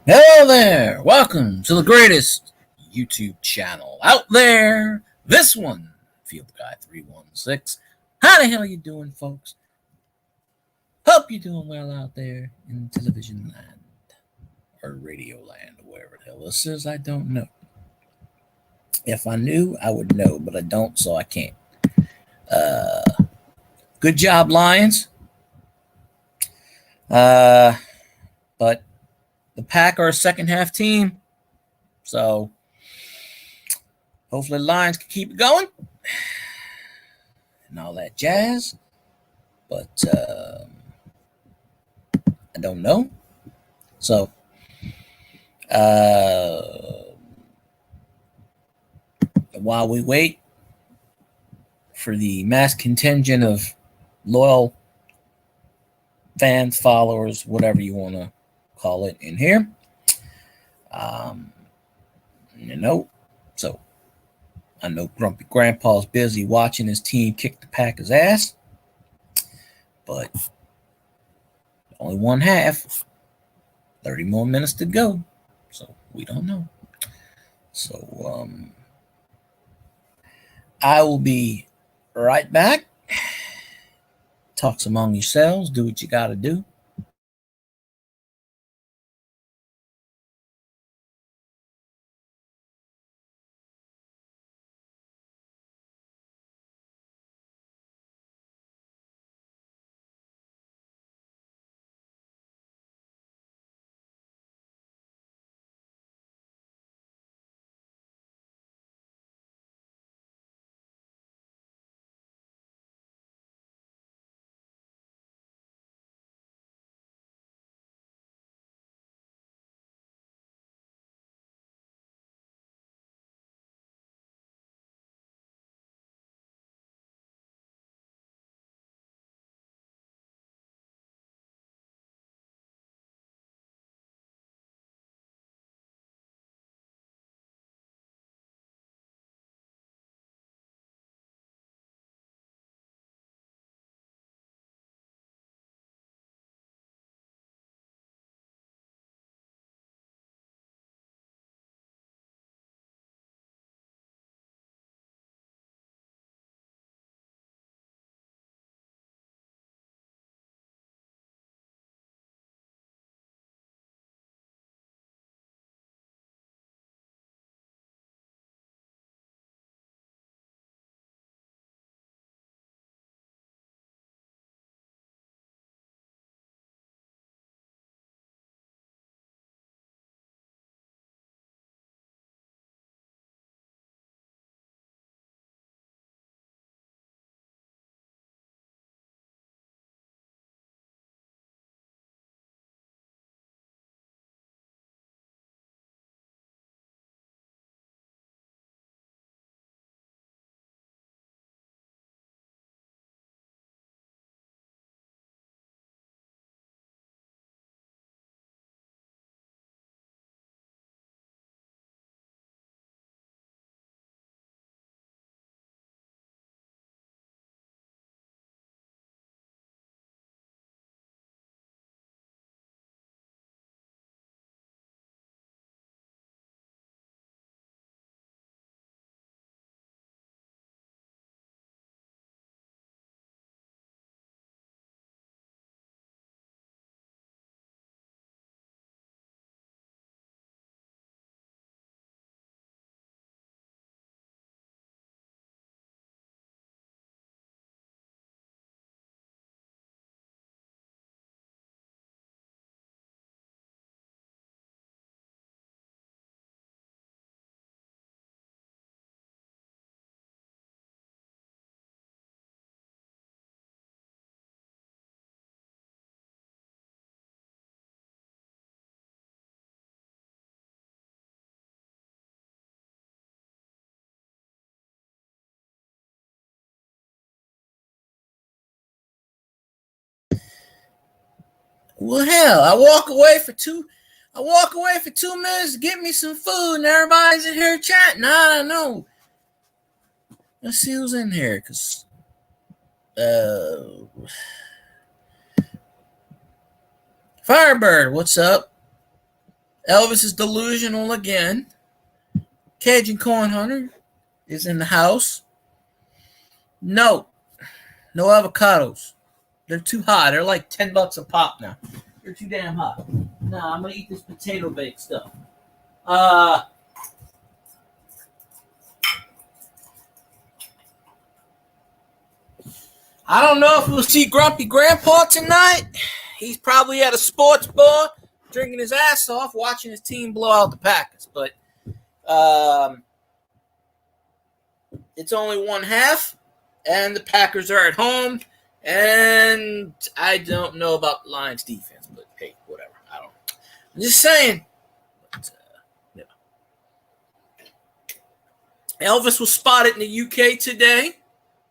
Hello there! Welcome to the greatest YouTube channel out there. This one, Field Guy 316. How the hell you doing, folks? Hope you're doing well out there in television land or radio land or wherever the hell this is. I don't know. If I knew, I would know, but I don't, so I can't. Uh, Good job, Lions. Uh, but the Pack are a second half team, so hopefully the Lions can keep it going and all that jazz. But I don't know. So, uh, while we wait for the mass contingent of loyal fans, followers, whatever you want to call it, in here, um, you know, so I know Grumpy Grandpa's busy watching his team kick the Packers' ass, but only one half, 30 more minutes to go, so we don't know. So, I will be right back. Talks among yourselves. Do what you got to do. Well, hell, I walk away for 2 minutes to get me some food, and everybody's in here chatting. I don't know. Let's see who's in here, cause uh, Firebird, what's up? Elvis is delusional again. Cajun Corn Hunter is in the house. No avocados. They're too hot. They're like $10 a pop now. They're too damn hot. Nah, I'm gonna eat this potato baked stuff. I don't know if we'll see Grumpy Grandpa tonight. He's probably at a sports bar drinking his ass off, watching his team blow out the Packers. But it's only one half, and the Packers are at home. And I don't know about the Lions defense, but hey, whatever. I don't know. I'm just saying. But, yeah. Elvis was spotted in the UK today.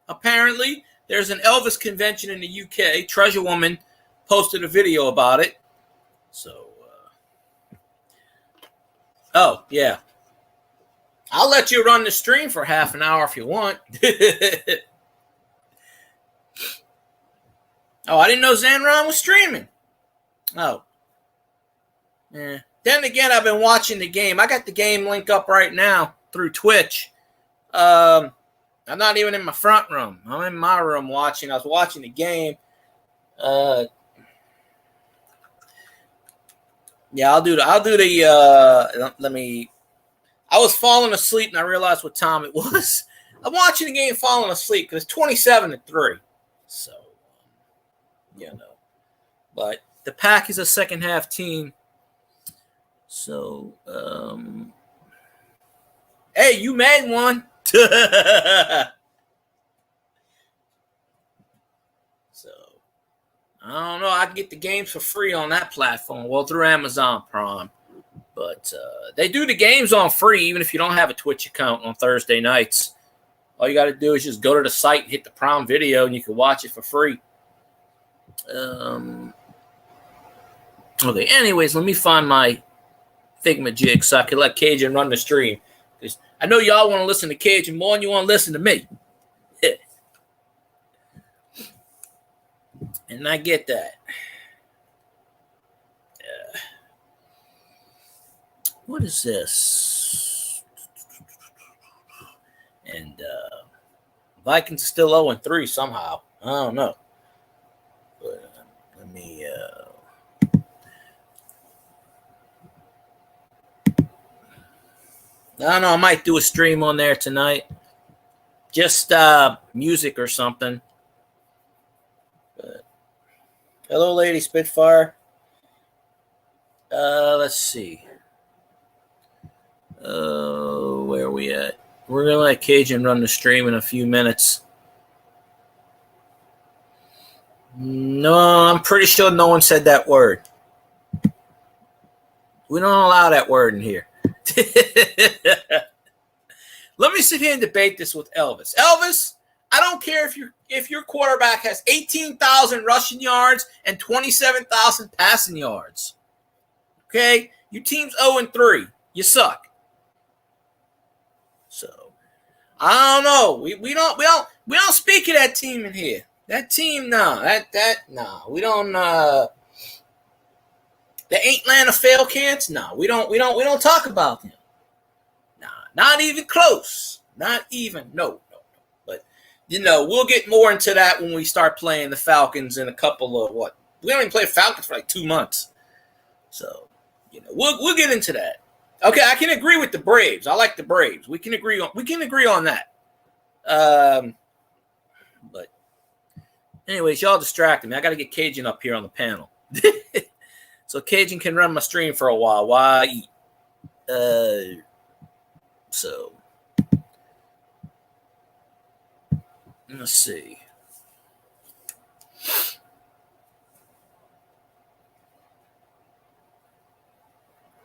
Apparently, there's an Elvis convention in the UK. Treasure Woman posted a video about it. So, oh, yeah. I'll let you run the stream for half an hour if you want. Oh, I didn't know Zanron was streaming. Oh. Yeah. Then again, I've been watching the game. I got the game link up right now through Twitch. I'm not even in my front room. I'm in my room watching. I was watching the game. Yeah, I'll do the let me. I was falling asleep and I realized what time it was. I'm watching the game falling asleep because it's 27-3. So, but the Pack is a second half team. So, hey, you made one. So, I don't know. I can get the games for free on that platform. Well, through Amazon Prime. But they do the games on free, even if you don't have a Twitch account on Thursday nights. All you got to do is just go to the site and hit the Prime Video, and you can watch it for free. Okay, anyways, let me find my Thingamajig so I can let Cajun run the stream. Because I know y'all want to listen to Cajun more than you want to listen to me. Yeah. And I get that. What is this? And Vikings still 0-3 somehow. I don't know. But let me. I don't know. I might do a stream on there tonight. Just music or something. But, hello, Lady Spitfire. Let's see. Where are we at? We're going to let Cajun run the stream in a few minutes. No, I'm pretty sure no one said that word. We don't allow that word in here. Let me sit here and debate this with Elvis. Elvis, I don't care if your quarterback has 18,000 rushing yards and 27,000 passing yards. Okay? Your team's 0-3. You suck. So, I don't know. We don't speak of that team in here. That team, we don't. The Atlanta Falcons, we don't talk about them. Nah, not even close. Not even, no. But we'll get more into that when we start playing the Falcons in a couple of what? We don't even play the Falcons for like 2 months. So, we'll get into that. Okay, I can agree with the Braves. I like the Braves. We can agree on that. But anyways, y'all distracted me. I got to get Cajun up here on the panel. So Cajun can run my stream for a while I eat. So let's see.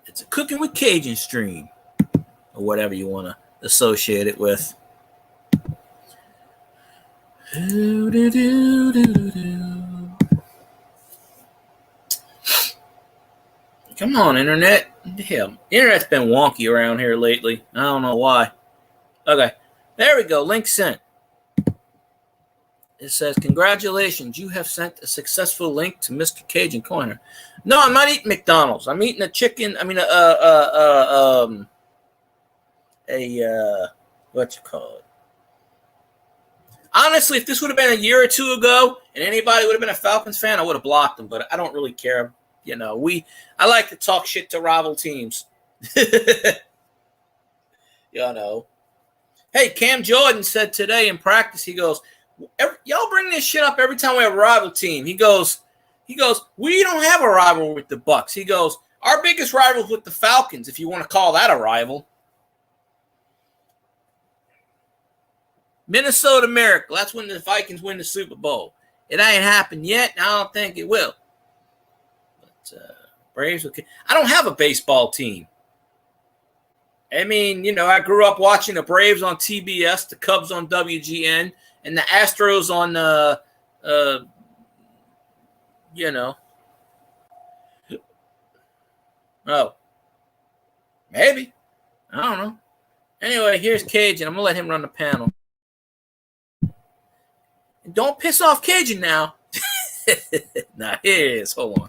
It's a Cooking with Cajun stream, or whatever you want to associate it with. Come on, Internet. Hell, Internet's been wonky around here lately. I don't know why. Okay, there we go. Link sent. It says, congratulations, you have sent a successful link to Mr. Cajun Corner. No, I'm not eating McDonald's. I'm eating a chicken. I mean, what you call it? Honestly, if this would have been a year or two ago and anybody would have been a Falcons fan, I would have blocked them, but I don't really care. You know, I like to talk shit to rival teams. You know. Hey, Cam Jordan said today in practice, he goes, y'all bring this shit up every time we have a rival team. He goes, we don't have a rival with the Bucs. He goes, our biggest rival is with the Falcons, if you want to call that a rival. Minnesota Miracle. That's when the Vikings win the Super Bowl. It ain't happened yet, and I don't think it will. But Braves, okay. I don't have a baseball team. I mean, you know, I grew up watching the Braves on TBS, the Cubs on WGN, and the Astros on, you know. Oh. Maybe. I don't know. Anyway, here's Cajun. I'm going to let him run the panel. Don't piss off Cajun now. Now, here it is. Hold on.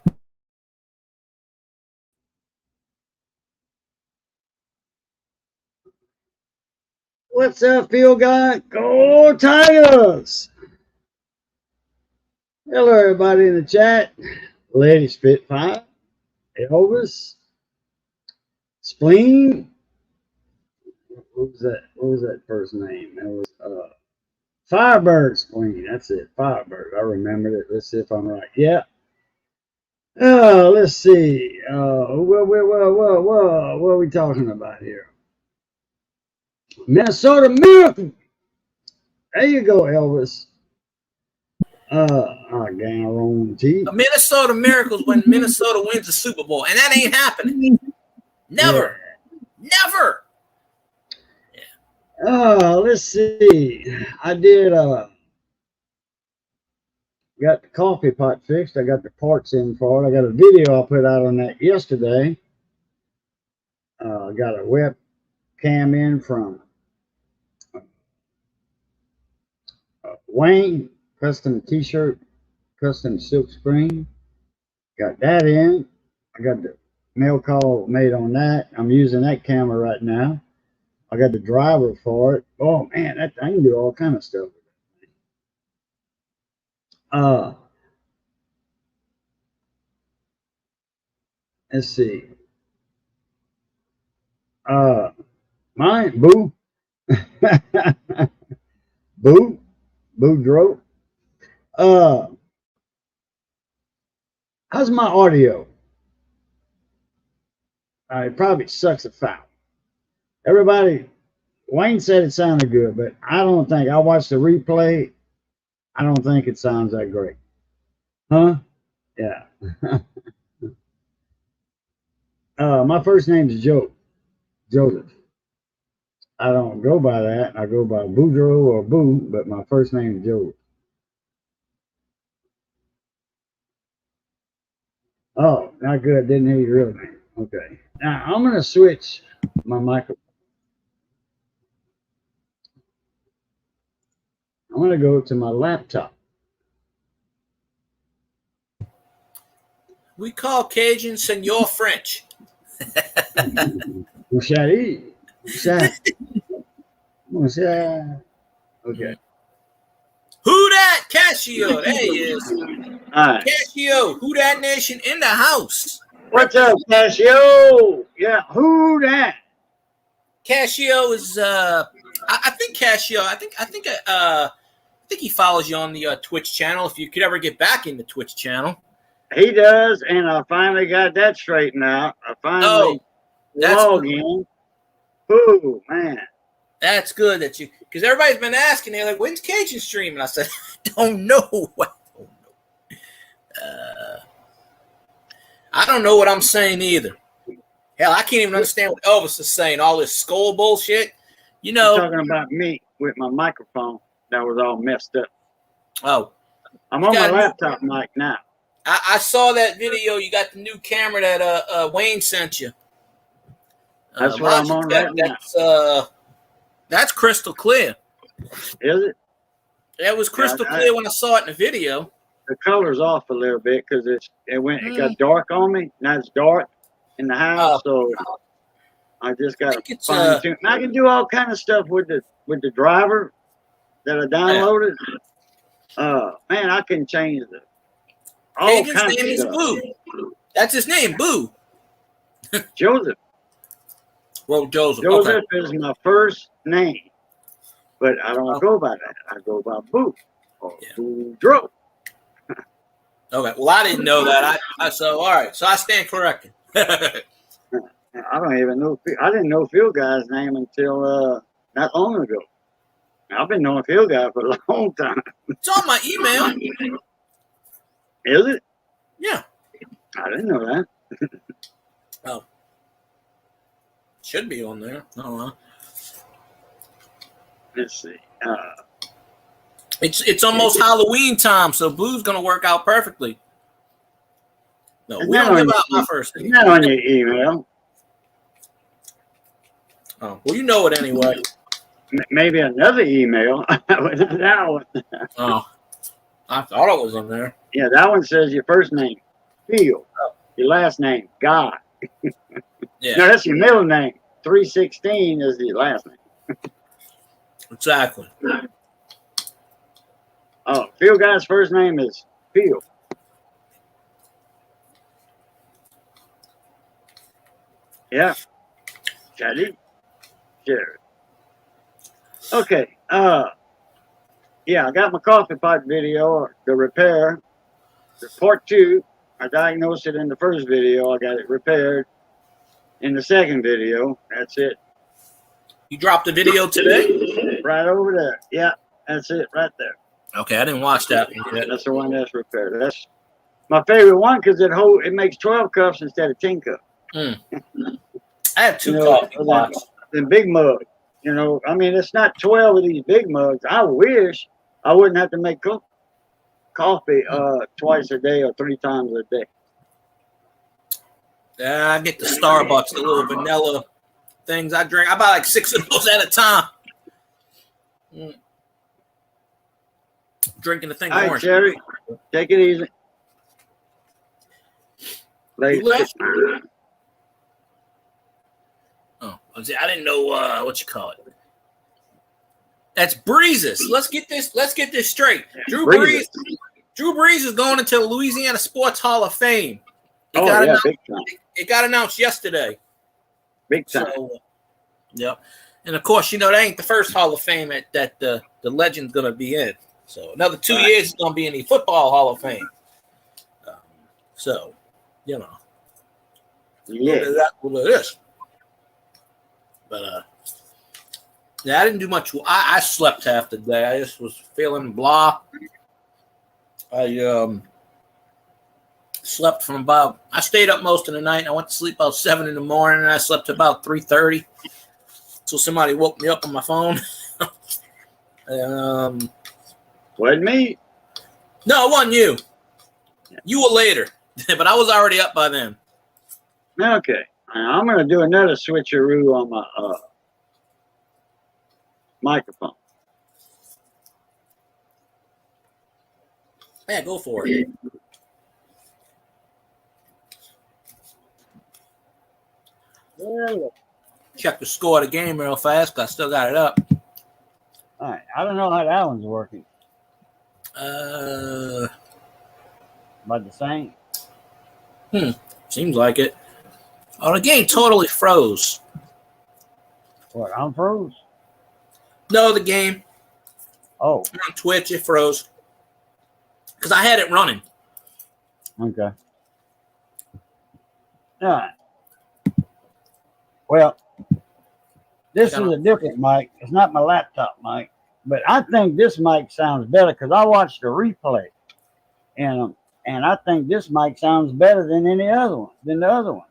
What's up, Field Guy? Go Tigers! Hello, everybody in the chat. Lady Spitfire, Elvis, Spleen. What was that first name? That was Firebird Spleen. That's it. Firebird. I remembered it. Let's see if I'm right. Yeah. Let's see. What are we talking about here? Minnesota Miracle. There you go, Elvis. Gang wrong teeth. The Minnesota Miracles when Minnesota wins the Super Bowl, and that ain't happening. Never. Yeah. Never. Let's see. I did got the coffee pot fixed. I got the parts in for it. I got a video I put out on that yesterday. I got a webcam in from Wayne, custom t-shirt, custom silk screen. Got that in. I got the mail call made on that. I'm using that camera right now. I got the driver for it. Oh man, I can do all kind of stuff with it. Let's see. Mine, Boo. Boo Dro. How's my audio? It probably sucks a foul. Everybody, Wayne said it sounded good, but I don't think, I watched the replay, I don't think it sounds that great. Huh? Yeah. My first name is Joseph. I don't go by that. I go by Boudreaux or Boo, but my first name is Joseph. Oh, not good. Didn't hear your real name. Okay. Now, I'm going to switch my microphone. I'm going to go to my laptop. We call Cajun Senor French. Okay. Who that? Casio. There he is. All right. Casio, Who Dat Nation in the house. What's up, Casio? Yeah, who that? Casio is I think Casio, I think he follows you on the Twitch channel if you could ever get back in the Twitch channel. He does, and I finally got that straightened out. I finally logged in. Ooh, man. That's good that you, because everybody's been asking, they're like, when's Cajun stream? And I said, I don't know. I don't know what I'm saying either. Hell, I can't even understand what Elvis is saying, all this skull bullshit. You know. You're talking about me with my microphone that was all messed up. Oh. I'm on my laptop mic now. I saw that video. You got the new camera that Wayne sent you. That's what I'm on right now. That's crystal clear. Is it? That was crystal clear when I saw it in the video. The color's off a little bit because it got dark on me. Now it's dark in the house, so I just got to fine tune. I can do all kind of stuff with the driver that I downloaded. Man, I can change His name is Boo. That's his name, Boo. Joseph. Well, Joseph. Joseph is my first name, but I don't go by that. I go by Boo or Boudreaux. Okay. Well, I didn't know that. So all right. So I stand corrected. I don't even know. I didn't know Phil Guy's name until not long ago. I've been knowing Phil Guy for a long time. It's on my email. Is it? Yeah. I didn't know that. Oh. Should be on there. I don't know. Let's see. It's almost Halloween time, so Boo's gonna work out perfectly. No, we don't give out my first name. Not on your email. Oh, well, you know it anyway. Maybe another email. That one. Oh, I thought it was on there. Yeah, that one says your first name, Phil. Your last name, God. Yeah. No, that's your middle name. 316 is the last name. Exactly. Oh, Phil Guy's first name is Phil. Yeah. Charlie. Sure. Okay. Yeah, I got my coffee pot video, the repair. The part 2, I diagnosed it in the first video. I got it repaired in the second video. That's it. You dropped the video today? Right over there. Yeah, that's it right there. Okay, I didn't watch that one yet. That's the one that's repaired. That's my favorite one because it makes 12 cups instead of 10 cups. I have 2 coffee pots. The big mug. You know, I mean, it's not 12 of these big mugs. I wish I wouldn't have to make coffee twice a day or 3 times a day. Yeah, I get the Starbucks, the little vanilla things I drink. I buy like 6 of those at a time. Drinking the thing. All right, Jerry, take it easy. Oh, I didn't know what you call it. That's Breezes. Let's get this straight. Drew Brees is going into the Louisiana Sports Hall of Fame. Big time. It got announced yesterday. Big time. So, yep. And of course, that ain't the first Hall of Fame that the legend's gonna be in. So another 2 years is gonna be in the Football Hall of Fame. Yeah. That's what it is. But yeah, I didn't do much. I slept half the day. I just was feeling blah. I slept from I stayed up most of the night. I went to sleep about 7 in the morning, and I slept about 3:30. So somebody woke me up on my phone. Wasn't me. No, it wasn't you. You were later, but I was already up by then. Okay. I'm going to do another switcheroo on my microphone. Yeah, go for it. Check the score of the game real fast, but I still got it up. All right. I don't know how that one's working. About the same? Seems like it. Oh, the game totally froze. What, I'm froze? No, the game. Oh. On Twitch, it froze. Because I had it running. Okay. All right. Well, this is a different mic. It's not my laptop mic. But I think this mic sounds better because I watched the replay. And I think this mic sounds better than the other one.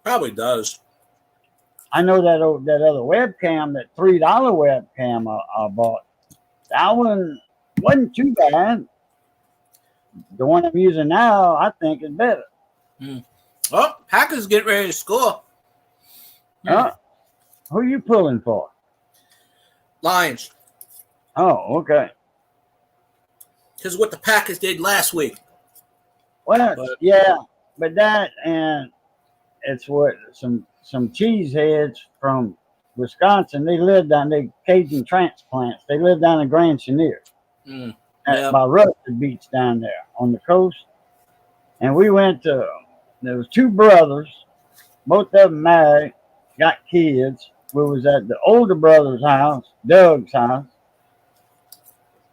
Probably does. I know that other webcam, that $3 webcam I bought, that one wasn't too bad. The one I'm using now, I think, is better. Oh, Packers get ready to score. Who are you pulling for? Lions. Oh, okay. because what the Packers did last week. Well, But- yeah, but that and it's what some cheeseheads from Wisconsin. They live down. They Cajun transplants. They live down in Grand Chenier Yeah. by Rutherford Beach down there on the coast. And we went to. There was two brothers, both of them married, got kids. We was at the older brother's house, Doug's house.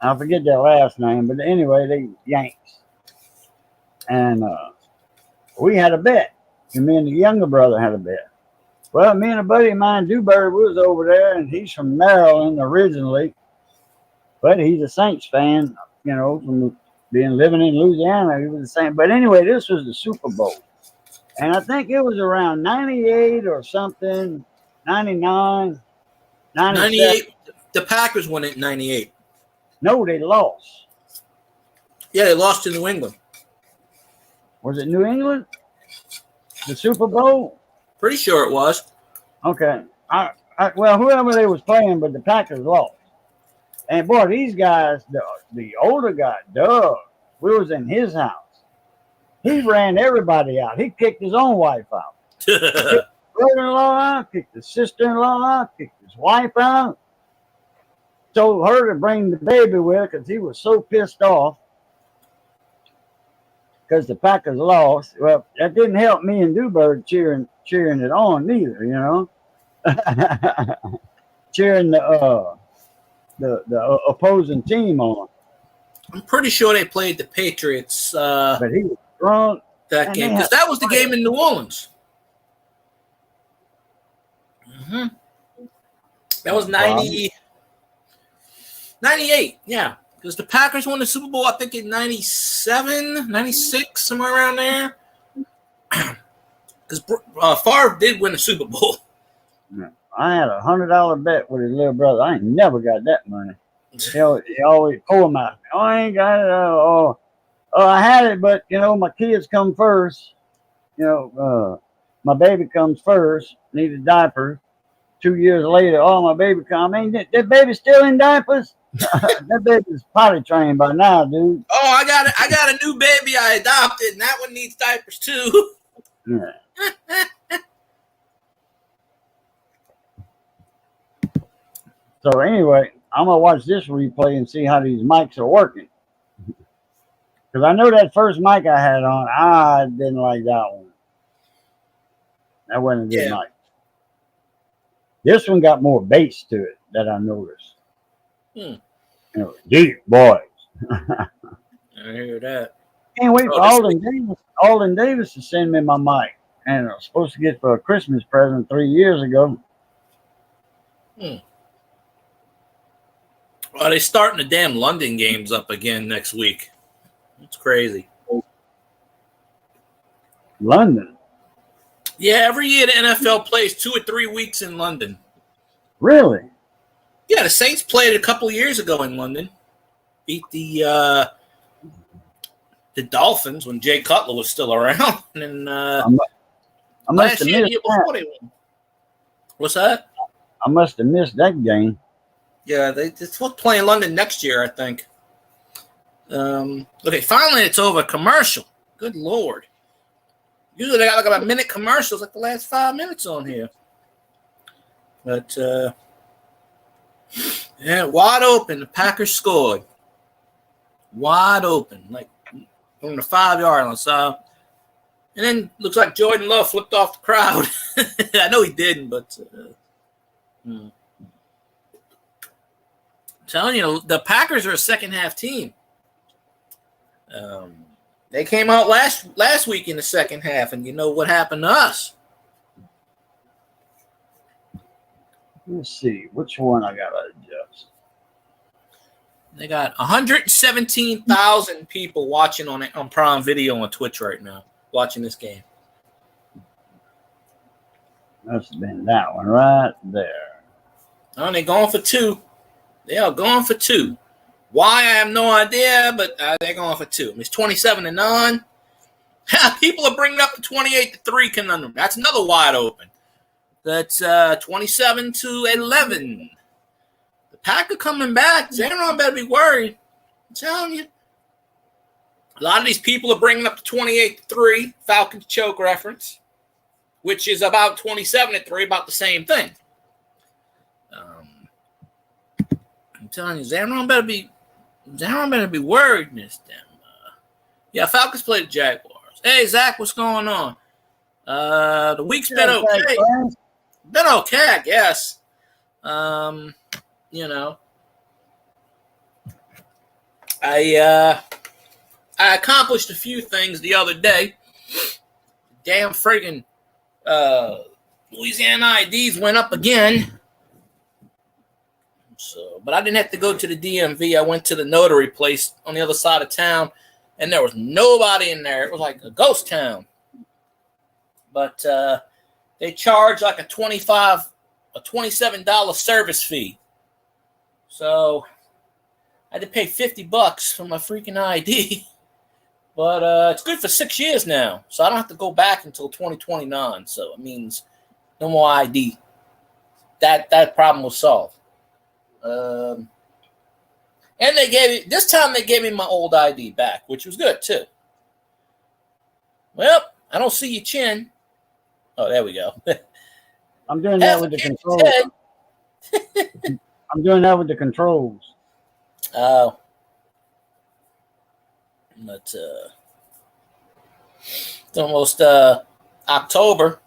I forget their last name, but anyway, they Yanks. And we had a bet. And me and the younger brother had a bet. Well, me and a buddy of mine, Dewberry, was over there, and he's from Maryland originally, but he's a Saints fan, you know, from living in Louisiana. He was the same. But anyway, this was the Super Bowl. And I think it was around 98 or something, 99, 97. 98. The Packers won it in 98. No, they lost. Yeah, they lost to New England. Was it New England? The Super Bowl? Pretty sure it was. Okay. Well, whoever they was playing, but the Packers lost. And boy, these guys, the older guy, Doug, we was in his house. He ran everybody out. He kicked his own wife out. Brother-in-law out, kicked his sister-in-law out, kicked his wife out. Told her to bring the baby with her because he was so pissed off because the Packers lost. Well, that didn't help me and Dewberg cheering it on neither, you know. Cheering the opposing team on. I'm pretty sure they played the Patriots But he was drunk. that game because that was the game in New Orleans. That was 98, yeah. Because the Packers won the Super Bowl, I think, in 97, 96, somewhere around there. Because Favre did win the Super Bowl. I had $100 bet with his little brother. I ain't never got that money. He always pull him out. Oh, I ain't got it. Oh, I had it, but, you know, my kids come first. You know, my baby comes first. Needed diapers. 2 years later, oh, my baby come. I mean, that baby's still in diapers? That baby's potty trained by now, dude. Oh, I got a new baby I adopted, and that one needs diapers too. Yeah. So anyway, I'm gonna watch this replay and see how these mics are working. Because I know that first mic I had on, I didn't like that one. That wasn't a good mic. This one got more bass to it that I noticed. You know, deep boys. I hear that. Can't wait for Alden Davis to send me my mic. And I was supposed to get for a Christmas present 3 years ago. Well, they're starting the damn London games up again next week. It's crazy. London? Yeah, every year the NFL plays 2 or 3 weeks in London. Really? Yeah, the Saints played a couple of years ago in London. Beat the Dolphins when Jay Cutler was still around. And I must have missed that. What's that? I must have missed that game. Yeah, they're supposed to play in London next year, I think. Okay, finally it's over. Commercial. Good Lord. Usually they got like about minute commercials, like the last 5 minutes on here. But, yeah, wide open. The Packers scored. Wide open, like from the 5-yard line. So, and then looks like Jordan Love flipped off the crowd. I know he didn't, but I'm telling you, the Packers are a second-half team. They came out last week in the second half, and you know what happened to us. Let's see. Which one I got to adjust? They got 117,000 people watching on Prime Video on Twitch right now, watching this game. Must have been that one right there. Oh, they're going for 2. They are going for 2. Why, I have no idea, but they're going for 2. It's 27-9. People are bringing up the 28-3 conundrum. That's another wide open. That's 27-11. The Packer coming back. Aaron better be worried. I'm telling you. A lot of these people are bringing up the 28-3 Falcons choke reference, which is about 27-3, about the same thing. I'm telling you, Zamron better be worried in this damn. Yeah, Falcons played the Jaguars. Hey, Zach, what's going on? The week's been okay. Been okay, I guess. You know, I accomplished a few things the other day. Damn friggin' Louisiana IDs went up again. So, but I didn't have to go to the DMV. I went to the notary place on the other side of town, and there was nobody in there. It was like a ghost town. But they charge like a $27 service fee. So I had to pay $50 for my freaking ID. But it's good for 6 years now. So I don't have to go back until 2029. So it means no more ID. That problem was solved. And this time they gave me my old ID back, which was good too. Well, I don't see your chin. Oh, there we go. I'm doing that with the controls. I'm doing that with the controls. Oh. But it's almost October.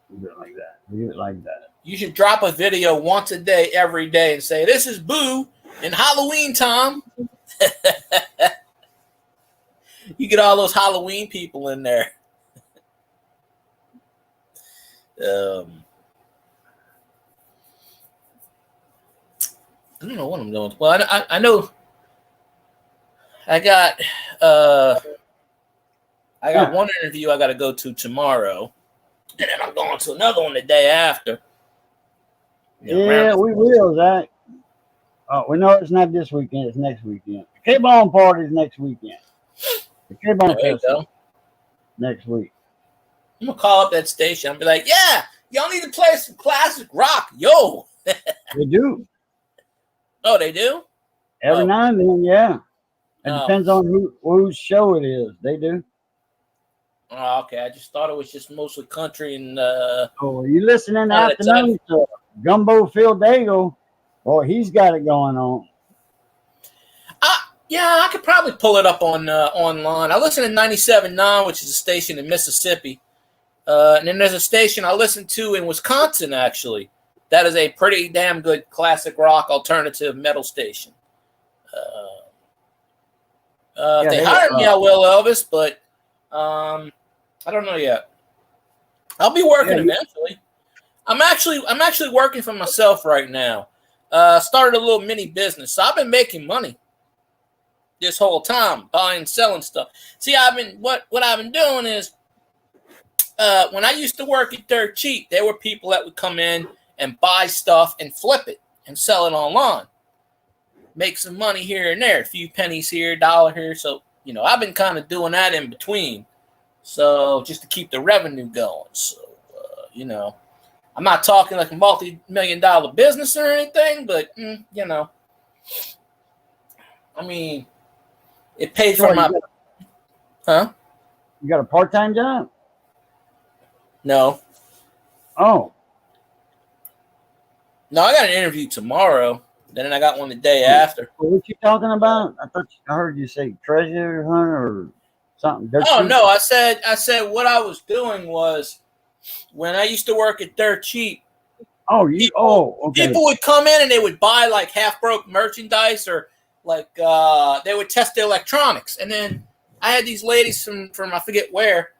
Do it like that. Do it like that. You should drop a video once a day, every day, and say, "This is Boo in Halloween time." You get all those Halloween people in there. I don't know what I'm doing. Well, I know I got one interview I got to go to tomorrow, and then I'm going to another one the day after. Yeah, we will, Zach. We know it's not this weekend; it's next weekend. The K-Bone party is next weekend. The K-Bone festival next week. I'm gonna call up that station. I'll be like, "Yeah, y'all need to play some classic rock, yo." They do. Oh, they do. Every now and then, yeah. It depends on whose show it is. They do. Oh, okay. I just thought it was just mostly country and. Oh, you listening in the afternoon to Gumbo Phil Dago? Boy, he's got it going on. Yeah, I could probably pull it up on online. I listen to 97.9, which is a station in Mississippi. And then there's a station I listen to in Wisconsin, actually. That is a pretty damn good classic rock alternative metal station. If they hired me, I will, Elvis, but I don't know yet. I'll be working eventually. I'm actually working for myself right now. Started a little mini business, so I've been making money this whole time, buying, selling stuff. See, what I've been doing is when I used to work at Dirt Cheap, there were people that would come in and buy stuff and flip it and sell it online. Make some money here and there, a few pennies here, $1 here. So, I've been kind of doing that in between. So just to keep the revenue going. So, I'm not talking like a multi-million-dollar business or anything, but, I mean, it paid for my... Huh? You got a part-time job? No. Oh. No, I got an interview tomorrow. Then I got one the day after. What you talking about? I heard you say treasure hunt or something. No. I said what I was doing was when I used to work at Dirt Cheap. Okay. People would come in and they would buy like half-broke merchandise or like they would test the electronics. And then I had these ladies from I forget where,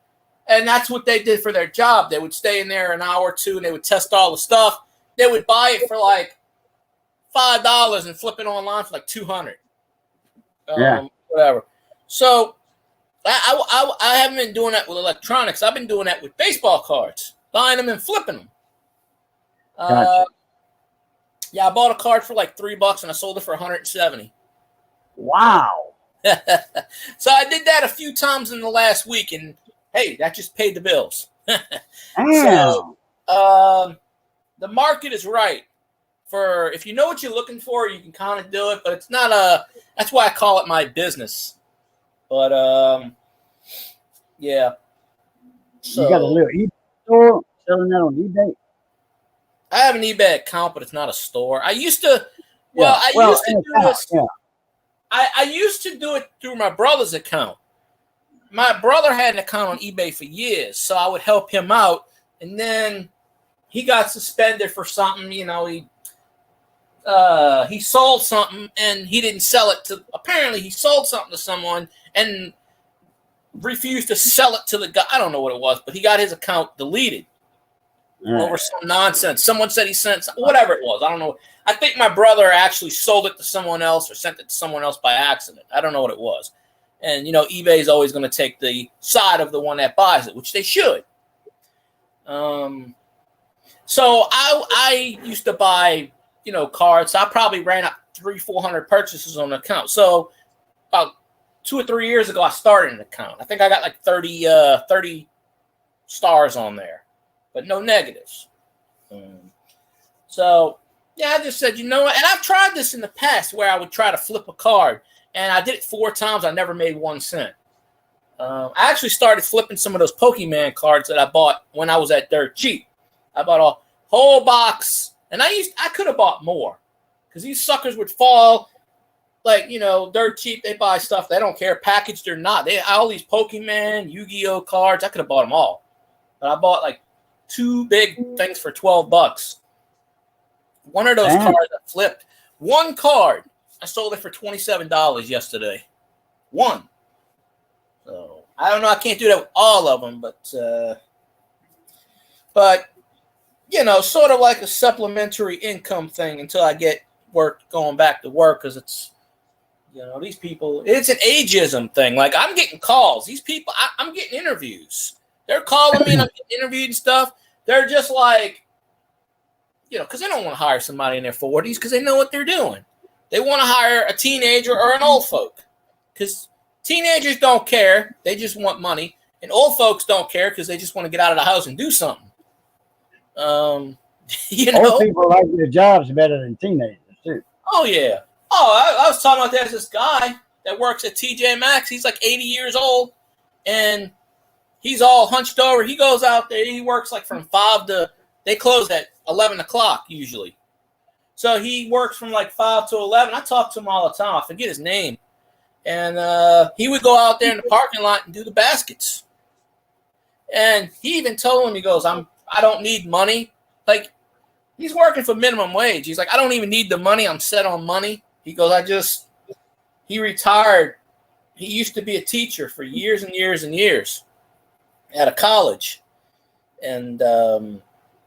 and that's what they did for their job. They would stay in there an hour or two and they would test all the stuff. They would buy it for like $5 and flip it online for like $200. Whatever. So I haven't been doing that with electronics. I've been doing that with baseball cards, buying them and flipping them. Gotcha. Yeah, I bought a card for like $3 and I sold it for $170. Wow. So I did that a few times in the last week, and hey, that just paid the bills. So, the market is right. For if you know what you're looking for, you can kind of do it, but it's not that's why I call it my business. But yeah. So You got a little eBay store selling that on eBay? I have an eBay account, but it's not a store. I used to. Well, Yeah. I Well, used to an do account, this. yeah. I used to do it through my brother's account. My brother had an account on eBay for years, so I would help him out. And then he got suspended for something. You know, he sold something and he didn't sell it to. Apparently, he sold something to someone and refused to sell it to the guy. I don't know what it was, but he got his account deleted over some nonsense. Someone said he sent whatever it was. I don't know. I think my brother actually sold it to someone else or sent it to someone else by accident. I don't know what it was. And, you know, eBay is always going to take the side of the one that buys it, which they should. So I used to buy, you know, cards. I probably ran up 300-400 purchases on the account. So about 2 or 3 years ago, I started an account. I think I got like 30 stars on there, but no negatives. So, yeah, I just said, you know what? And I've tried this in the past where I would try to flip a card, and I did it 4 times. I never made 1 cent. I actually started flipping some of those Pokemon cards that I bought when I was at Dirt Cheap. I bought a whole box, and I could have bought more because these suckers would fall. Like, you know, Dirt Cheap, they buy stuff. They don't care, packaged or not. They all these Pokemon, Yu-Gi-Oh cards. I could have bought them all. But I bought like 2 big things for $12. One of those cards I flipped. 1 card, I sold it for $27 yesterday. 1. So I don't know. I can't do that with all of them, but you know, sort of like a supplementary income thing until I get going back to work, because it's, you know, these people, it's an ageism thing. Like, I'm getting calls. These people, I'm getting interviews. They're calling me and I'm getting interviewed and stuff. They're just like, you know, because they don't want to hire somebody in their 40s because they know what they're doing. They want to hire a teenager or an old folk because teenagers don't care. They just want money. And old folks don't care because they just want to get out of the house and do something. You know, old people like their jobs better than teenagers too. Oh yeah. Oh, I was talking about there's this guy that works at TJ Maxx. He's like 80 years old, and he's all hunched over. He goes out there. He works like from 5 to. They close at 11 o'clock usually. So he works from like 5 to 11. I talk to him all the time. I forget his name, and he would go out there in the parking lot and do the baskets. And he even told him, he goes, I don't need money. Like, he's working for minimum wage. He's like, I don't even need the money. I'm set on money. He goes, he retired. He used to be a teacher for years and years and years at a college. And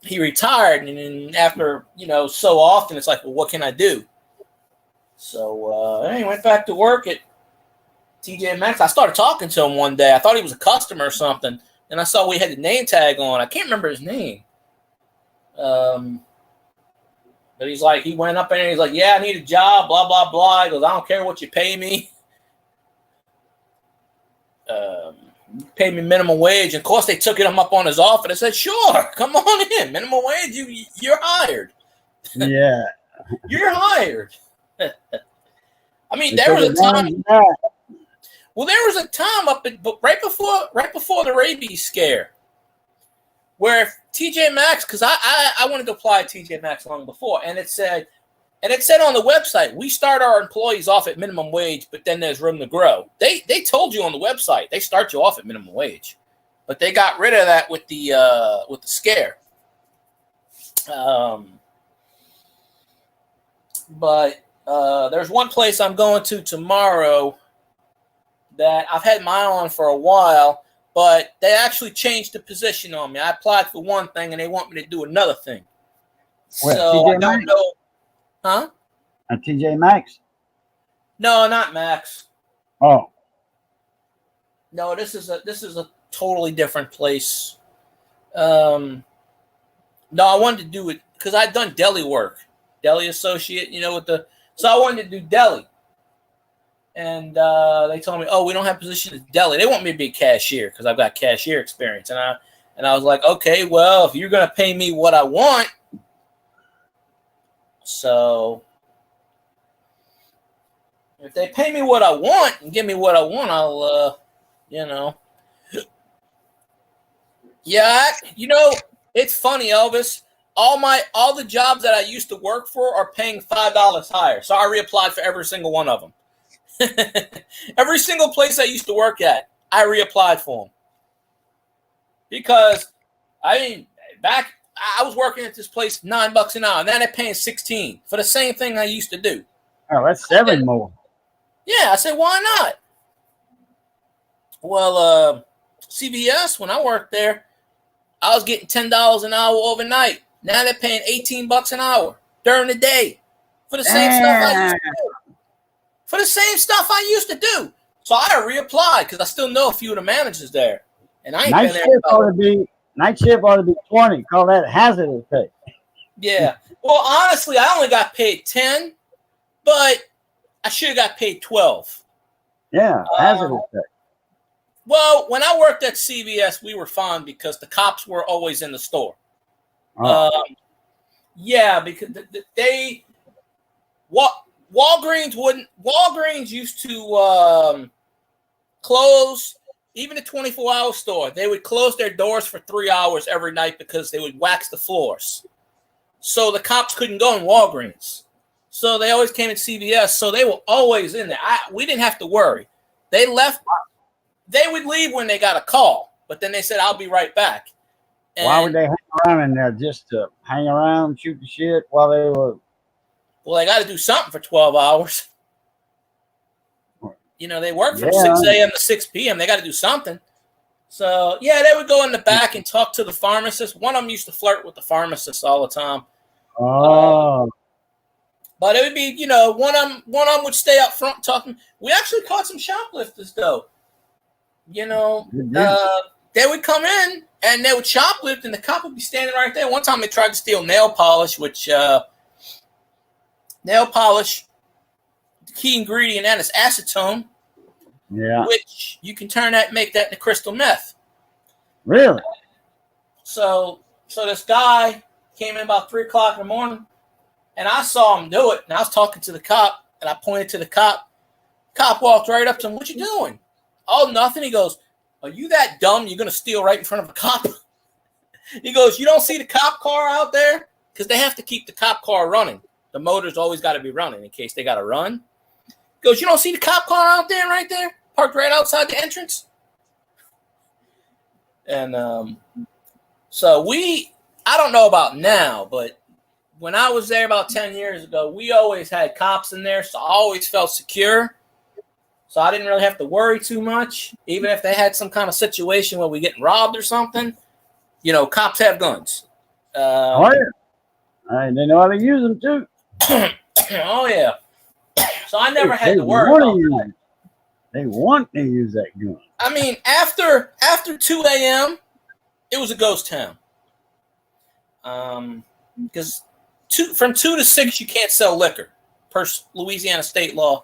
he retired. And then after, you know, so often, it's like, well, what can I do? So he went back to work at TJ Maxx. I started talking to him one day. I thought he was a customer or something. And I saw we had the name tag on. I can't remember his name. But he's like, he went up there and he's like, yeah, I need a job, blah, blah, blah. He goes, I don't care what you pay me. Pay me minimum wage. And of course, they took him up on his offer. They said, sure, come on in. Minimum wage, you're hired. Yeah. You're hired. I mean, there was a time. Well, there was a time right before the rabies scare, where TJ Maxx, because I wanted to apply to TJ Maxx long before, and it said on the website, we start our employees off at minimum wage, but then there's room to grow. They told you on the website they start you off at minimum wage, but they got rid of that with the scare. But there's one place I'm going to tomorrow that I've had my eye on for a while, but they actually changed the position on me. I applied for one thing, and they want me to do another thing. What, so TJ I don't know. Huh? At TJ Maxx? No, not Max. Oh. No, this is a totally different place. No, I wanted to do it because I'd done deli work, deli associate, you know, so I wanted to do deli. And they told me, oh, we don't have position at deli. They want me to be a cashier because I've got cashier experience. And I was like, okay, well, if you're going to pay me what I want. So If they pay me what I want and give me what I want, I'll, Yeah, it's funny, Elvis. All the jobs that I used to work for are paying $5 higher. So I reapplied for every single one of them. Every single place I used to work at, I reapplied for them. Because, back I was working at this place $9 an hour, and now they're paying 16 for the same thing I used to do. Oh, that's 7 more. Yeah, I said, why not? Well, CVS, when I worked there, I was getting $10 an hour overnight. Now they're paying $18 an hour during the day for the same stuff I used to do. For the same stuff I used to do. So I reapplied because I still know a few of the managers there. And I ain't Night been there. Night shift ought to be 20. Call that hazardous pay. Yeah. Well, honestly, I only got paid 10, but I should have got paid 12. Yeah, hazardous pay. Well, when I worked at CVS, we were fine because the cops were always in the store. Oh. Yeah, because Walgreens used to close, even the 24-hour store. They would close their doors for 3 hours every night because they would wax the floors. So the cops couldn't go in Walgreens. So they always came at CVS. So they were always in there. We didn't have to worry. They left. They would leave when they got a call, but then they said, I'll be right back. And why would they hang around in there just to hang around, shoot the shit while they were? Well, they got to do something for 12 hours. They work from 6 a.m. to 6 p.m. They got to do something. So, yeah, they would go in the back and talk to the pharmacist. One of them used to flirt with the pharmacist all the time. Oh. But it would be, one of them would stay up front talking. We actually caught some shoplifters, though. They would come in and they would shoplift, and the cop would be standing right there. One time they tried to steal nail polish, which the key ingredient in that is acetone. Yeah. Which you can turn that, make that into crystal meth. Really? So this guy came in about 3 o'clock in the morning, and I saw him do it, and I was talking to the cop, and I pointed to the cop. Cop walked right up to him. What you doing? Oh, nothing. He goes, are you that dumb? You're going to steal right in front of a cop? He goes, you don't see the cop car out there? Because they have to keep the cop car running. The motor's always got to be running in case they got to run. He goes, you don't see the cop car out there right there? Parked right outside the entrance? And so I don't know about now, but when I was there about 10 years ago, we always had cops in there, so I always felt secure. So I didn't really have to worry too much. Even if they had some kind of situation where we're getting robbed or something, cops have guns. Oh, yeah. They know how to use them, too. Oh, yeah. So I never had to worry about that. They want to use that gun. I mean, after 2 a.m., it was a ghost town. Because from 2 to 6, you can't sell liquor per Louisiana state law.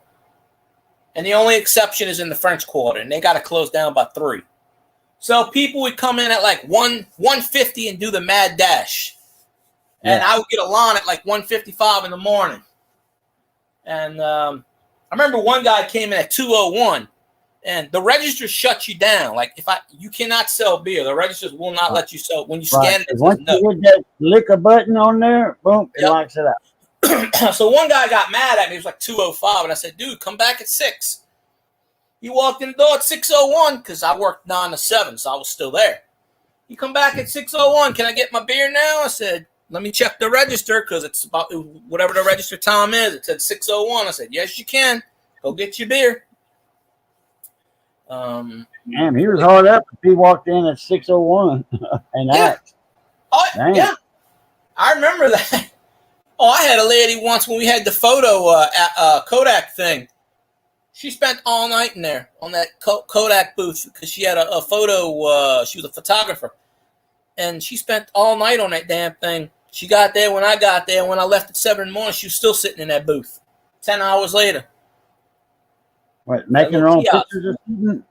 And the only exception is in the French Quarter, and they got to close down by 3. So people would come in at like 1:50 and do the mad dash. And I would get a line at like 1:55 in the morning. And I remember one guy came in at 2:01, and the register shuts you down. Like you cannot sell beer. The registers will not let you sell. When you scan it, once you hit that liquor button on there, boom, it locks it out. So one guy got mad at me. It was like 2:05, and I said, dude, come back at 6. He walked in the door at 6:01 because I worked 9 to 7, so I was still there. He come back at 6:01. Can I get my beer now? I said, let me check the register because it's about whatever the register time is. It said 6:01. I said, yes, you can. Go get your beer. Damn, he was hard up if he walked in at 6:01 and asked. Oh, yeah. I remember that. Oh, I had a lady once when we had the photo Kodak thing. She spent all night in there on that Kodak booth because she had a photo. She was a photographer. And she spent all night on that damn thing. She got there when I got there. When I left at 7 in the morning, she was still sitting in that booth. 10 hours later. What, making her own pictures or something?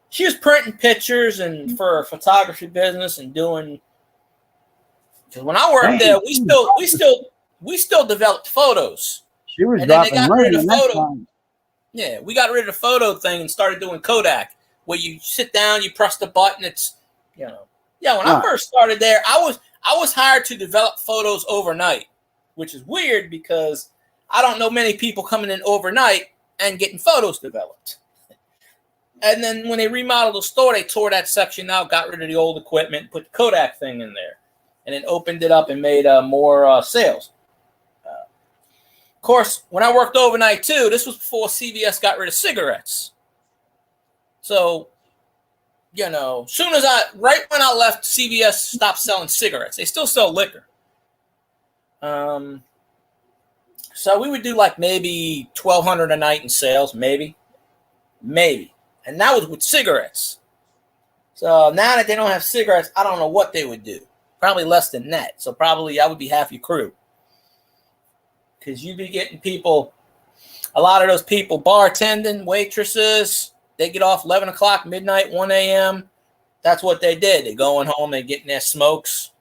She was printing pictures and for a photography business and doing. Because when I worked there, we still developed photos. She was dropping money in that time. Yeah, we got rid of the photo thing and started doing Kodak, where you sit down, you press the button. It's, you know, yeah. When I first started there, I was hired to develop photos overnight, which is weird because I don't know many people coming in overnight and getting photos developed. And then when they remodeled the store, they tore that section out, got rid of the old equipment, put the Kodak thing in there, and then opened it up and made more sales. Of course, when I worked overnight too, this was before CVS got rid of cigarettes. So, you know, right when I left, CVS stopped selling cigarettes. They still sell liquor. So we would do like maybe $1,200 a night in sales, maybe, and that was with cigarettes. So now that they don't have cigarettes, I don't know what they would do. Probably less than that. So probably I would be half your crew. Because you'd be getting people, a lot of those people, bartending, waitresses, they get off 11 o'clock, midnight, 1 a.m. That's what they did. They're going home, they're getting their smokes,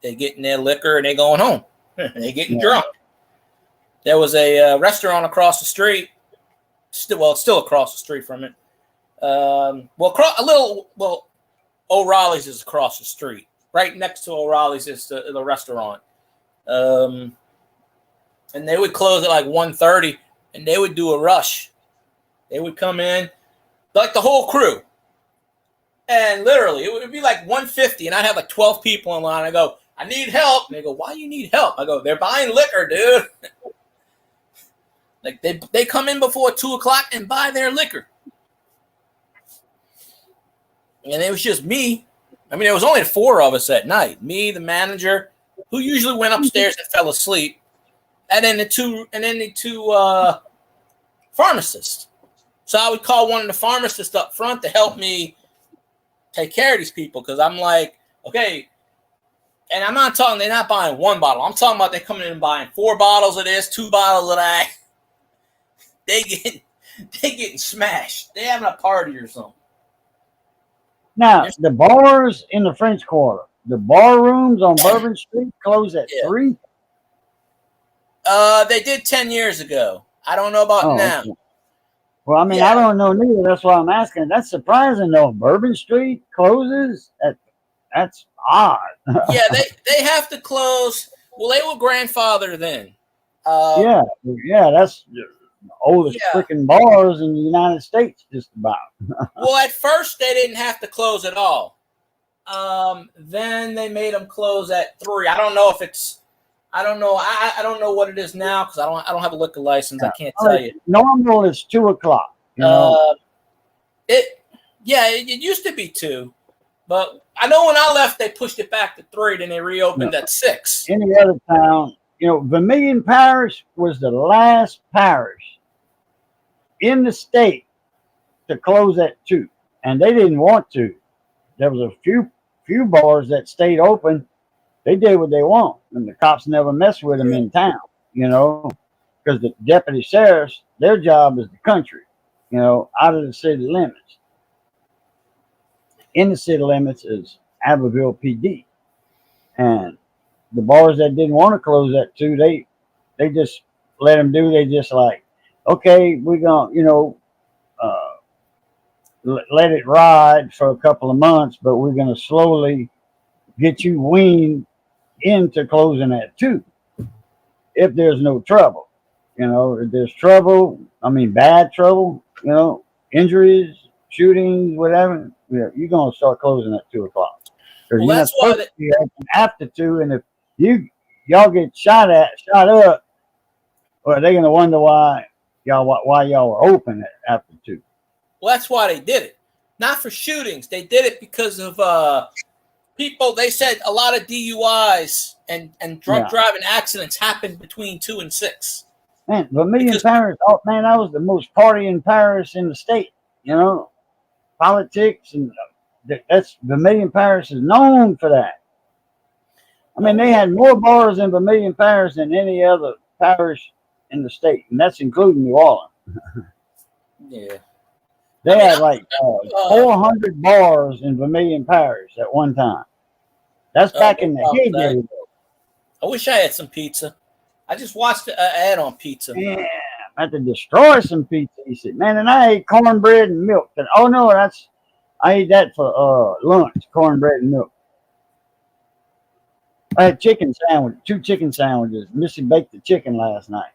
they're getting their liquor, and they're going home. They're getting drunk. There was a restaurant across the street, it's still across the street from it. O'Reilly's is across the street. Right next to O'Reilly's is the restaurant. And they would close at like 1:30, and they would do a rush. They would come in, like the whole crew. And literally, it would be like 1:50, and I'd have like 12 people in line. I go, I need help. And they go, why do you need help? I go, they're buying liquor, dude. Like they come in before 2 o'clock and buy their liquor. And it was just me. I mean, there was only 4 of us at night. Me, the manager, who usually went upstairs and fell asleep. And then the two pharmacists. So I would call one of the pharmacists up front to help me take care of these people, because I'm like, okay, and I'm not talking, they're not buying 1 bottle. I'm talking about they coming in and buying 4 bottles of this, 2 bottles of that. They getting smashed. They having a party or something. Now, the bars in the French Quarter, the bar rooms on Bourbon Street close at 3? They did 10 years ago. I don't know about now. Okay. Well, I mean, I don't know neither. That's why I'm asking. That's surprising, though. Bourbon Street closes? That's odd. Yeah, they have to close. Well, they were grandfathered then. That's the oldest freaking bars in the United States, just about. Well, at first, they didn't have to close at all. Then they made them close at 3. I don't know if it's... I don't know. I don't know what it is now because I don't have a liquor license. I can't tell you. Normal is 2 o'clock. You know? It used to be 2, but I know when I left they pushed it back to 3. Then they reopened at 6. Any other town, Vermilion Parish was the last parish in the state to close at 2, and they didn't want to. There was a few bars that stayed open. They did what they want, and the cops never mess with them in town, because the deputy sheriffs, their job is the country, out of the city limits. In the city limits is Abbeville PD, and the bars that didn't want to close at 2, they just let them do. They just like, okay, we're gonna, let it ride for a couple of months, but we're gonna slowly get you weaned into closing at 2 if there's no trouble. If there's trouble, bad trouble, injuries, shootings, whatever, you're gonna start closing at 2 o'clock. Because you're not supposed to be open after 2, and if y'all get shot up, well, they're gonna wonder why y'all were open after 2. Well, that's why they did it. Not for shootings. They did it because of people. They said a lot of DUIs and drunk driving accidents happened between 2 and 6. Man, Vermilion Parish, that was the most partying parish in the state. Politics, and that's Vermilion Parish is known for that. They had more bars in Vermilion Parish than any other parish in the state, and that's including New Orleans. Yeah. They had like 400 bars in Vermilion Parish at one time. That's back in the heyday. I wish I had some pizza. I just watched an ad on pizza. Yeah, I had to destroy some pizza. He said, man, and I ate cornbread and milk. And, oh no, I ate that for lunch, cornbread and milk. I had two chicken sandwiches. Missy baked the chicken last night.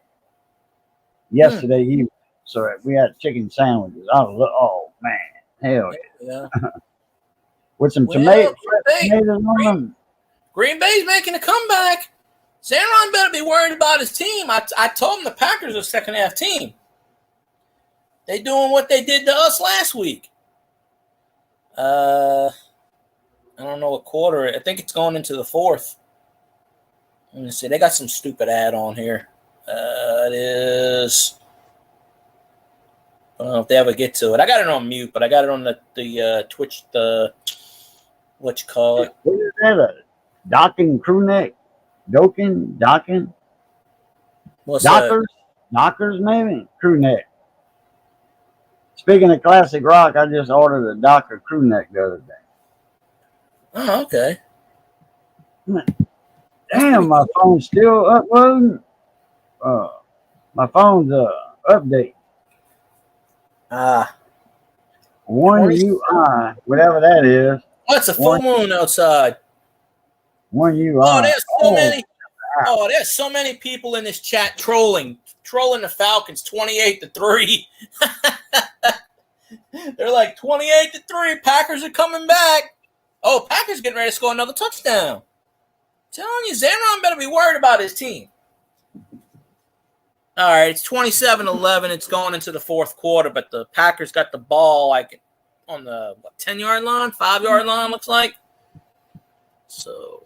Yesterday evening. So we had chicken sandwiches. Oh man, hell Yeah. with some Well, tomatoes Green on them. Green Bay's making a comeback. Zanron better be worried about his team. I told him the Packers are a second half team. They doing what they did to us last week. I don't know what quarter. I think it's going into the fourth. Let me see. They got some stupid ad on here. It is. I don't know if they ever get to it. I got it on mute, but I got it on the Twitch. What you call it? What is that? A docking crew neck? Docking? What's that? Dockers maybe? Crew neck. Speaking of classic rock, I just ordered a Docker crew neck the other day. Oh, okay. Damn, my phone's still uploading. My phone's update. One 20 UI, whatever that is. Oh, it's a full moon outside. One UI. Oh, there's so many. Oh, there's so many people in this chat trolling the Falcons 28-3. They're like 28-3. Packers are coming back. Oh, Packers getting ready to score another touchdown. Telling you, Zanron better be worried about his team. All right, it's 27-11. It's going into the fourth quarter, but the Packers got the ball like on the 10-yard line, 5-yard line, looks like. So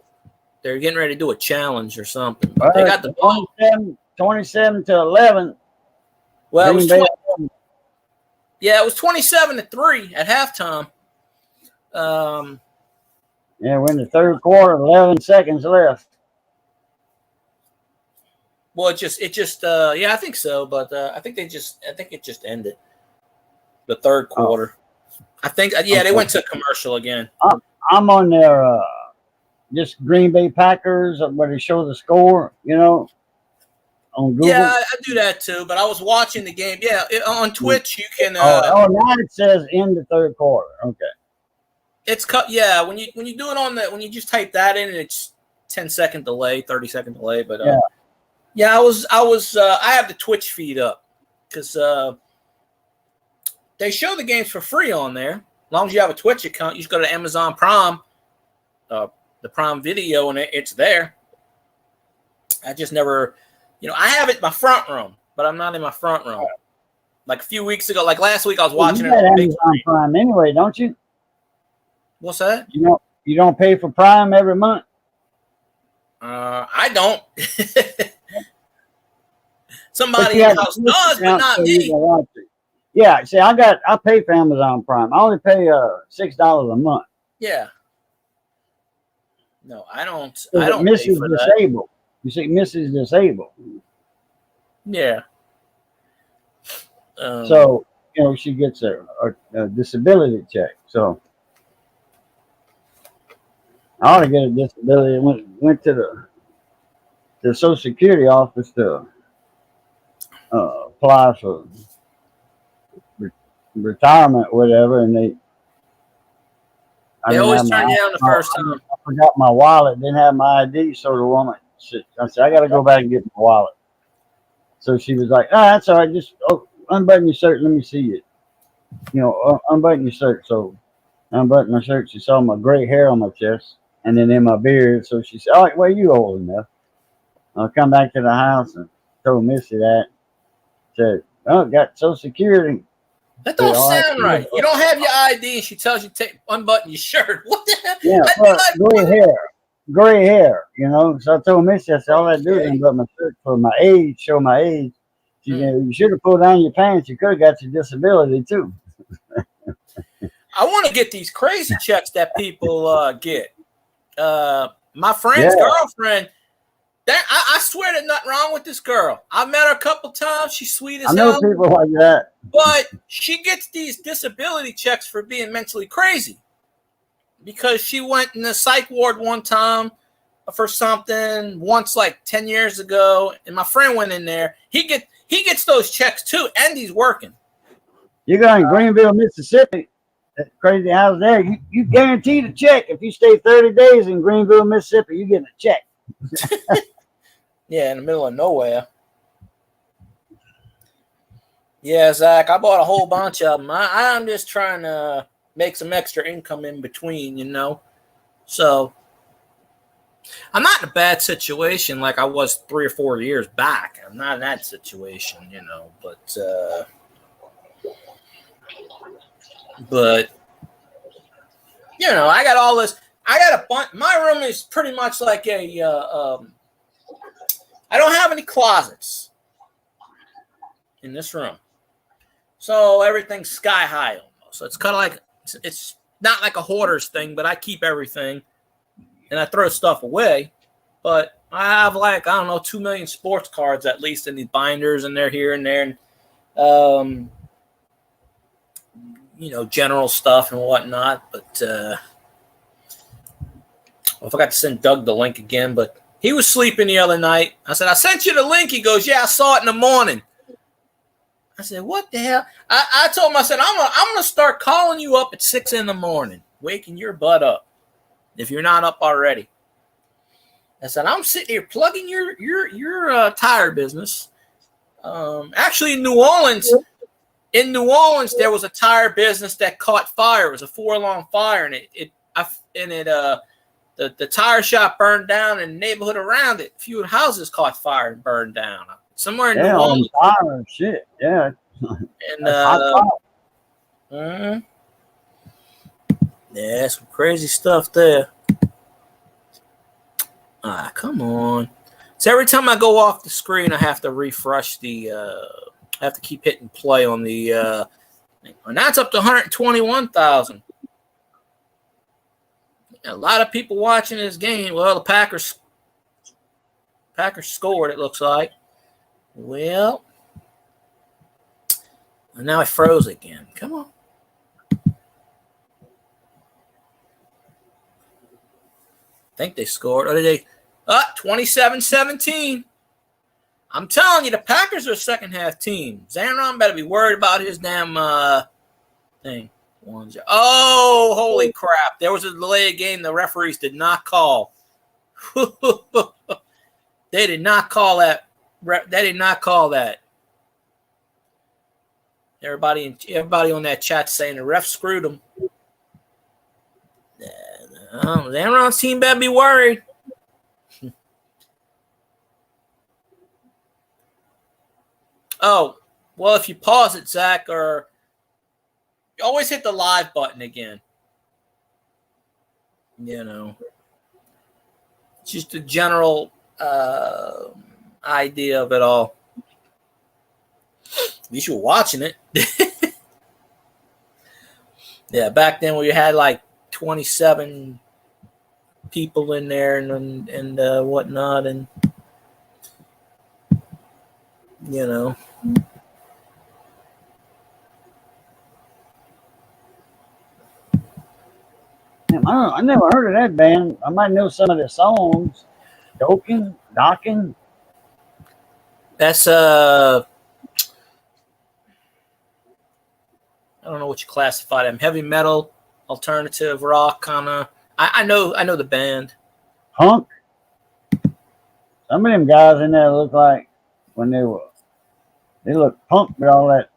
they're getting ready to do a challenge or something. But they got the ball. 27-11. Well, it was it was 27-3 at halftime. Yeah, we're in the third quarter, 11 seconds left. Well, it just I think so, but I think it just ended the third quarter. I think they went to commercial again. I'm on their just Green Bay Packers where they show the score, on Google. Yeah, I do that too, but I was watching the game. Yeah, on Twitch you can. Now it says in the third quarter. Okay. It's cut. Yeah, when you do it when you just type that in, it's 10-second delay, 30-second delay. But I have the Twitch feed up because they show the games for free on there. As long as you have a Twitch account, you just go to Amazon Prime, the Prime Video, and it's there. I just never, I have it in my front room, but I'm not in my front room. Like a few weeks ago, like last week, I was watching it on Amazon Prime anyway, don't you? What's that? You don't pay for Prime every month? I don't. Somebody in the house does, but not me. Yeah, see, I pay for Amazon Prime. I only pay $6 a month. Yeah. No, I don't. So I don't. Mrs. Pay for disabled. That. You see, Mrs. disabled. Yeah. So she gets a disability check. So I ought to get a disability. Went to the Social Security office to apply for retirement, or whatever, and they always turn you down the first time. I forgot my wallet, didn't have my ID, so the woman said, I got to go back and get my wallet. So she was like, that's all right, just unbutton your shirt, let me see it. Unbutton your shirt. So I unbuttoned my shirt, she saw my gray hair on my chest and then in my beard. So she said, all right, well, you old enough. I'll come back to the house and told Missy that. Said, got Social Security. That don't sound right. You don't have your ID, and she tells you to unbutton your shirt. What the hell? Yeah, gray hair. So I told Missy, I said, all I do is unbutton my shirt for my age, show my age. She said, you should have pulled down your pants. You could have got your disability too. I want to get these crazy checks that people get. My friend's girlfriend. I swear there's nothing wrong with this girl. I met her a couple times. She's sweet as hell. I know people like that. But she gets these disability checks for being mentally crazy. Because she went in the psych ward one time for something once like 10 years ago. And my friend went in there. He he gets those checks too, and he's working. You go in Greenville, Mississippi. That crazy house there. You guaranteed a check if you stay 30 days in Greenville, Mississippi. You get a check. Yeah, in the middle of nowhere. Yeah, Zach, I bought a whole bunch of them. I'm just trying to make some extra income in between, you know. So I'm not in a bad situation like I was 3 or 4 years back. I'm not in that situation, you know. But you know, I got all this. I got a bunch. My room is pretty much like a. I don't have any closets in this room, so everything's sky high almost. So it's kind of like it's not like a hoarder's thing, but I keep everything and I throw stuff away. But I have like, I don't know, 2 million sports cards at least in these binders, and they're here and there, and you know, general stuff and whatnot. But I forgot to send Doug the link again, but he was sleeping the other night. I said, I sent you the link. He goes, yeah, I saw it in the morning. I said, what the hell? I told him, I said, I'm gonna start calling you up at 6 a.m, waking your butt up if you're not up already. I said, I'm sitting here plugging your tire business. Actually, in New Orleans, there was a tire business that caught fire. It was a 4-alarm fire, and the tire shop burned down, and the neighborhood around it, a few houses caught fire and burned down. Somewhere in New Orleans. Fire, shit, yeah. And yeah, some crazy stuff there. Come on. So every time I go off the screen, I have to refresh the. I have to keep hitting play on the. And that's up to 121,000. A lot of people watching this game. Well, the Packers scored, it looks like. Well, and now I froze again. Come on. I think they scored. Or did they? 27-17. I'm telling you, the Packers are a second-half team. Zaron better be worried about his damn thing. Oh, holy crap. There was a delayed game the referees did not call. They did not call that. They did not call that. Everybody on that chat saying the ref screwed them. Zaron's team better be worried. Oh, well, if you pause it, Zach, or you always hit the live button again. You know, it's just a general idea of it all. At least you're watching it. Yeah, back then we had like 27 people in there and whatnot, and you know. Damn, I never heard of that band. I might know some of the songs. Docking. That's I don't know what you classify them. Heavy metal, alternative rock, kind of. I know the band. Punk. Some of them guys in there look like when they look punk with all that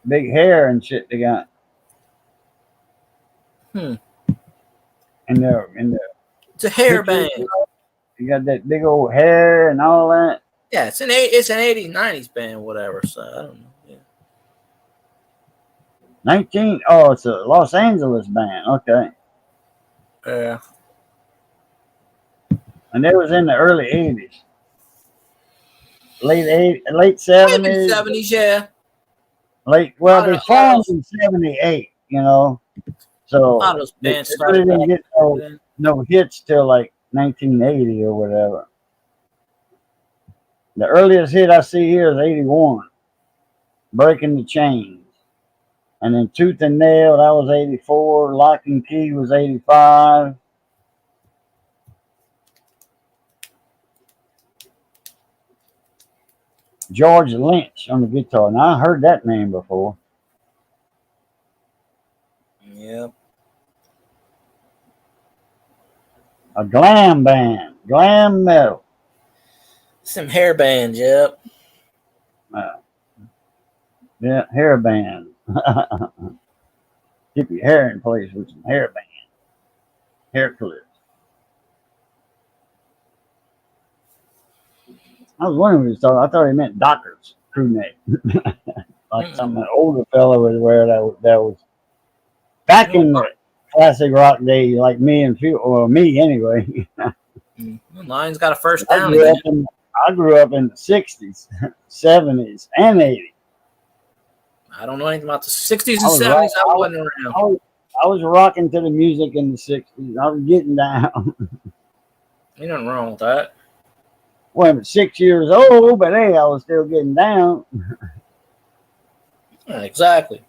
big hair and shit they got. And it's a hair band. You got that big old hair and all that. Yeah, it's an 80s, 90s band, whatever. So I don't know. Yeah. It's a Los Angeles band. Okay. Yeah. And it was in the early 80s. Late 70s. Maybe 70s, yeah. They formed in 78, you know. So a lot of those bands they started didn't get no hits till like 1980 or whatever. The earliest hit I see here is 81, Breaking the Chains. And then Tooth and Nail, that was 84. Lock and Key was 85. George Lynch on the guitar. Now I heard that name before. Yep. A glam band, glam metal. Some hair bands, yep. Yeah, hair band. Keep your hair in place with some hair band, hair clips. I was wondering what he thought. I thought he meant Docker's crew name, like some older fellow would wear. That was back in the classic rock days, like me and few, or me anyway. Lions got a first I down grew, again. up in, I grew up in the 60s, 70s, and 80s. I don't know anything about the 60s and I was 70s. rock- I wasn't around. I was rocking to the music in the 60s. I was getting down. Ain't nothing wrong with that. Well, I'm 6 years old, but hey, I was still getting down. Yeah, exactly.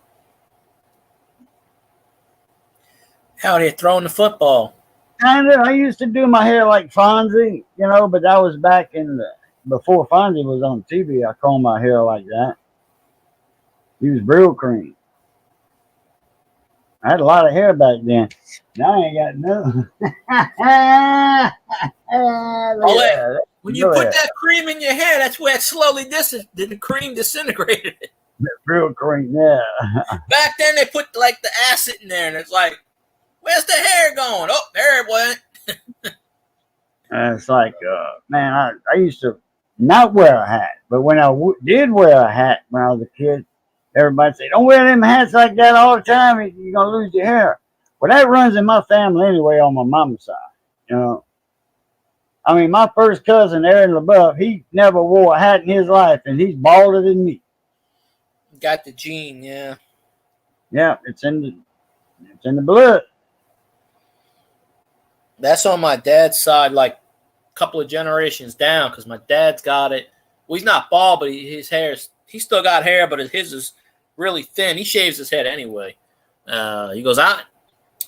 How are you throwing the football? Kinda. I used to do my hair like Fonzie, but that was back in before Fonzie was on TV. I combed my hair like that. Used Brill cream. I had a lot of hair back then. Now I ain't got none. When you put that cream in your hair, that's where it slowly the cream disintegrated. Brill cream, yeah. Back then, they put like the acid in there, and it's like, where's the hair going? Oh, there it went. And it's like, man, I used to not wear a hat, but when I did wear a hat when I was a kid, everybody said, don't wear them hats like that all the time. You're going to lose your hair. Well, that runs in my family anyway on my mama's side, I mean, my first cousin, Aaron LaBeouf, he never wore a hat in his life, and he's balder than me. Got the gene, yeah. Yeah, it's in the blood. That's on my dad's side, like a couple of generations down, because my dad's got it. Well, he's not bald, but his hair's, he's still got hair, but his is really thin. He shaves his head anyway. He goes out.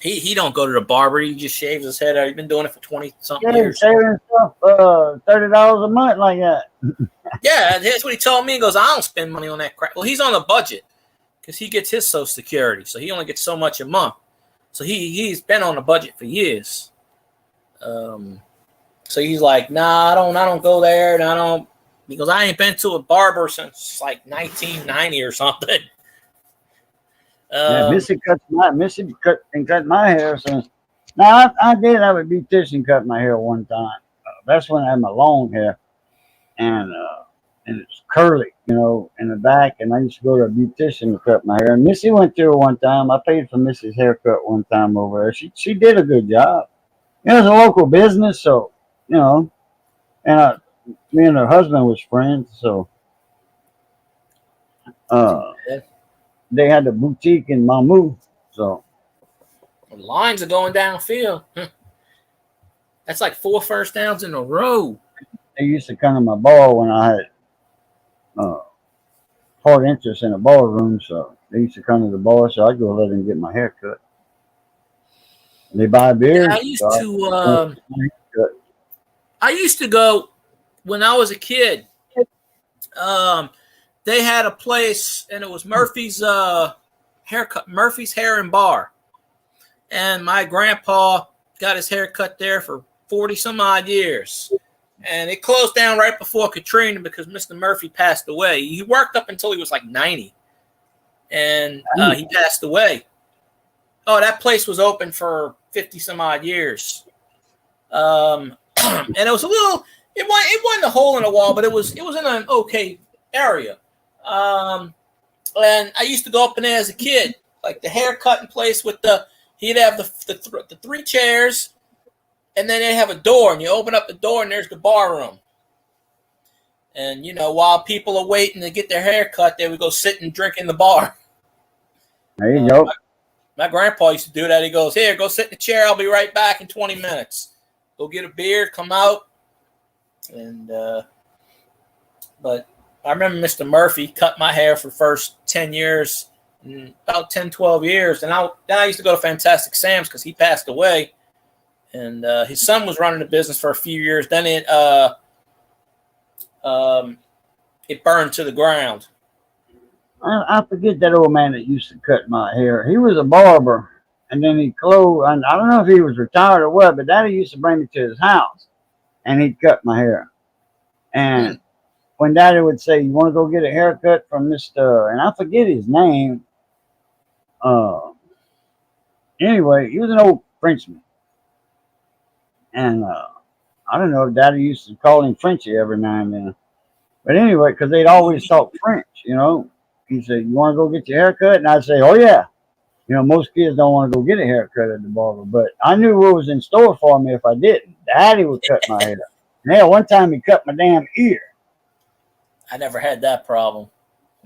He don't go to the barber. He just shaves his head. He's been doing it for 20-something years. Saving stuff, $30 a month like that. Yeah, that's what he told me. He goes, I don't spend money on that crap. Well, he's on a budget because he gets his Social Security, so he only gets so much a month. So he's been on a budget for years. So he's like, nah, I don't go there, and I don't, because I ain't been to a barber since like 1990 or something. Missy cut my hair since. Now I did have a beautician cut my hair one time. That's when I had my long hair, and it's curly, in the back. And I used to go to a beautician to cut my hair. And Missy went through it one time. I paid for Missy's haircut one time over there. She did a good job. It was a local business, so and me and her husband was friends, so they had a boutique in Mamou, so the lines are going downfield. That's like 4 first downs in a row. they used to come to my bar when I had hard interest in a bar room, so they used to come to the bar, so I'd go let them get my hair cut. They buy beer. Yeah, I used to go when I was a kid. They had a place, and it was Murphy's haircut, Murphy's Hair and Bar. And my grandpa got his hair cut there for 40 some odd years. And it closed down right before Katrina because Mr. Murphy passed away. He worked up until he was like 90. And he passed away. Oh, that place was open for 50 some odd years. And it was a little, it wasn't a hole in the wall, but it was in an okay area. And I used to go up in there as a kid, like the haircutting place with he'd have the 3 chairs, and then they'd have a door, and you open up the door, and there's the bar room. And, while people are waiting to get their hair cut, they would go sit and drink in the bar. There you go. My grandpa used to do that. He goes, here, go sit in the chair. I'll be right back in 20 minutes. Go get a beer, come out. And, but I remember Mr. Murphy cut my hair for the first 10 years, about 10, 12 years. And then I used to go to Fantastic Sam's because he passed away. And his son was running the business for a few years. Then it burned to the ground. I forget that old man that used to cut my hair. He was a barber, and then he closed. I don't know if he was retired or what, but Daddy used to bring me to his house, and he'd cut my hair. And when Daddy would say, "You want to go get a haircut from Mr." and I forget his name. Anyway, he was an old Frenchman, and I don't know if Daddy used to call him Frenchy every now and then. But anyway, because they'd always talk French, you know. He said, "You want to go get your haircut?" And I'd say, "Oh, yeah." You know, most kids don't want to go get a haircut at the barber. But I knew what was in store for me if I didn't. Daddy would cut my hair. And yeah, one time he cut my damn ear. I never had that problem.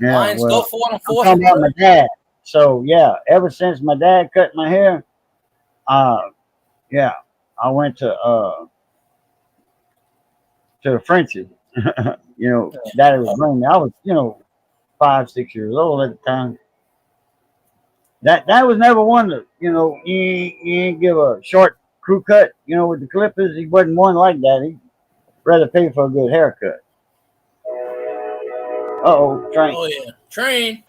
Yeah, Lions well, go for it on I'm fourth talking and about my dad. So, yeah, ever since my dad cut my hair, yeah, I went to the Frenchie. You know, Daddy would bring me. I was, 5, 6 years old at the time. That was never one to, you ain't give a short crew cut, with the clippers. He wasn't one like that. He'd rather pay for a good haircut. Train. Oh, yeah. Train.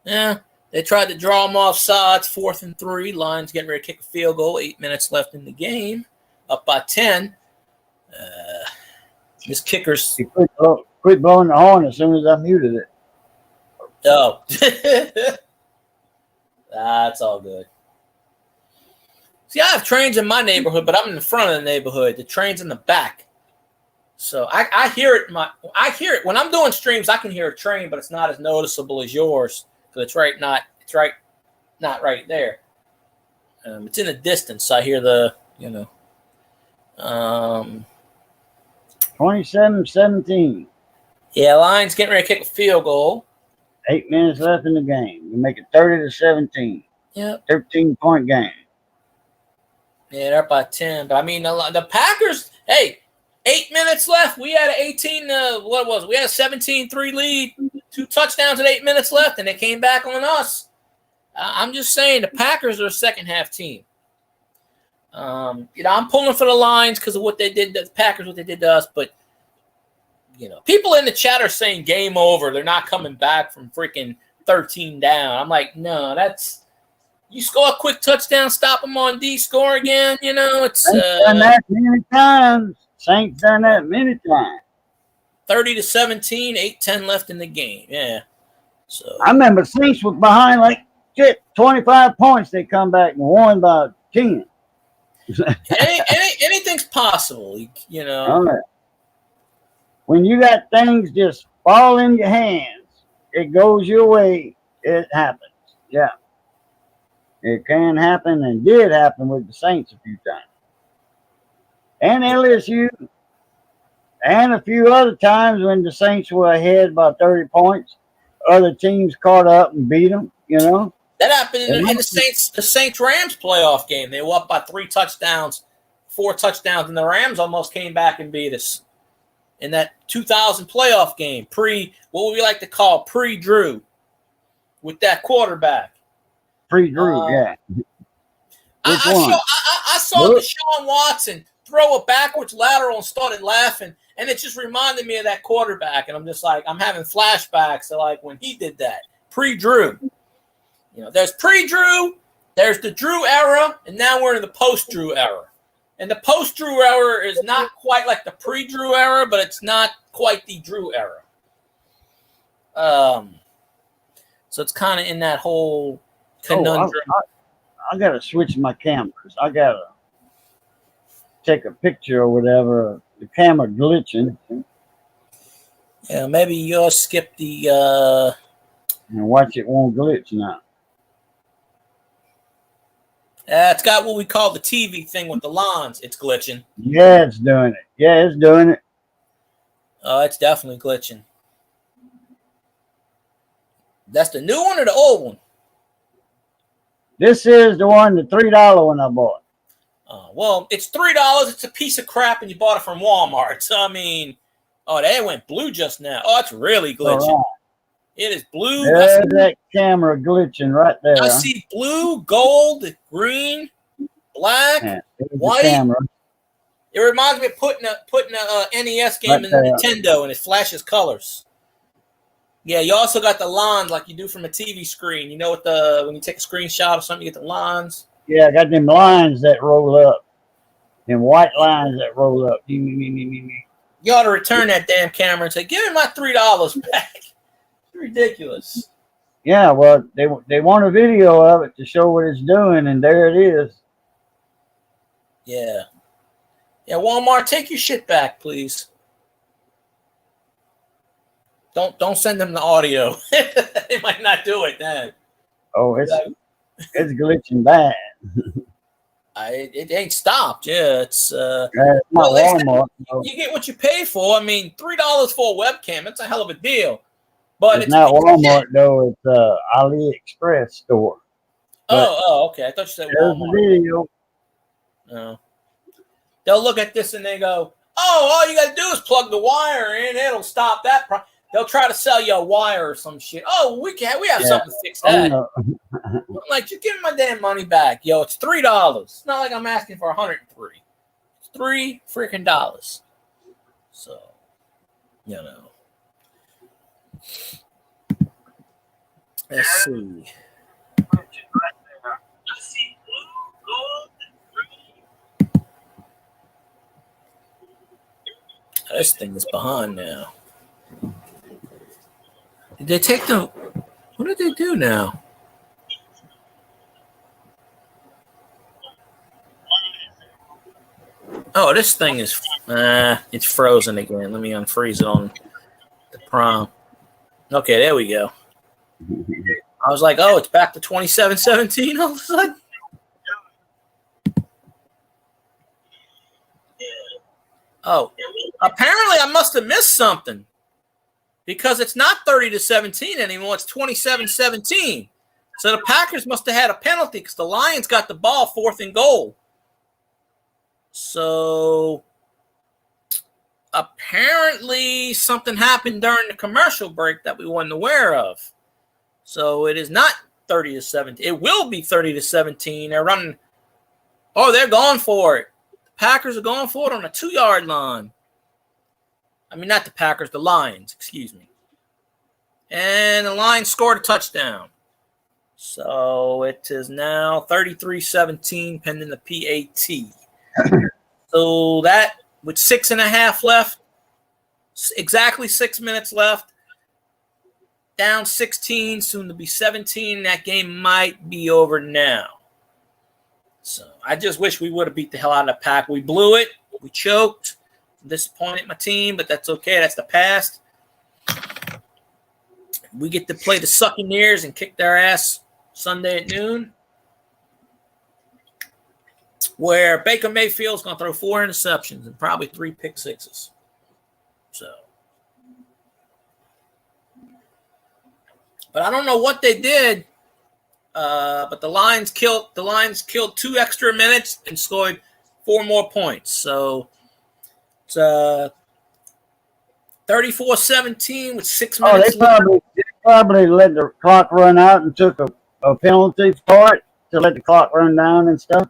Yeah. They tried to draw them off sides, 4th and 3. Lions getting ready to kick a field goal. 8 minutes left in the game. Up by 10. This kicker's... He quit blowing the horn as soon as I muted it. Oh. That's all good. See, I have trains in my neighborhood, but I'm in the front of the neighborhood. The train's in the back. So I hear it. I hear it when I'm doing streams. I can hear a train, but it's not as noticeable as yours because it's not right there. It's in the distance. I hear the 27-17. Yeah, Lions getting ready to kick a field goal. 8 minutes left in the game. You make it 30-17. Yeah, 13-point game. Yeah, they're up by 10. But I mean, the Packers. Hey. 8 minutes left. We had an 18. What was it? We had a 17-3 lead. 2 touchdowns at 8 minutes left, and they came back on us. I'm just saying the Packers are a second half team. I'm pulling for the Lions because of what they did. The Packers, what they did to us. But people in the chat are saying game over. They're not coming back from freaking 13 down. I'm like, no, you score a quick touchdown, stop them on D, score again. It's done that many times. Saints done that many times. 30-17, 8-10 left in the game. Yeah. So I remember Saints was behind 25 points. They come back and won by 10. anything's possible, All right. When you got things just fall in your hands, it goes your way. It happens. Yeah. It can happen and did happen with the Saints a few times. And LSU, and a few other times when the Saints were ahead by 30 points, other teams caught up and beat them. That happened in the Saints Rams playoff game. They were up by 4 touchdowns, and the Rams almost came back and beat us in that 2000 playoff game. What would we like to call pre-Drew with that quarterback? Pre-Drew, yeah. I saw Deshaun Watson throw a backwards lateral and started laughing, and it just reminded me of that quarterback, and I'm just like, I'm having flashbacks to when he did that. Pre-Drew. There's pre-Drew, there's the Drew era, and now we're in the post-Drew era. And the post-Drew era is not quite like the pre-Drew era, but it's not quite the Drew era. So it's kind of in that whole conundrum. I got to switch my cameras. I got to take a picture or whatever. The camera glitching. Yeah, maybe you'll skip the... And watch it won't glitch now. It's got what we call the TV thing with the lines. It's glitching. Yeah, it's doing it. Yeah, it's doing it. Oh, it's definitely glitching. That's the new one or the old one? This is the one, the $3 one I bought. Well, it's $3. It's a piece of crap, and you bought it from Walmart. So, I mean, they went blue just now. Oh, it's really glitching. Right. It is blue. There's that camera glitching right there. I see blue, gold, green, black, white. Camera. It reminds me of putting a NES game right in the Nintendo, and it flashes colors. Yeah, you also got the lines like you do from a TV screen. You know what when you take a screenshot of something, you get the lines. Yeah, I got them lines that roll up. Them white lines that roll up. You ought to return that damn camera and say, "Give me my $3 back." It's ridiculous. Yeah, well, they want a video of it to show what it's doing, and there it is. Yeah. Yeah, Walmart, take your shit back, please. Don't send them the audio. They might not do it then. Oh, it's glitching bad. It ain't stopped. Yeah, it's Not well, Walmart. you get what you pay for. I mean, $3 for a webcam, that's a hell of a deal. But It's not Walmart though. It's AliExpress store. Okay. I thought you said There's Walmart. the video. No. They'll look at this and they go, "Oh, all you got to do is plug the wire in. It'll stop that." They'll try to sell you a wire or some shit. Oh, we have something to fix that. Oh, no. I'm like, just give me my damn money back. Yo, it's $3. It's not like I'm asking for 103. It's $3 freaking dollars. So, you know. Let's see. This thing is behind now. Did they take the... What did they do now? Oh, this thing is... it's frozen again. Let me unfreeze it on the Prime. Okay, there we go. I was like, oh, it's back to 2717 all of a sudden. Oh, apparently I must have missed something because it's not 30-17 anymore. It's 27-17. So the Packers must have had a penalty because the Lions got the ball 4th and goal. So apparently something happened during the commercial break that we weren't aware of. So it is not 30-17. It will be 30-17. They're running. Oh, they're going for it. The Packers are going for it on a 2-yard line. I mean, not the Packers, the Lions, excuse me. And the Lions scored a touchdown. So it is now 33-17 pending the PAT. So that with 6.5 left, exactly 6 minutes left, down 16, soon to be 17. That game might be over now. So I just wish we would have beat the hell out of the Pack. We blew it. We choked. I'm disappointed in my team, but that's okay. That's the past. We get to play the Succaneers and kick their ass Sunday at noon, where Baker Mayfield's going to throw 4 interceptions and probably 3 pick sixes. So, but I don't know what they did. But the Lions killed 2 extra minutes and scored 4 more points. So it's 34-17 with 6 minutes. They probably let the clock run out and took a penalty for it to let the clock run down and stuff.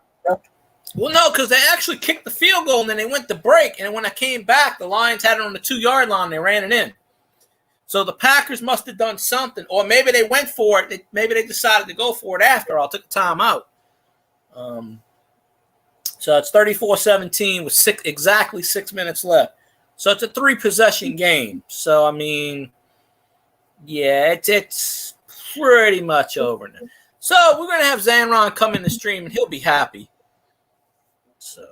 Well, no, because they actually kicked the field goal and then they went to break. And when I came back, the Lions had it on the 2-yard line. They ran it in. So the Packers must have done something, or maybe they went for it. Maybe they decided to go for it after all. Took the time out. So it's 34-17 with exactly 6 minutes left. So it's a 3-possession game. So I mean, yeah, it's pretty much over now. So we're gonna have Zanron come in the stream and he'll be happy. So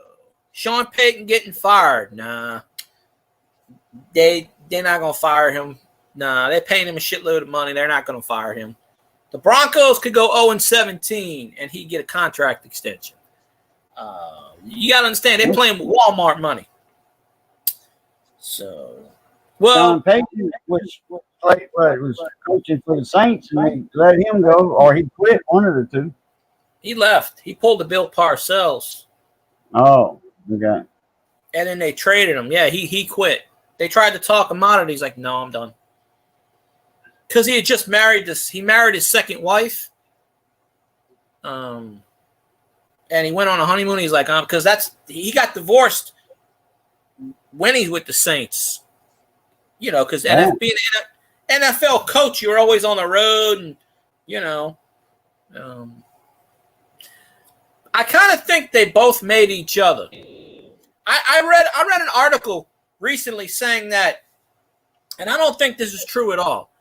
Sean Payton getting fired? Nah, they're not gonna fire him. Nah, they're paying him a shitload of money. They're not going to fire him. The Broncos could go 0-17 and he'd get a contract extension. You got to understand, they're playing with Walmart money. So, well, Sean Payton was coaching for the Saints, and they let him go, or he quit. One of the two. He left. He pulled the Bill Parcells. Oh, okay. And then they traded him. Yeah, he quit. They tried to talk him out of it. He's like, no, I'm done. Because he had just married he married his second wife. And he went on a honeymoon. He's like, because he got divorced when he's with the Saints. You know, because NFL coach, you're always on the road, and you know, I kind of think they both made each other. I read an article recently saying that, and I don't think this is true at all.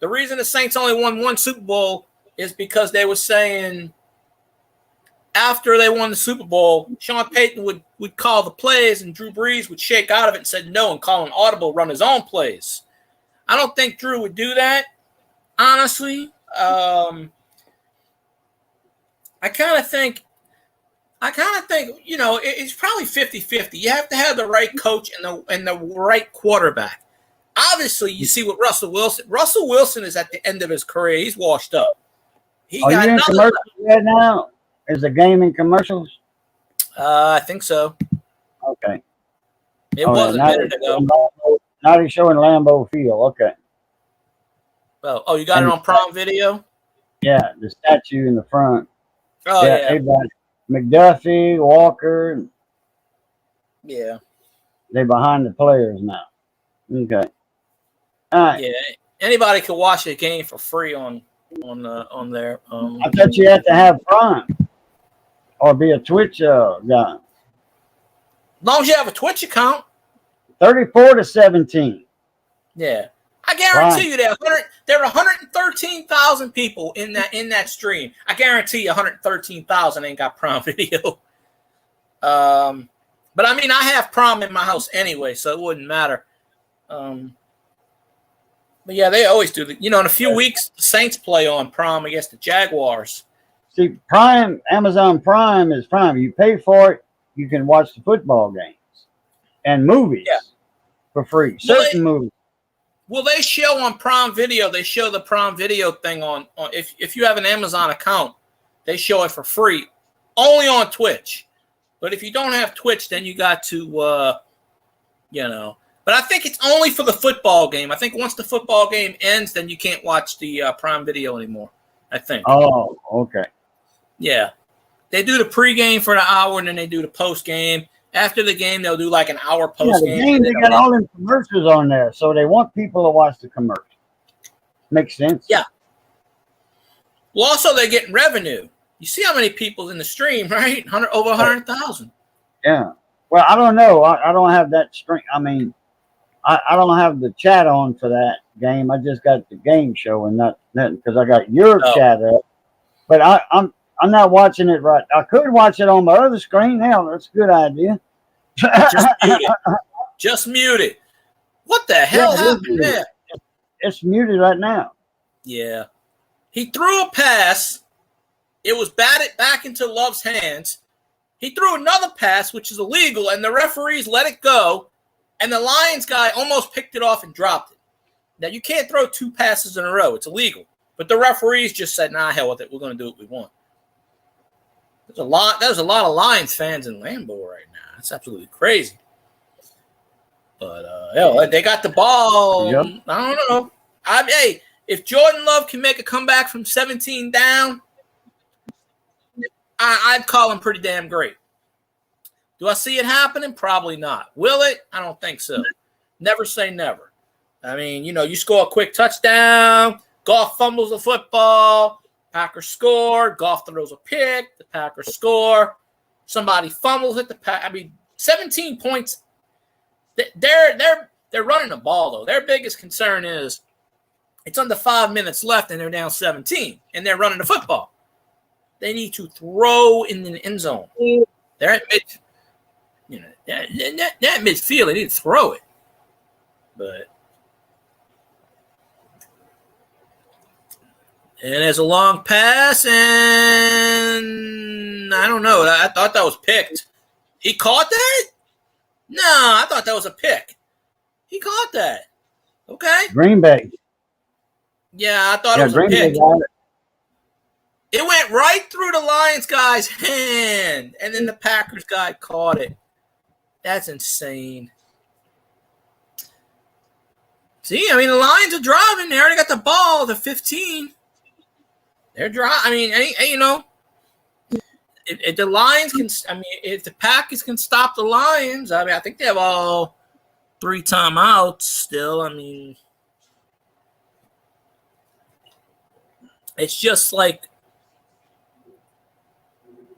The reason the Saints only won one Super Bowl is because they were saying after they won the Super Bowl, Sean Payton would call the plays and Drew Brees would shake out of it and said no and call an audible, run his own plays. I don't think Drew would do that, honestly. I kind of think, you know, it's probably 50-50. You have to have the right coach and the right quarterback. Obviously, you see what Russell Wilson. Russell Wilson is at the end of his career. He's washed up. Are you in commercials right now? Is the game in commercials? I think so. Okay. It was a minute ago. Now they're showing Lambeau Field. Okay. Oh, you got it on Prime Video? Yeah, the statue in the front. Oh, yeah. Everybody, McDuffie, Walker. Yeah. They're behind the players now. Okay. All right. Yeah. Anybody can watch a game for free on there. I thought you had to have Prime or be a Twitch guy. As long as you have a Twitch account. 34-17. Yeah. I guarantee you there are 113,000 people in that stream. I guarantee you 113,000 ain't got Prime Video. But I mean, I have Prime in my house anyway, so it wouldn't matter. But yeah, they always do. You know, in a few weeks, the Saints play on Prime against the Jaguars. See, Prime, Amazon Prime is Prime. You pay for it, you can watch the football games and movies for free. Certain movies. Well, they show on Prime Video. They show the Prime Video thing on if you have an Amazon account, they show it for free, only on Twitch. But if you don't have Twitch, then you got to, you know. But I think it's only for the football game. I think once the football game ends, then you can't watch the Prime Video anymore, I think. Oh, okay. Yeah. They do the pregame for an hour, and then they do the postgame. After the game, they'll do like an hour postgame. Yeah, the game, they got all them commercials on there, so they want people to watch the commercial. Makes sense? Yeah. Well, also, they're getting revenue. You see how many people in the stream, right? Over 100,000. Yeah. Well, I don't know. I don't have that stream. I mean, I don't have the chat on for that game. I just got the game show and nothing because I got your chat up. But I'm not watching it right. I could watch it on my other screen. Hell, that's a good idea. Just mute it. Just mute it. What the hell happened there? It's muted right now. Yeah. He threw a pass. It was batted back into Love's hands. He threw another pass, which is illegal, and the referees let it go. And the Lions guy almost picked it off and dropped it. Now, you can't throw two passes in a row. It's illegal. But the referees just said, nah, hell with it. We're going to do what we want. There's a lot of Lions fans in Lambeau right now. It's absolutely crazy. But, they got the ball. Yep. I don't know. Hey, if Jordan Love can make a comeback from 17 down, I'd call him pretty damn great. Do I see it happening? Probably not. Will it? I don't think so. Never say never. I mean, you know, you score a quick touchdown, Goff fumbles the football, Packers score, Goff throws a pick, the Packers score, somebody fumbles it, I mean, 17 points. They're running the ball, though. Their biggest concern is it's under 5 minutes left and they're down 17, and they're running the football. They need to throw in the end zone. They're at that midfield, they need to throw it. And there's a long pass, and I don't know. I thought that was picked. He caught that? No, I thought that was a pick. He caught that. Okay. Green Bay. Yeah, I thought it was a pick. It went right through the Lions guy's hand, and then the Packers guy caught it. That's insane. See, I mean, the Lions are driving. They already got the ball. The 15. They're driving. I mean, you know, if the Lions can, I mean, if the Packers can stop the Lions, I mean, I think they have all 3 timeouts still. I mean, It's just like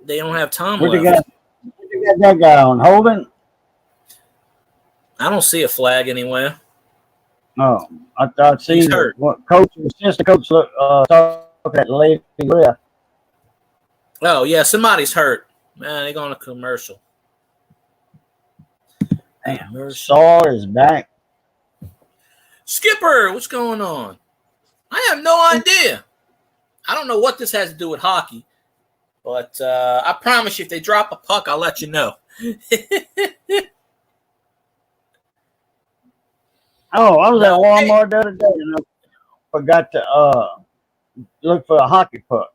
they don't have time What left. you got that guy on? Holding? I don't see a flag anywhere. No. I've He's seen hurt. what coach, assistant coach look talking at the lady ref. Oh, yeah, somebody's hurt. Man, they going to commercial. Damn. Commercial. Saw is back. Skipper, what's going on? I have no idea. I don't know what this has to do with hockey, but I promise you, if they drop a puck, I'll let you know. Oh, I was at Walmart the other day and I forgot to look for a hockey puck.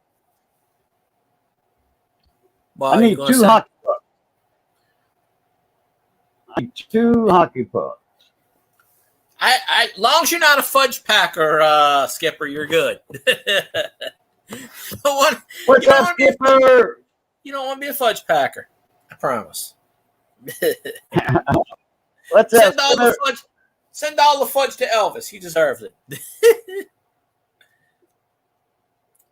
Well, I need two hockey pucks. I need two hockey pucks. Long as you're not a fudge packer, Skipper, you're good. What's up, Skipper? You don't want to be a fudge packer. I promise. What's up, Skipper? Send all the fudge to Elvis. He deserves it.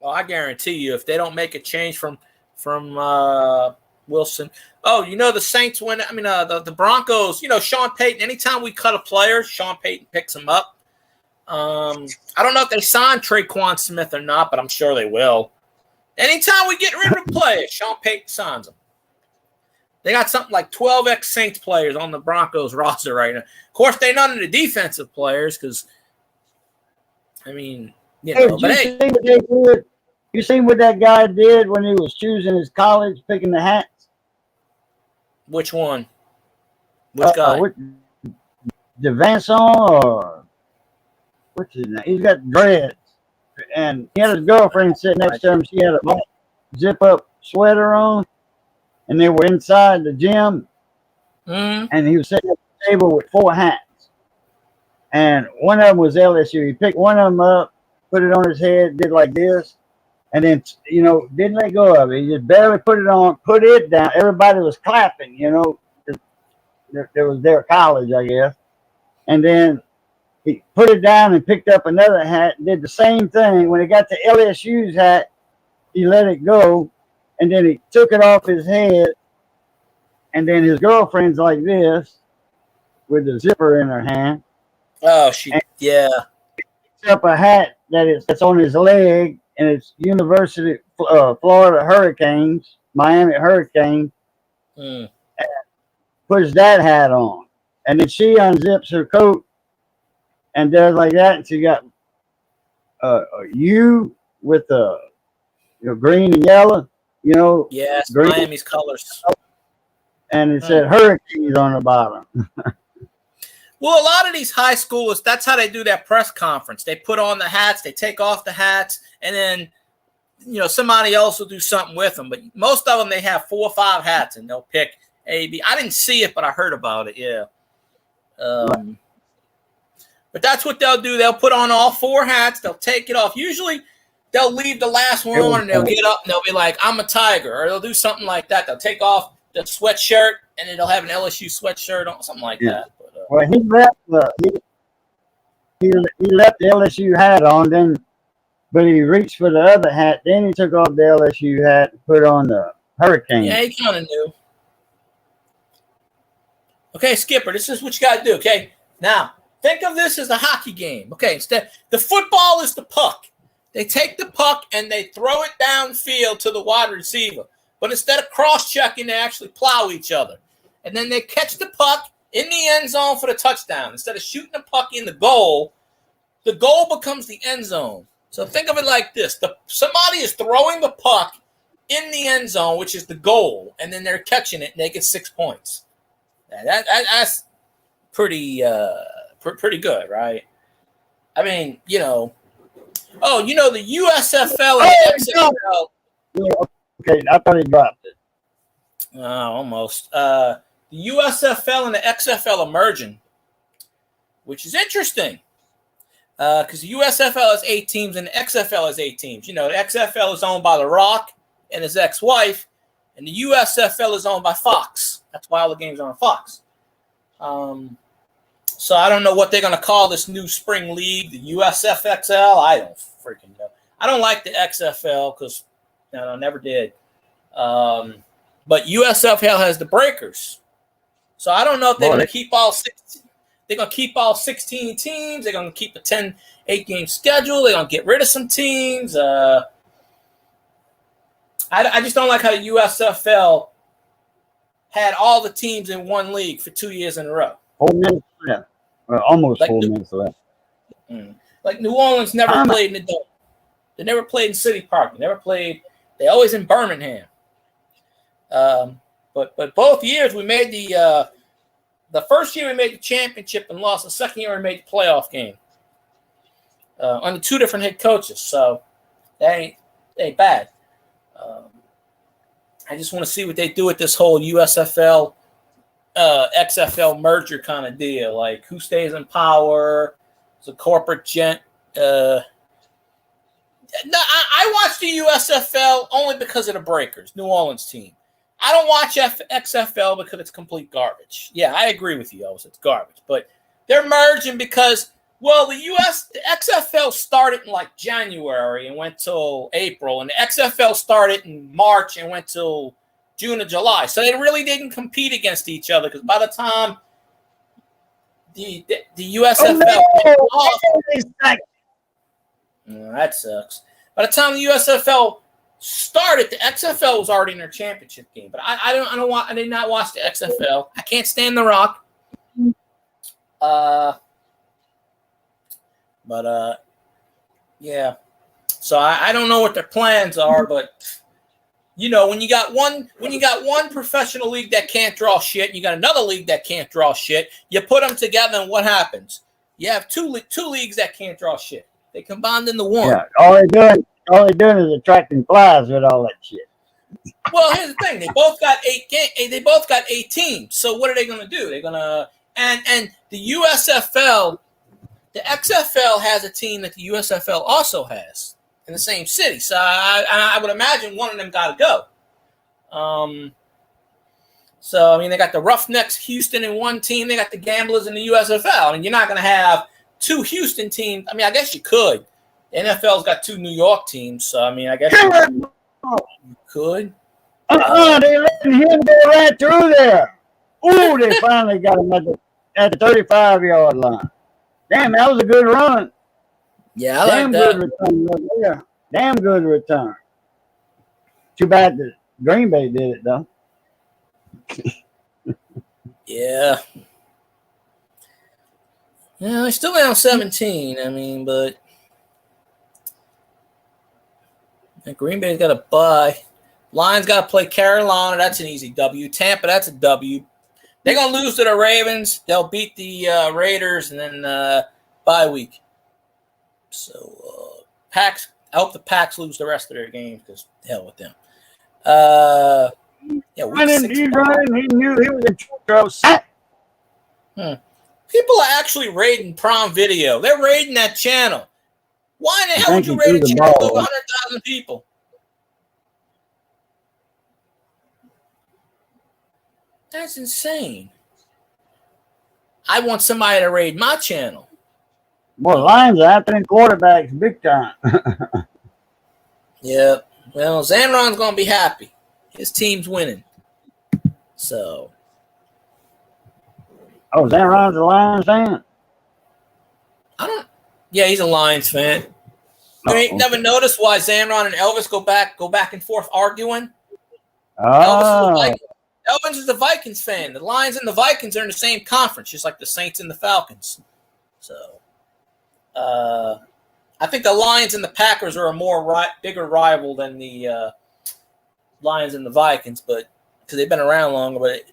Well, I guarantee you, if they don't make a change from Wilson. Oh, you know the Saints win. I mean, the Broncos. You know, Sean Payton. Anytime we cut a player, Sean Payton picks him up. I don't know if they signed Traquan Smith or not, but I'm sure they will. Anytime we get rid of a player, Sean Payton signs him. They got something like 12 ex-Saints players on the Broncos roster right now. Of course, they're none of the defensive players because, I mean, you know. But see what they did? You seen what that guy did when he was choosing his college, picking the hats? Which one? Which guy? DeVanson or what's his name? He's got dreads. And he had his girlfriend sitting next to him. She had a zip-up sweater on. And they were inside the gym. Mm-hmm. And he was sitting at the table with 4 hats. And one of them was LSU. He picked one of them up, put it on his head, did like this. And then, you know, didn't let go of it. He just barely put it on, put it down. Everybody was clapping, you know. There was their college, I guess. And then he put it down and picked up another hat and did the same thing. When he got to LSU's hat, he let it go. And then he took it off his head. And then his girlfriend's like this with the zipper in her hand. Oh, yeah. Picks up a hat that's on his leg. And it's University Florida Hurricanes, Miami Hurricanes. Mm. Puts that hat on. And then she unzips her coat and does like that. And she got a U with the green and yellow, you know. Yes, green. Miami's colors. And it said Hurricanes on the bottom. Well, a lot of these high schoolers, that's how they do their press conference. They put on the hats, they take off the hats, and then, you know, somebody else will do something with them. But most of them, they have 4 or 5 hats, and they'll pick A, B. I didn't see it, but I heard about it, yeah. But that's what they'll do. They'll put on all 4 hats. They'll take it off. Usually, they'll leave the last one on, and they'll get up, and they'll be like, I'm a Tiger, or they'll do something like that. They'll take off the sweatshirt, and then they'll have an LSU sweatshirt on, something like that. But, well, he left the LSU hat on, but he reached for the other hat. Then he took off the LSU hat and put on the Hurricane. Yeah, he kind of knew. Okay, Skipper, this is what you got to do, okay? Now, think of this as a hockey game. Okay, instead, the football is the puck. They take the puck and they throw it downfield to the wide receiver. But instead of cross-checking, they actually plow each other. And then they catch the puck in the end zone for the touchdown. Instead of shooting the puck in the goal becomes the end zone. So think of it like this. Somebody is throwing the puck in the end zone, which is the goal, and then they're catching it, and they get 6 points. That's pretty good, right? I mean, you know. Oh, you know, the USFL and the XFL. Okay, I thought he dropped it. Almost. The USFL and the XFL are merging, which is interesting. Because the USFL has 8 teams and the XFL has 8 teams. You know, the XFL is owned by The Rock and his ex-wife, and the USFL is owned by Fox. That's why all the games are on Fox. So I don't know what they're going to call this new spring league, the USFXL. I don't freaking know. I don't like the XFL because I never did. But USFL has the breakers, so I don't know if they're going to keep all 16. They're going to keep all 16 teams. They're going to keep a 8-game schedule. They're going to get rid of some teams. I just don't like how the USFL had all the teams in one league for 2 years in a row. 4 minutes left. Well, almost 4 minutes left. Like New Orleans never played in the Dome. They never played in City Park. They never played. They always in Birmingham. But both years we made the first year we made the championship and lost. The second year we made the playoff game under 2 different head coaches. So that ain't bad. I just want to see what they do with this whole USFL XFL merger kind of deal. Like who stays in power? It's a corporate gent. No, I watch the USFL only because of the Breakers, New Orleans team. I don't watch XFL because it's complete garbage. Yeah, I agree with you, Elvis. It's garbage. But they're merging because, well, the XFL started in like January and went till April, and the XFL started in March and went till June or July. So they really didn't compete against each other because by the time the USFL that sucks. By the time the USFL started, the XFL was already in their championship game. But I did not watch the XFL. I can't stand The Rock. Yeah. So I don't know what their plans are, but you know, when you got one professional league that can't draw shit, and you got another league that can't draw shit, you put them together, and what happens? You have two leagues that can't draw shit. They combined into one. Yeah, all they're doing is attracting flies with all that shit. Well, here's the thing: they both got 8 teams. So what are they going to do? They're going to and the USFL, the XFL has a team that the USFL also has in the same city. So I would imagine one of them got to go. So I mean, they got the Roughnecks Houston in one team. They got the Gamblers in the USFL. I mean, you're not going to have 2 Houston teams. I mean, I guess you could. The NFL's got 2 New York teams, so I mean, I guess you could. They letting him go right through there. Ooh, they finally got him at the 35-yard line. Damn, that was a good run. Yeah, I like that. Good return. Yeah, damn good return. Too bad that Green Bay did it though. Yeah. Yeah, they're still down 17. I mean, but Green Bay's got a bye. Lions got to play Carolina. That's an easy W. Tampa, that's a W. They're going to lose to the Ravens. They'll beat the Raiders and then bye week. So, Packs. I hope the Packs lose the rest of their games because hell with them. Yeah, He's running. He knew he was in trouble. People are actually raiding Prime Video. They're raiding that channel. Why in the hell would you raid a channel with over 100,000 people? That's insane. I want somebody to raid my channel. Well, Lions are after them quarterbacks big time. Yeah. Well, Zanron's going to be happy. His team's winning. So. Oh, Zanron's a Lions fan? Yeah, he's a Lions fan. You ain't never noticed why Zanron and Elvis go back and forth arguing? Oh. Elvis is the Vikings fan. The Lions and the Vikings are in the same conference, just like the Saints and the Falcons. So, I think the Lions and the Packers are a bigger rival than the Lions and the Vikings, but because they've been around longer. But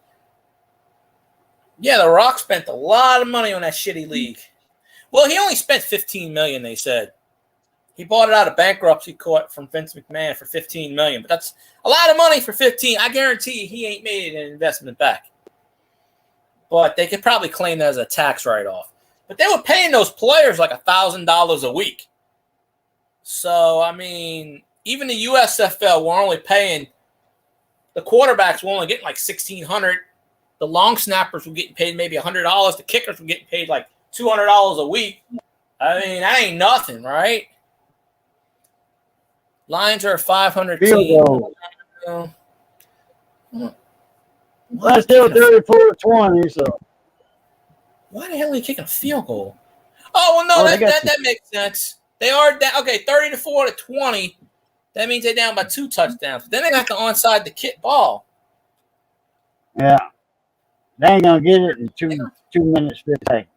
yeah, The Rock spent a lot of money on that shitty league. Well, he only spent $15 million. They said he bought it out of bankruptcy court from Vince McMahon for $15 million, but that's a lot of money for 15. I guarantee you, he ain't made an investment back. But they could probably claim that as a tax write-off. But they were paying those players like $1,000 a week. So I mean, even the USFL were only paying the quarterbacks were only getting like $1,600. The long snappers were getting paid maybe $100. The kickers were getting paid like $200 a week. I mean, that ain't nothing, right? Lions are a 500 Field team. goal. Why That's still 34-20, so. the hell are they kicking a field goal? Oh, well, no, that makes sense. They are down. Okay, 34-20. That means they're down by 2 touchdowns. But then they got the onside the kick ball. Yeah. They ain't going to get it in 2 minutes, 50 seconds.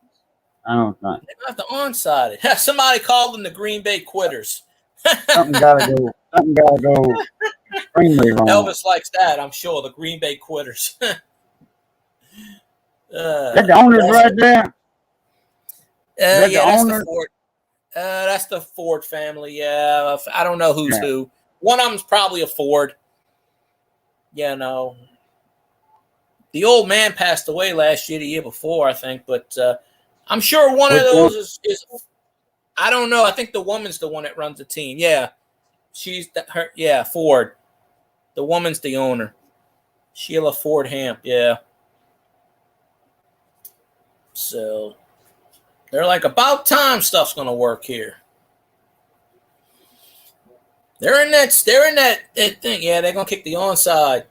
I don't think. They have to onside it. Somebody called them the Green Bay Quitters. Something got to go extremely wrong. Elvis likes that, I'm sure. The Green Bay Quitters. That the owners right there? Yeah, that's the Ford. That's the Ford family. Yeah, I don't know who's who. One of them's probably a Ford. Yeah, no. The old man passed away last year, the year before, I think. But I'm sure one of those is. I don't know. I think the woman's the one that runs the team. Yeah, she's her. Yeah, Ford. The woman's the owner. Sheila Ford Hamp. Yeah. So they're like, about time stuff's gonna work here. They're in that thing. Yeah, they're gonna kick the onside.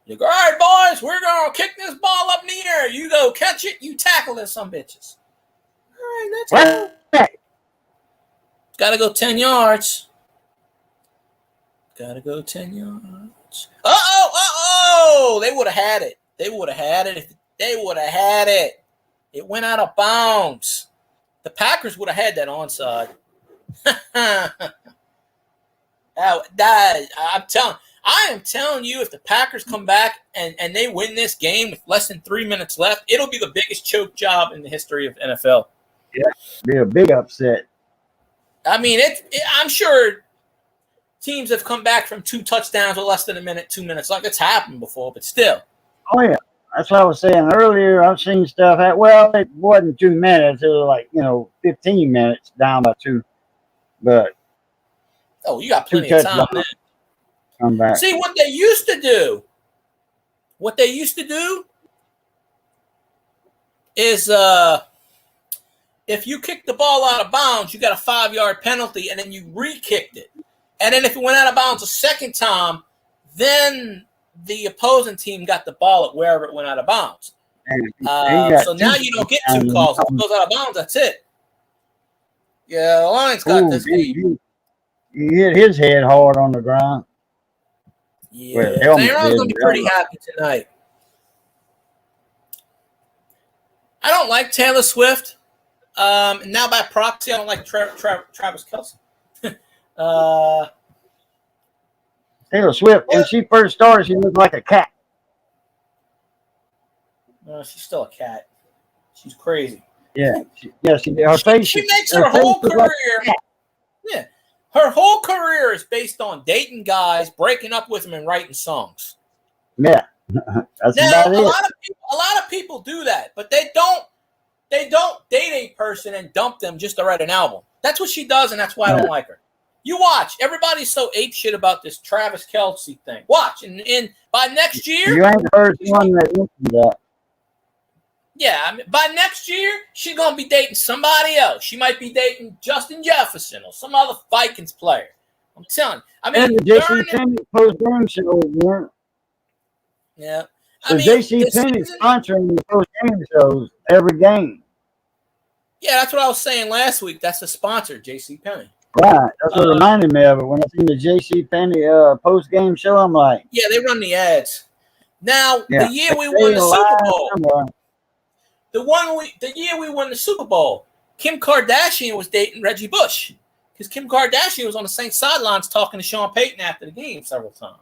You go, all right, boys, we're gonna kick this ball up in the air. You go catch it, you tackle it, some bitches. All right, let's go. Gotta go 10 yards. Gotta go 10 yards. Uh-oh! They would have had it. They would have had it if they would have had it. It went out of bounds. The Packers would have had that onside. I am telling you, if the Packers come back and they win this game with less than 3 minutes left, it'll be the biggest choke job in the history of NFL. Yeah, be a big upset. I mean, I'm sure teams have come back from 2 touchdowns with less than a minute, 2 minutes. Like, it's happened before, but still. Oh, yeah. That's what I was saying earlier. I've seen stuff. Well, it wasn't 2 minutes. It was like, 15 minutes down by 2. But. Oh, you got plenty of time then. Come back. See, what they used to do is if you kicked the ball out of bounds, you got a 5-yard penalty, and then you re-kicked it. And then if it went out of bounds a second time, then the opposing team got the ball at wherever it went out of bounds. So now you don't get 2 calls. If it goes out of bounds, that's it. Yeah, the Lions got this game. He hit his head hard on the ground. Yeah, they're all going to be pretty happy tonight. I don't like Taylor Swift. Now by proxy, I don't like Travis Kelce. Taylor Swift, when she first started, she looked like a cat. No, she's still a cat. She's crazy. Yeah, she makes her whole career. Yeah, her whole career is based on dating guys, breaking up with them, and writing songs. Yeah, that's now about it. A lot of people do that, but they don't date a person and dump them just to write an album. That's what she does, and that's why I don't like her. You watch. Everybody's so apeshit about this Travis Kelce thing. Watch, and by next year, you ain't the first one that mentioned that. Yeah, I mean, by next year, she's gonna be dating somebody else. She might be dating Justin Jefferson or some other Vikings player. I'm telling you. I mean, the J.C. Penney post-game show. Yeah. So J.C. Penney sponsoring the post-game shows every game. Yeah, that's what I was saying last week. That's a sponsor, J.C. Penney. Right. That's what reminded me of it. When I seen the J.C. Penney post-game show, I'm like. Yeah, they run the ads. Now, the year we won the Super Bowl. The year we won the Super Bowl, Kim Kardashian was dating Reggie Bush. Because Kim Kardashian was on the same sidelines talking to Sean Payton after the game several times.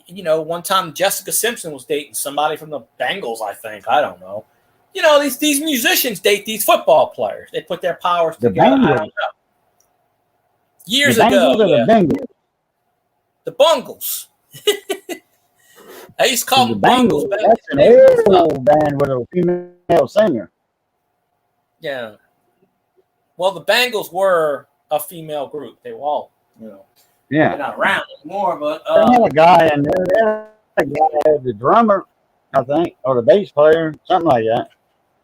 One time Jessica Simpson was dating somebody from the Bengals, I think. I don't know. These musicians date these football players. They put their powers together. I don't know. Years ago. The Bungles. I used to call them Bungles. That's an old band with a female singer. Yeah. Well, the Bengals were a female group. They were all, they're not around anymore. But they had a guy in there. The drummer, I think, or the bass player, something like that.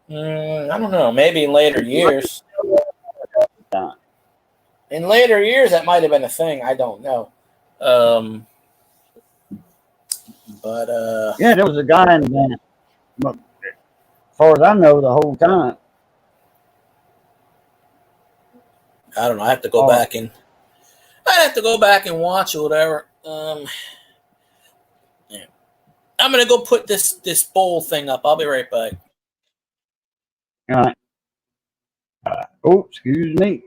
I don't know. Maybe in later years. In later years, that might have been a thing. I don't know. But Yeah, there was a guy in the band. But as far as I know, the whole time. I don't know. I have to go back and watch or whatever. Yeah. I'm gonna go put this bowl thing up. I'll be right back. All right. Oh, excuse me.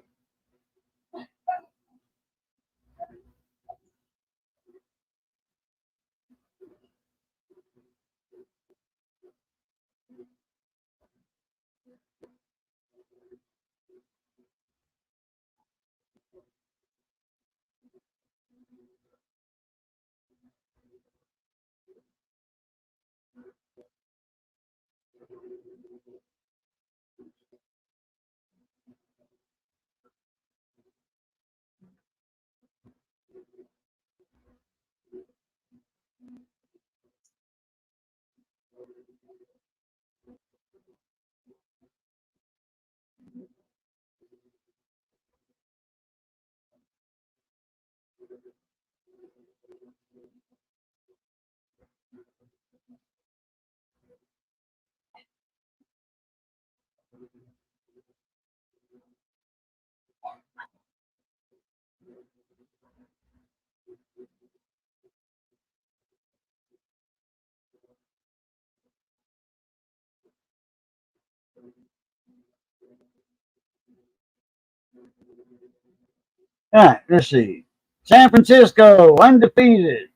All right, let's see. San Francisco, undefeated,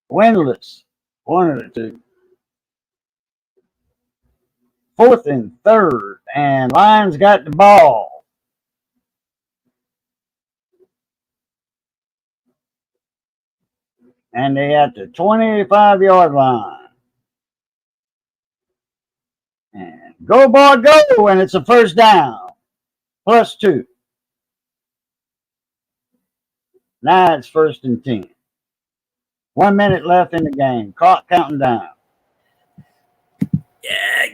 winless, one of the two. 4th and 3rd, and Lions got the ball. And they at the 25-yard line. And go, boy, go! And it's a first down. +2. Now it's 1st and 10. 1 minute left in the game. Clock counting down. Yeah,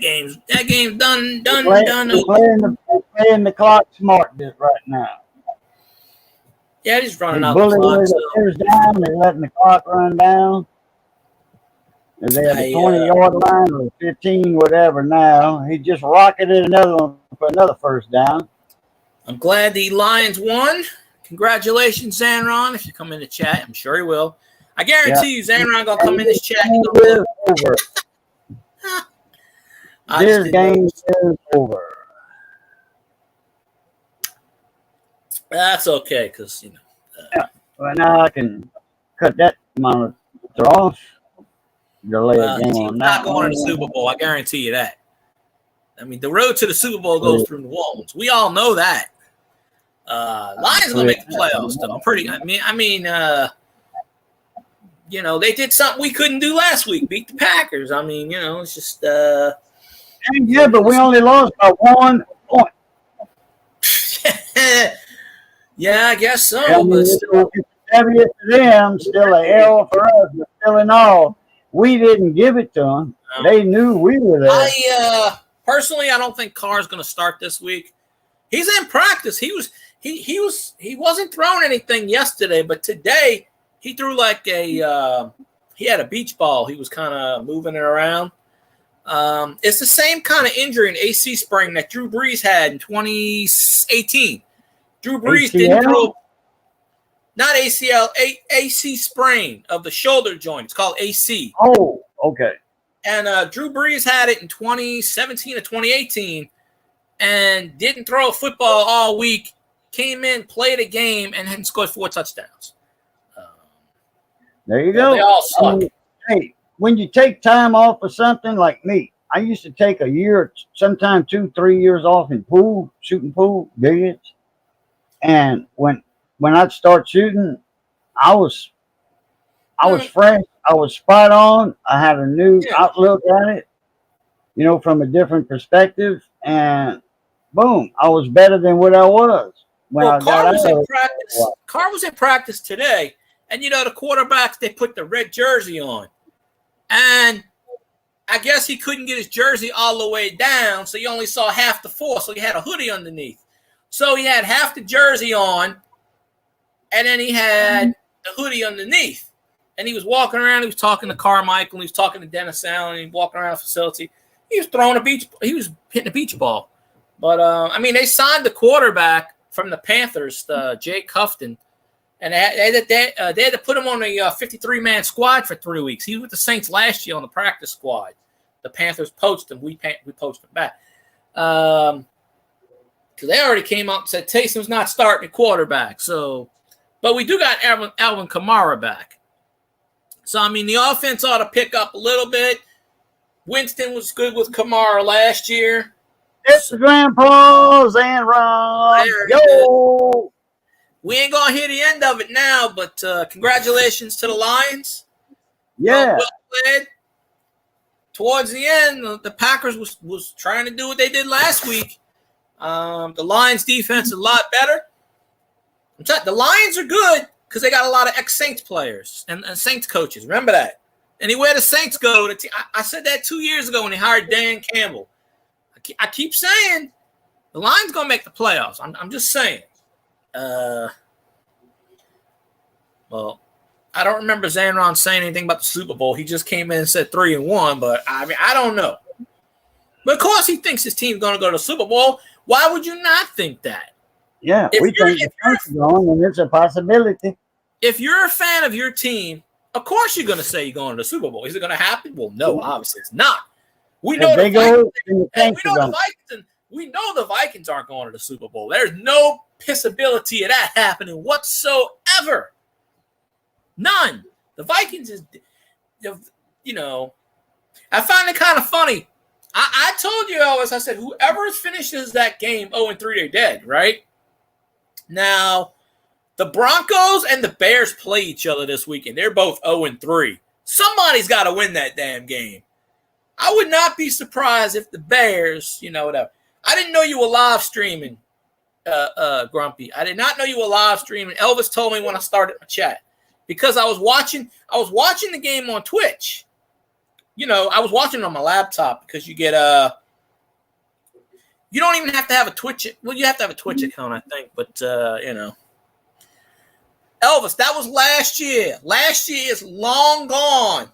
that game's done. Playing the clock smart right now. Yeah, he's running They out the clock. First down. They're letting the clock run down. If they have a 20-yard line or 15, whatever now. He just rocketed another one for another first down. I'm glad the Lions won. Congratulations, Zanron. If you come in the chat, I'm sure he will. I guarantee you, Zanron gonna come in this chat. Over. This game is over. That's okay, because Well, now I can cut that monitor off. Delay a game on not going to the Super Bowl. I guarantee you that. I mean, the road to the Super Bowl goes through New Orleans. We all know that. Lions gonna make the playoffs, though. They did something we couldn't do last week. Beat the Packers. I mean, it's just. Yeah, but we only lost by 1 point. Yeah, I guess so. I mean, it's W to them, still a L for us, but still in all, we didn't give it to them. No. They knew we were there. Personally, I don't think Carr's going to start this week. He's in practice. He wasn't throwing anything yesterday, but today he threw he had a beach ball. He was kind of moving it around. It's the same kind of injury, an AC sprain that Drew Brees had in 2018. Drew Brees didn't throw, not ACL, AC sprain of the shoulder joint. It's called AC. Oh, okay. And Drew Brees had it in 2017 or 2018 and didn't throw a football all week, came in, played a game, and then scored 4 touchdowns. There you go. They all suck. Hey, when you take time off for something like me, I used to take a year, sometimes 2-3 years off in shooting pool, billiards. And when I'd start shooting, I was fresh. I was spot on. I had a new outlook at it, from a different perspective. And boom, I was better than what I was when I got out of practice. Carr was in practice today. And, the quarterbacks, they put the red jersey on. And I guess he couldn't get his jersey all the way down, so you only saw half the force, so he had a hoodie underneath. So he had half the jersey on, and then he had the hoodie underneath. And he was walking around. He was talking to Carmichael. He was talking to Dennis Allen. He was walking around the facility. He was throwing He was hitting a beach ball. But, I mean, they signed the quarterback from the Panthers, Jake Cuffton. And they had to put him on a 53-man squad for 3 weeks. He was with the Saints last year on the practice squad. The Panthers poached him. We poached him back. Because they already came out and said Taysom's not starting at quarterback. So, but we do got Alvin Kamara back. So, I mean, the offense ought to pick up a little bit. Winston was good with Kamara last year. It's the Grandpas and Ron. Yo! We ain't going to hear the end of it now, but congratulations to the Lions. Yeah. Well played. Towards the end, the Packers was trying to do what they did last week. The Lions defense is a lot better. I'm telling you, the Lions are good because they got a lot of ex-Saints players and Saints coaches. Remember that. Anywhere the Saints go, I said that 2 years ago when they hired Dan Campbell. I keep saying the Lions going to make the playoffs. I'm just saying. Well, I don't remember Zanron saying anything about the Super Bowl. He just came in and said 3-1, but I mean, I don't know. But of course he thinks his team's going to go to the Super Bowl. Why would you not think that? Yeah, we think the Saints are going, and it's a possibility. If you're a fan of your team, of course you're going to say you're going to the Super Bowl. Is it going to happen? Well, no, obviously it's not. We know the Vikings. We know the Vikings aren't going to the Super Bowl. There's no possibility of that happening whatsoever. None. The Vikings is, you know, I find it kind of funny. I told you always, I said, whoever finishes that game 0-3, they're dead, right? Now, the Broncos and the Bears play each other this weekend. They're both 0-3. Somebody's got to win that damn game. I would not be surprised if the Bears, whatever. I didn't know you were live streaming, Grumpy. I did not know you were live streaming. Elvis told me when I started my chat because I was watching the game on Twitch. I was watching it on my laptop because you get you don't even have to have a Twitch. Well, you have to have a Twitch account, I think, but Elvis, that was last year. Last year is long gone.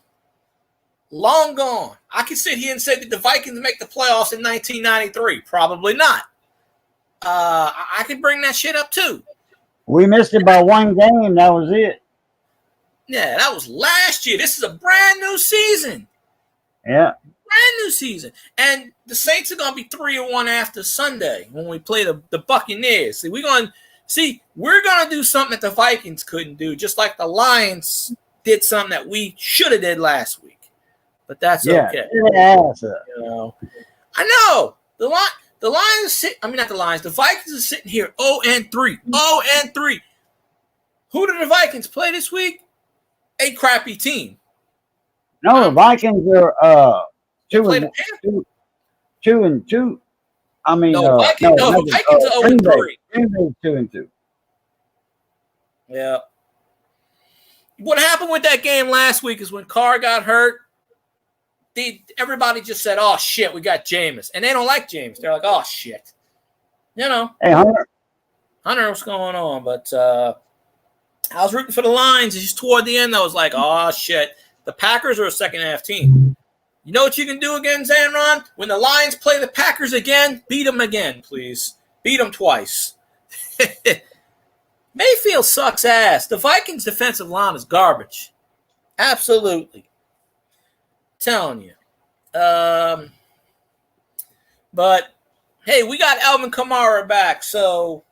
Long gone. I could sit here and say, did the Vikings make the playoffs in 1993? Probably not. I could bring that shit up too. We missed it by one game. That was it. Yeah, that was last year. This is a brand new season. Yeah. Brand new season. And the Saints are going to be 3-1 after Sunday when we play the Buccaneers. We're going to do something that the Vikings couldn't do, just like the Lions did something that we should have did last week. But that's okay. Yeah. I know. The Lions not the Lions. The Vikings are sitting here 0-3. 0-3. Who did the Vikings play this week? A crappy team. No, the Vikings are 2-2. I mean, the Vikings are 0-3. Green Bay's 2-2. Yeah. What happened with that game last week is when Carr got hurt, everybody just said, oh, shit, we got Jameis. And they don't like Jameis. They're like, oh, shit. Hey, Hunter, what's going on? But I was rooting for the Lions. Just toward the end, I was like, oh, shit. The Packers are a second-half team. You know what you can do again, Zanron? When the Lions play the Packers again, beat them again, please. Beat them twice. Mayfield sucks ass. The Vikings' defensive line is garbage. Absolutely. Telling you. But, hey, we got Alvin Kamara back, so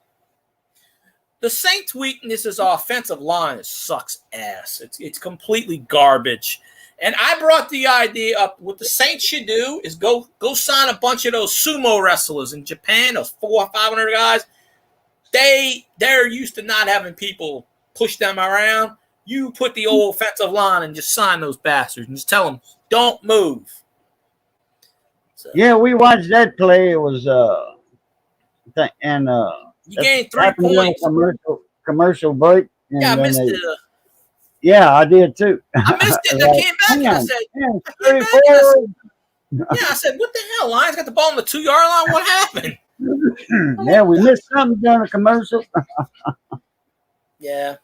the Saints' weakness is our offensive line. It sucks ass. It's completely garbage. And I brought the idea up. What the Saints should do is go sign a bunch of those sumo wrestlers in Japan, those 400 or 500 guys. They're used to not having people push them around. You put the old offensive line and just sign those bastards and just tell them, don't move. So, yeah, we watched that play. It was you gained 3 points. Commercial break. Yeah, I missed it. Yeah, I did too. I missed it. I came back and I said, I said, what the hell? Lions got the ball on the 2-yard line. What happened? Yeah, we missed something during the commercial. Yeah.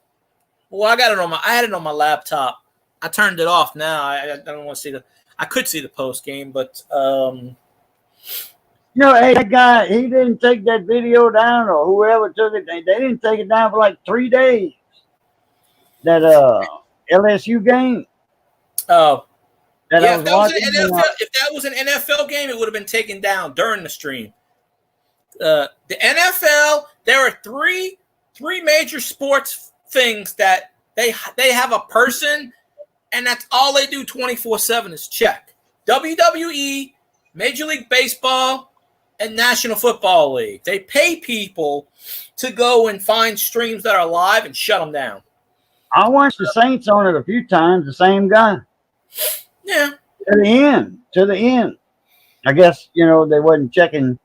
Well, I had it on my laptop. I turned it off now. I don't want to see I could see the post game, but Hey, that guy, he didn't take that video down, or whoever took it. They didn't take it down for like 3 days. That LSU game oh that I yeah, was watching. if that was an NFL game, it would have been taken down during the stream. The NFL, there are three major sports things that they have a person, and that's all they do 24/7 is check. WWE, Major League Baseball, and National Football League. They pay people to go and find streams that are live and shut them down. I watched the Saints on it a few times. The same guy. Yeah. To the end. I guess they wasn't checking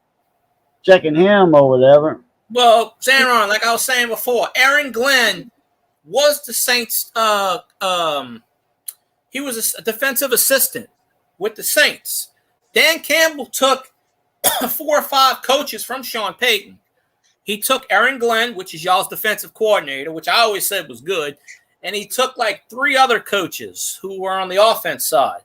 him or whatever. Well, Zanron, like I was saying before, Aaron Glenn was the Saints. He was a defensive assistant with the Saints. Dan Campbell took 4 or 5 coaches from Sean Payton. He took Aaron Glenn, which is y'all's defensive coordinator, which I always said was good, and he took like 3 other coaches who were on the offense side.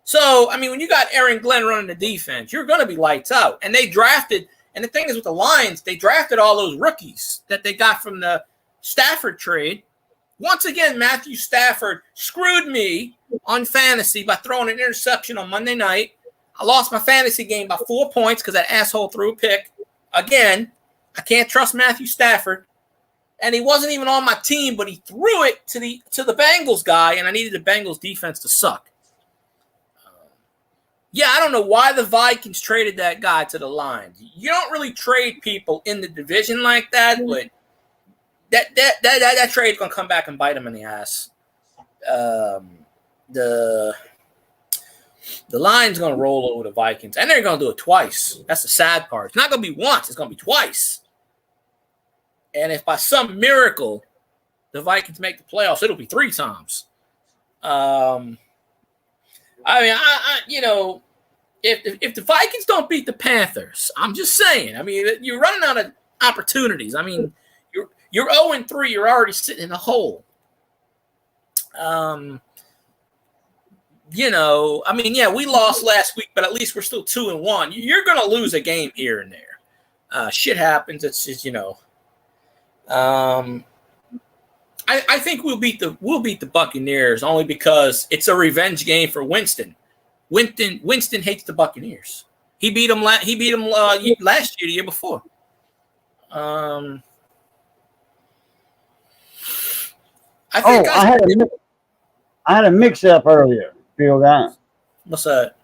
So, I mean, when you got Aaron Glenn running the defense, you're going to be lights out. And they drafted, and the thing is with the Lions, they drafted all those rookies that they got from the Stafford trade. Once again, Matthew Stafford screwed me on fantasy by throwing an interception on Monday night. I lost my fantasy game by 4 points because that asshole threw a pick. Again, I can't trust Matthew Stafford. And he wasn't even on my team, but he threw it to the Bengals guy, and I needed the Bengals defense to suck. Yeah, I don't know why the Vikings traded that guy to the Lions. You don't really trade people in the division like that, but that trade's gonna come back and bite him in the ass. The Lions gonna roll over the Vikings, and they're gonna do it twice. That's the sad part. It's not gonna be once; it's gonna be twice. And if by some miracle the Vikings make the playoffs, it'll be 3 times. I mean, if the Vikings don't beat the Panthers, I'm just saying. I mean, you're running out of opportunities. I mean, you're 0-3. You're already sitting in a hole. I mean, yeah, we lost last week, but at least we're still 2-1. You're going to lose a game here and there. Shit happens. It's just, I think we'll beat the Buccaneers only because it's a revenge game for Winston. Winston hates the Buccaneers. He beat them. Last year, the year before. I had a mix-up earlier. Feel that? What's that?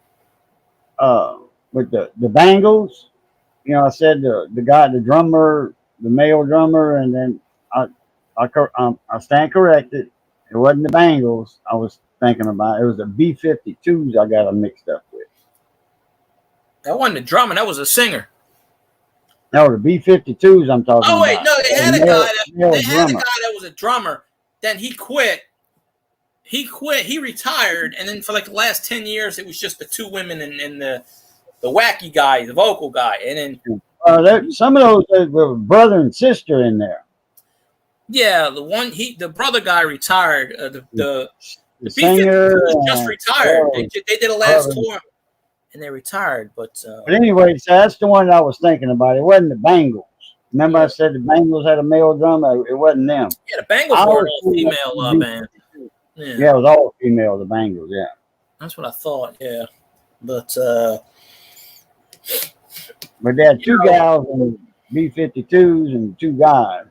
With the Bengals, I said the guy, the drummer, the male drummer, and then I stand corrected. It wasn't the Bengals I was thinking about. It was the B-52s I got them mixed up with. That wasn't a drummer. That was a singer. No, the B-52s I'm talking about. Oh wait, no, they had a guy that was a drummer. Then he quit. He retired, and then for like the last 10 years, it was just the 2 women and the wacky guy, the vocal guy, and then some of those were brother and sister in there. Yeah, the brother guy retired. The singer B-52 just retired. They did a last tour, and they retired. But anyway, so that's the one I was thinking about. It wasn't the Bengals. Remember, I said the Bengals had a male drummer. It wasn't them. Yeah, the Bengals were all female band. Yeah, it was all female. The Bengals. Yeah, that's what I thought. Yeah, but they had 2 gals in B-52s and 2 guys.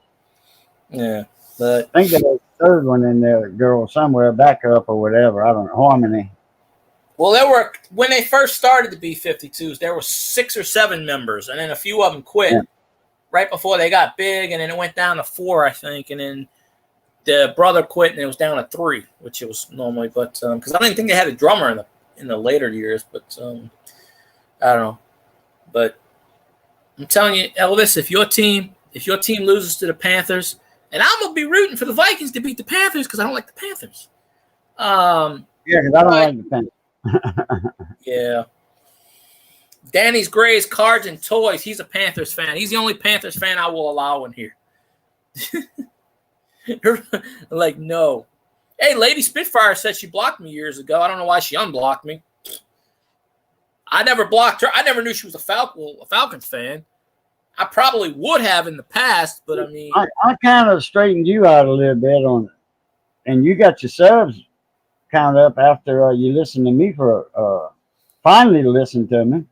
Yeah, but I think there was a 3rd one in there, girl somewhere, backup or whatever. I don't know, Harmony. Well, when they first started the B-52s, there were 6 or 7 members, and then a few of them quit right before they got big, and then it went down to 4, I think, and then the brother quit, and it was down to 3, which it was normally. But because I didn't think they had a drummer in the later years, but I don't know. But I'm telling you, Elvis, if your team loses to the Panthers, and I'm gonna be rooting for the Vikings to beat the Panthers because I don't like the Panthers. Yeah, because I don't like the Panthers. Yeah. Danny's Gray's Cards and Toys. He's a Panthers fan. He's the only Panthers fan I will allow in here. Like, no. Hey, Lady Spitfire said she blocked me years ago. I don't know why she unblocked me. I never blocked her. I never knew she was a Falcons fan. I probably would have in the past, but I mean, I kind of straightened you out a little bit on it, and you got your subs count up after you listened to me for finally listened to me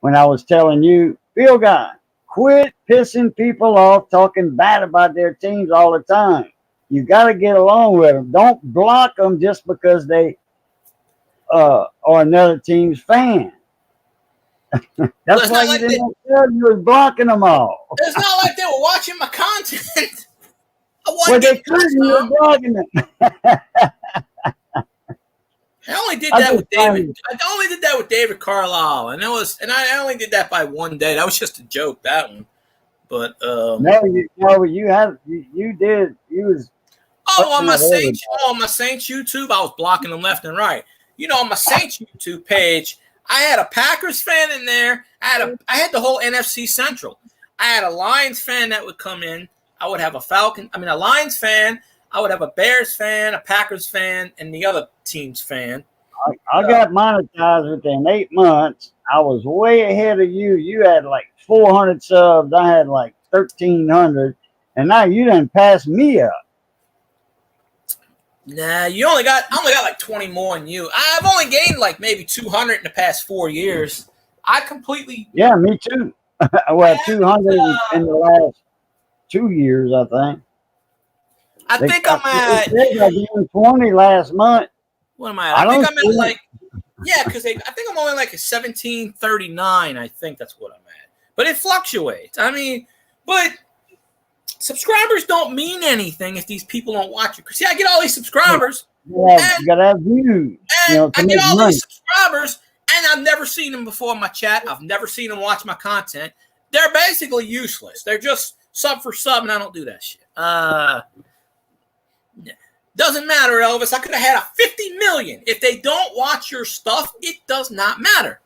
when I was telling you, Bill Guy, quit pissing people off talking bad about their teams all the time. You got to get along with them. Don't block them just because they are another team's fan. That's why you didn't tell you was blocking them all. It's not like they were watching my content. Well, they couldn't. You were blocking them. I only did that with David. I only did that with David Carlisle, and I only did that by one day. That was just a joke, that one. But you did. You was on my Saints YouTube, I was blocking them left and right. You know, on my Saints YouTube page, I had a Packers fan in there. I had the whole NFC Central. I had a Lions fan that would come in. I would have a Lions fan. I would have a Bears fan, a Packers fan, and the other team's fan. I got monetized within 8 months. I was way ahead of you. You had like 400 subs. I had like 1,300. And now you done passed me up. Nah, I only got like 20 more than you. I've only gained like maybe 200 in the past 4 years. Yeah, me too. Well, 200 in the last 2 years, I think. I think I'm at. I gained 20 last month. What am I at? I think I'm at like. Yeah, because I think I'm only like a 1739. I think that's what I'm at. But it fluctuates. I mean, but subscribers don't mean anything if these people don't watch it. Because see, I get all these subscribers. Yeah, you gotta have views. And I get all these subscribers, and I've never seen them before in my chat. I've never seen them watch my content. They're basically useless. They're just sub for sub, and I don't do that shit. Doesn't matter, Elvis. I could have had a 50 million. If they don't watch your stuff, it does not matter.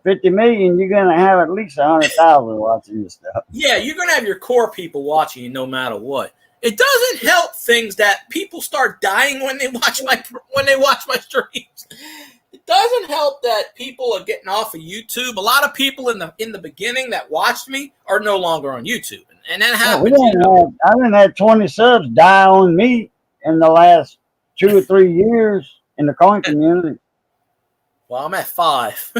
50 million, you're going to have at least 100,000 watching your stuff. Yeah, you're going to have your core people watching you no matter what. It doesn't help things that people start dying when they watch my streams. It doesn't help that people are getting off of YouTube. A lot of people in the beginning that watched me are no longer on YouTube, and that happens. I didn't have 20 subs die on me in the last 2 or 3 years in the coin community. Well, I'm at 5.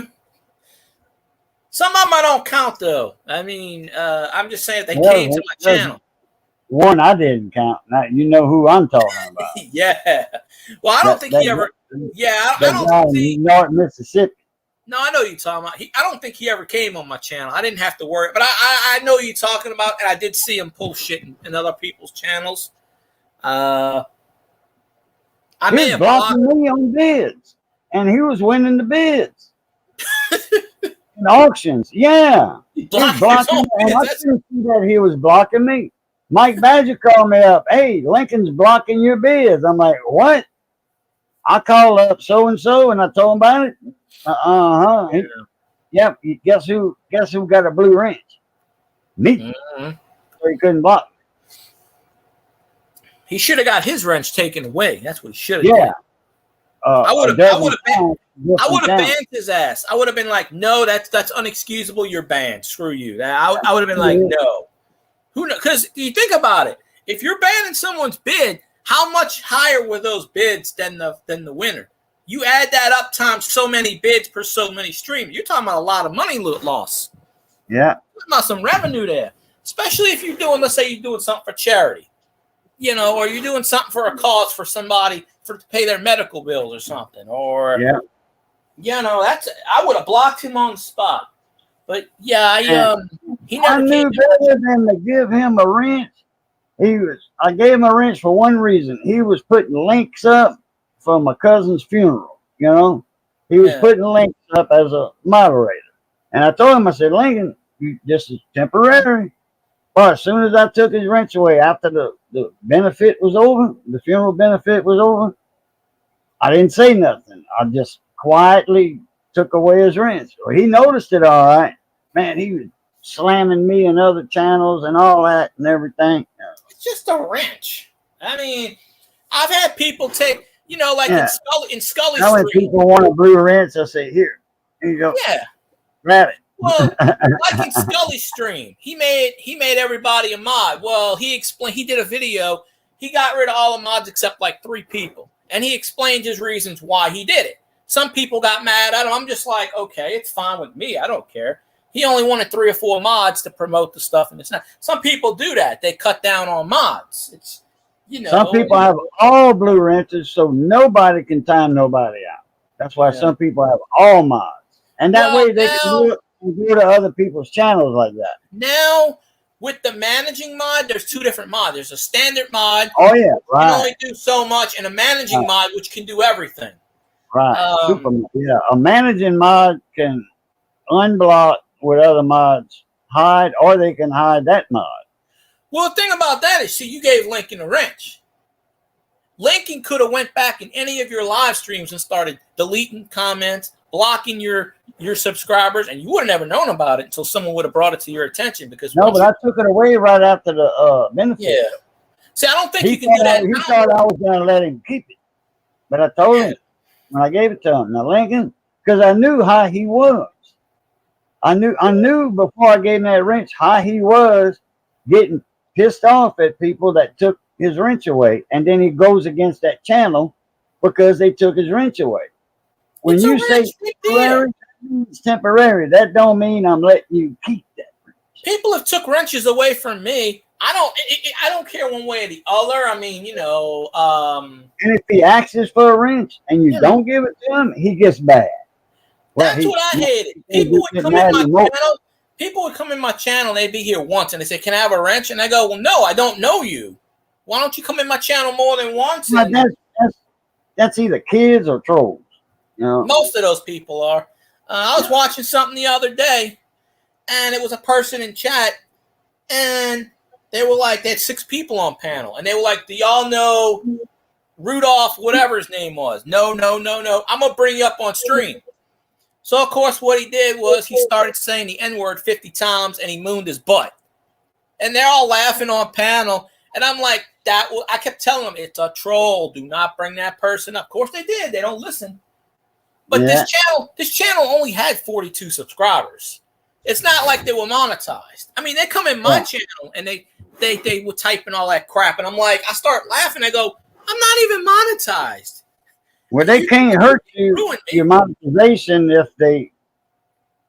Some of them I don't count, though. I mean, I'm just saying they came to my channel. One I didn't count. Now you know who I'm talking about. Yeah. Well, I don't think he ever. Yeah, I don't think North Mississippi. No, I know you're talking about. I don't think he ever came on my channel. I didn't have to worry, but I know you're talking about, and I did see him pull shit in other people's channels. I may have blocking me on bids, and he was winning the bids. In auctions, yeah. He was blocking me. And I didn't see that he was blocking me. Mike Badger called me up. Hey, Lincoln's blocking your bids. I'm like, what? I called up so-and-so, and I told him about it. Yeah. Yep. Guess who got a blue wrench? Me. Mm-hmm. So he couldn't block me. He should have got his wrench taken away. That's what he should have done. I would have banned his ass. I would have been like, no, that's unexcusable. You're banned. Screw you. I would have been like, no. Who knows? Because you think about it. If you're banning someone's bid, how much higher were those bids than the winner? You add that up times so many bids per so many streams. You're talking about a lot of money loss. Yeah. You're talking about some revenue there. Especially if you're doing, let's say you're doing something for charity. You know, or you're doing something for a cause for somebody to pay their medical bills or something. Or, you know, I would have blocked him on the spot. But, yeah, he never knew better than to give him a wrench. I gave him a wrench for one reason. He was putting links up for my cousin's funeral, you know. He was putting links up as a moderator. And I told him, I said, Lincoln, this is temporary. But as soon as I took his wrench away, after the benefit was over, the funeral benefit was over, I didn't say nothing. I just quietly took away his wrench. Well, he noticed it all right. Man, he was slamming me and other channels and all that and everything. It's just a wrench. I mean, I've had people take, like Yeah. in Scully's Now when stream. people want a blue wrench, I say, here you go. Yeah. Grab it. Well, like in Scully's stream, he made everybody a mod. Well, he did a video. He got rid of all the mods except like 3 people. And he explained his reasons why he did it. Some people got mad at him. I'm just like, okay, it's fine with me. I don't care. He only wanted 3 or 4 mods to promote the stuff, and it's not. Some people do that. They cut down on mods. It's, Some people have all blue wrenches, so nobody can time nobody out. That's why some people have all mods, and that way they can go to other people's channels like that. Now, with the managing mod, there's 2 different mods. There's a standard mod. Oh yeah, right. Can only do so much, and a managing mod which can do everything. Right. A managing mod can unblock with other mods, hide, or they can hide that mod. Well, the thing about that is, see, you gave Lincoln a wrench. Lincoln could have went back in any of your live streams and started deleting comments, blocking your subscribers, and you would have never known about it until someone would have brought it to your attention. Because but I took it away right after the benefit. Yeah. See, I don't think you can do that. He thought I was going to let him keep it, but I told him when I gave it to him. Now Lincoln, because I knew how he was. I knew before I gave him that wrench how he was getting pissed off at people that took his wrench away, and then he goes against that channel because they took his wrench away. When you say temporary, it's temporary. That don't mean I'm letting you keep that wrench. People have took wrenches away from me. I don't care one way or the other. I mean, and if he asks for a wrench and you don't give it to him, he gets bad. That's what I hated. People would come in my channel. People would come in my channel. They'd be here once, and they say, "Can I have a wrench?" And I go, "Well, no, I don't know you. Why don't you come in my channel more than once?" That's either kids or trolls. Most of those people are. I was watching something the other day, and it was a person in chat, and they were like, they had 6 people on panel, and they were like, "Do y'all know Rudolph, whatever his name was?" No. I'm gonna bring you up on stream. So, of course, what he did was he started saying the N-word 50 times, and he mooned his butt. And they're all laughing on panel. And I'm like, I kept telling them, it's a troll. Do not bring that person up. Of course, they did. They don't listen. But this channel only had 42 subscribers. It's not like they were monetized. I mean, they come in my channel, and they were typing all that crap. And I'm like, I start laughing. I go, I'm not even monetized. Well, they can't hurt your monetization if they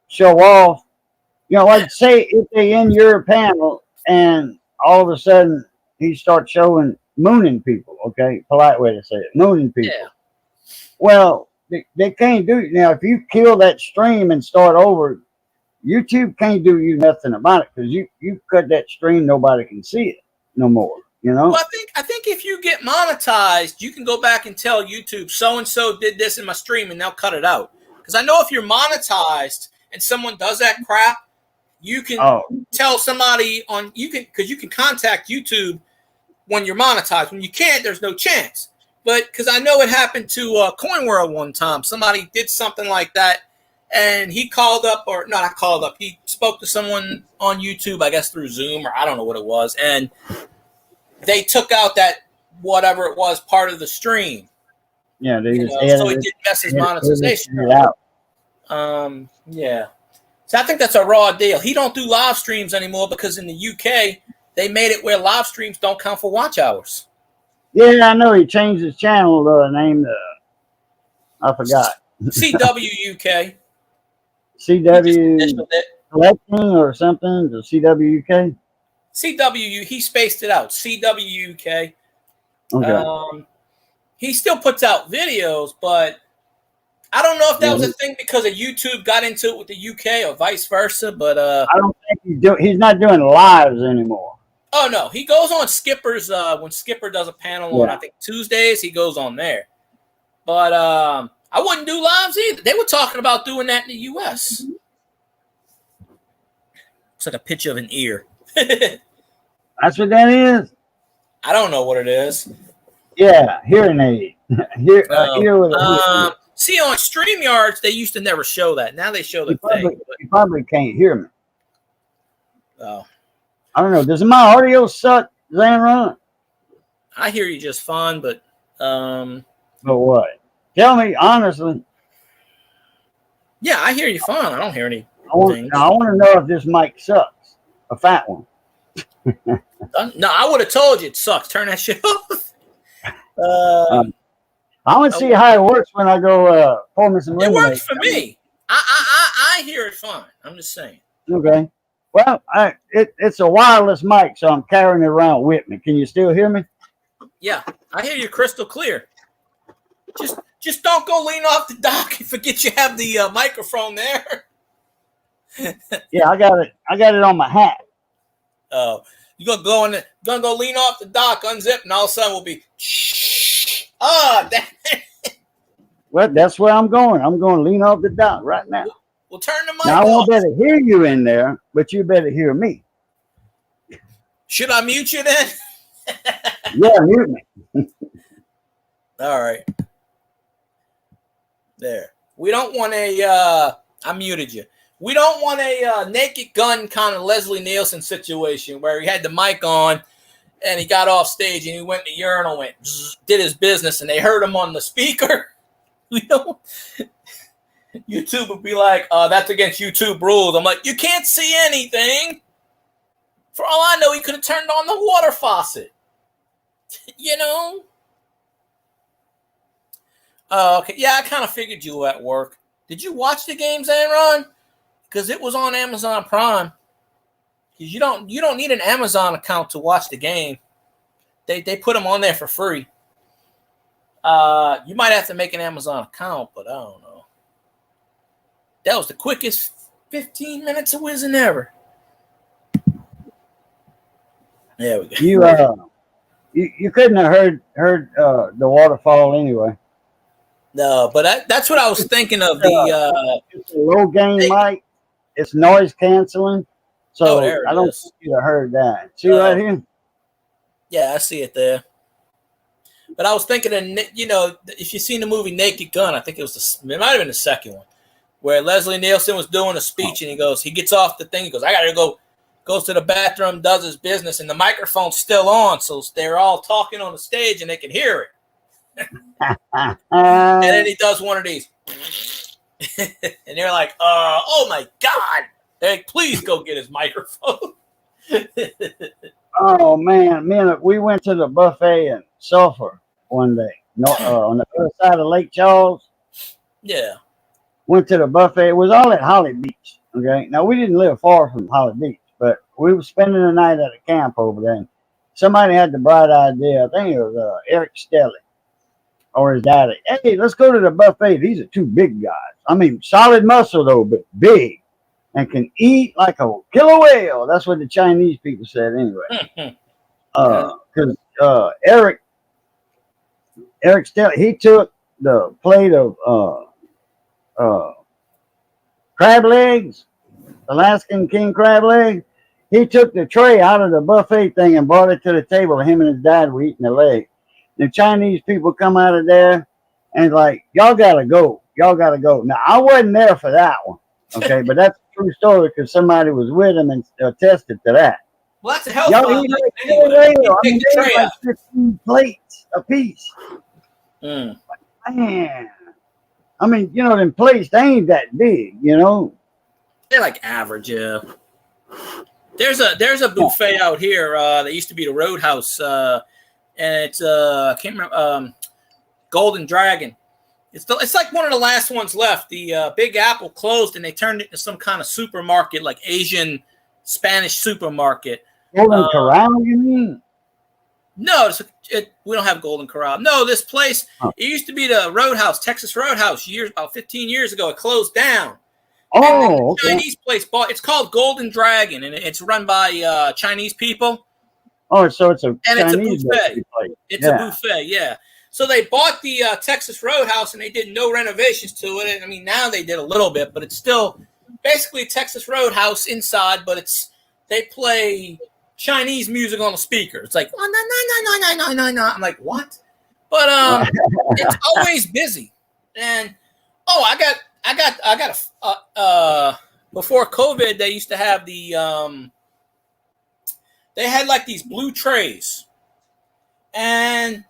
show off. Like say if they in your panel and all of a sudden he starts showing mooning people. Okay, polite way to say it, mooning people. Yeah. Well, they can't do it. Now, if you kill that stream and start over, YouTube can't do you nothing about it because you cut that stream, nobody can see it no more. Well, I think if you get monetized, you can go back and tell YouTube so-and-so did this in my stream, and they'll cut it out. Because I know if you're monetized and someone does that crap, you can tell somebody because you can contact YouTube when you're monetized. When you can't, there's no chance. But because I know it happened to CoinWorld one time. Somebody did something like that, and he called up, or no, not called up. He spoke to someone on YouTube, I guess through Zoom, or I don't know what it was, and they took out that whatever it was part of the stream. Yeah, so it didn't mess his monetization out. Yeah. So I think that's a raw deal. He don't do live streams anymore because in the UK they made it where live streams don't count for watch hours. Yeah, I know. He changed his channel name. I forgot. CW UK. CW Collecting or something. The CW UK. CWU, he spaced it out. CWUK. Okay. He still puts out videos, but I don't know if that was a thing because of YouTube got into it with the UK or vice versa. But I don't think he's not doing lives anymore. Oh no, he goes on Skipper's when Skipper does a panel on I think Tuesdays. He goes on there, but I wouldn't do lives either. They were talking about doing that in the US. Looks like a picture of an ear. That's what that is. I don't know what it is. Yeah, hearing aid. Ear with a See, on StreamYards, they used to never show that. Now they show the thing. You probably can't hear me. Oh, I don't know. Does my audio suck, Zanron? I hear you just fine, but But what? Tell me honestly. yeah, I hear you fine. I don't hear any. I want to know if this mic sucks. A fat one. No, I would have told you it sucks. Turn that shit off. I want to see how it works when I go pour me some It lemonade. works for me. I hear it fine. I'm just saying. Okay. Well, it's a wireless mic, so I'm carrying it around with me. Can you still hear me? Yeah, I hear you crystal clear. Just don't go lean off the dock and forget you have the microphone there. Yeah, I got it. I got it on my hat. Oh, you gonna go lean off the dock, unzip, and all of a sudden we'll be. Well, that's where I'm going. I'm going to lean off the dock right now. We'll turn the mic Now I won't off. better hear you in there, but you better hear me. Should I mute you then? Yeah, mute me. All right. There. We don't want a. I muted you. We don't want a Naked Gun kind of Leslie Nielsen situation where he had the mic on and he got off stage and he went to the urinal, went did his business, and they heard him on the speaker. We don't. YouTube would be like, "That's against YouTube rules." I'm like, "You can't see anything." For all I know, he could have turned on the water faucet. You know. Okay. Yeah, I kind of figured you were at work. Did you watch the games, Aaron? Because it was on Amazon Prime. Because you don't need an Amazon account to watch the game. They put them on there for free. You might have to make an Amazon account, but I don't know. That was the quickest 15 minutes of whizzing ever. There we go. You couldn't have heard the waterfall anyway. No, but that's what I was thinking of. It's a low gain mic. It's noise canceling, so I don't think you'd have heard that. See right here? Yeah, I see it there. But I was thinking, if you've seen the movie Naked Gun, I think it might have been the second one, where Leslie Nielsen was doing a speech and he gets off the thing, he goes, I gotta go, goes to the bathroom, does his business, and the microphone's still on, so they're all talking on the stage and they can hear it. And then he does one of these. And they're like, oh my God. They're like, please go get his microphone. Oh man, we went to the buffet in Sulphur one day. On the other side of Lake Charles. Yeah. Went to the buffet. It was all at Holly Beach. Okay. Now we didn't live far from Holly Beach, but we were spending the night at a camp over there. And somebody had the bright idea. I think it was Eric Stelly or his daddy. Hey, let's go to the buffet. These are two big guys. I mean, solid muscle though, but big, and can eat like a killer whale. That's what the Chinese people said anyway. Because Eric Stelly, he took the plate of crab legs, Alaskan king crab legs. He took the tray out of the buffet thing and brought it to the table. Him and his dad were eating the leg. The Chinese people come out of there and like, y'all gotta go. Y'all gotta go. Now, I wasn't there for that one. Okay, but that's a true story because somebody was with him and attested to that. Well, that's a health Y'all eat like anyway. I mean, they like 15 plates a piece. Man. I mean, them plates, they ain't that big, They're like average, yeah. There's a buffet out here that used to be the Roadhouse, and it's I can't remember, Golden Dragon. It's like one of the last ones left. The Big Apple closed, and they turned it into some kind of supermarket, like Asian Spanish supermarket. Golden Corral, you mean? No, we don't have Golden Corral. No, this place, It used to be the Roadhouse, Texas Roadhouse, about 15 years ago. It closed down. Oh, okay. Chinese place bought. It's called Golden Dragon, and it's run by Chinese people. Oh, so it's a Chinese buffet. It's a buffet, yeah. So they bought the Texas Roadhouse, and they did no renovations to it. And I mean, now they did a little bit, but it's still basically Texas Roadhouse inside. But they play Chinese music on the speaker. It's like, oh, no. I'm like, what? But it's always busy. And Oh, I got before COVID, they used to have they had like these blue trays, and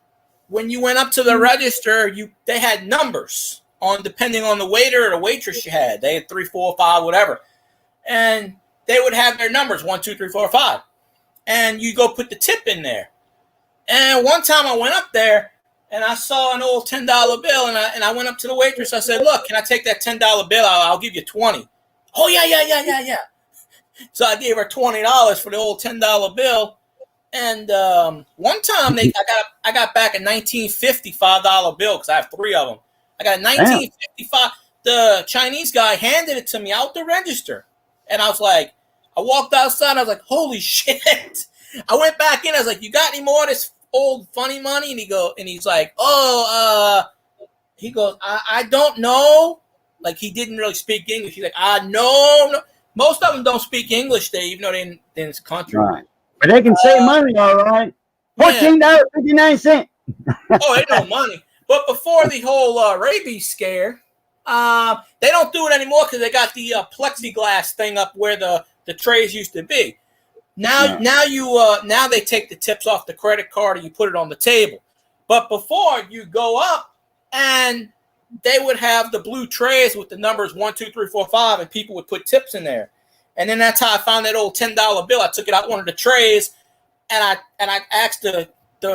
when you went up to the register, they had numbers on depending on the waiter or the waitress you had. They had 3, 4, 5, whatever, and they would have their numbers 1, 2, 3, 4, 5, and you go put the tip in there. And one time I went up there and I saw an old $10 bill, and I went up to the waitress. I said, "Look, can I take that $10 bill? I'll give you 20." Oh yeah. So I gave her $20 for the old $10 bill. And one time I got back a $19.50 $5 bill because I have 3 of them. I got a $19.55. The Chinese guy handed it to me out the register, and I was like, I walked outside. And I was like, holy shit! I went back in. I was like, you got any more of this old funny money? And he's like, he goes, I don't know. Like, he didn't really speak English. He's like, no. Most of them don't speak English there, even though they're in this country. Right. But they can save money, all right. $14.59. Oh, they know money. But before the whole rabies scare, they don't do it anymore because they got the plexiglass thing up where the trays used to be. Now they take the tips off the credit card and you put it on the table. But before, you go up and they would have the blue trays with the numbers 1, 2, 3, 4, 5, and people would put tips in there. And then that's how I found that old $10 bill. I took it out one of the trays, and I asked the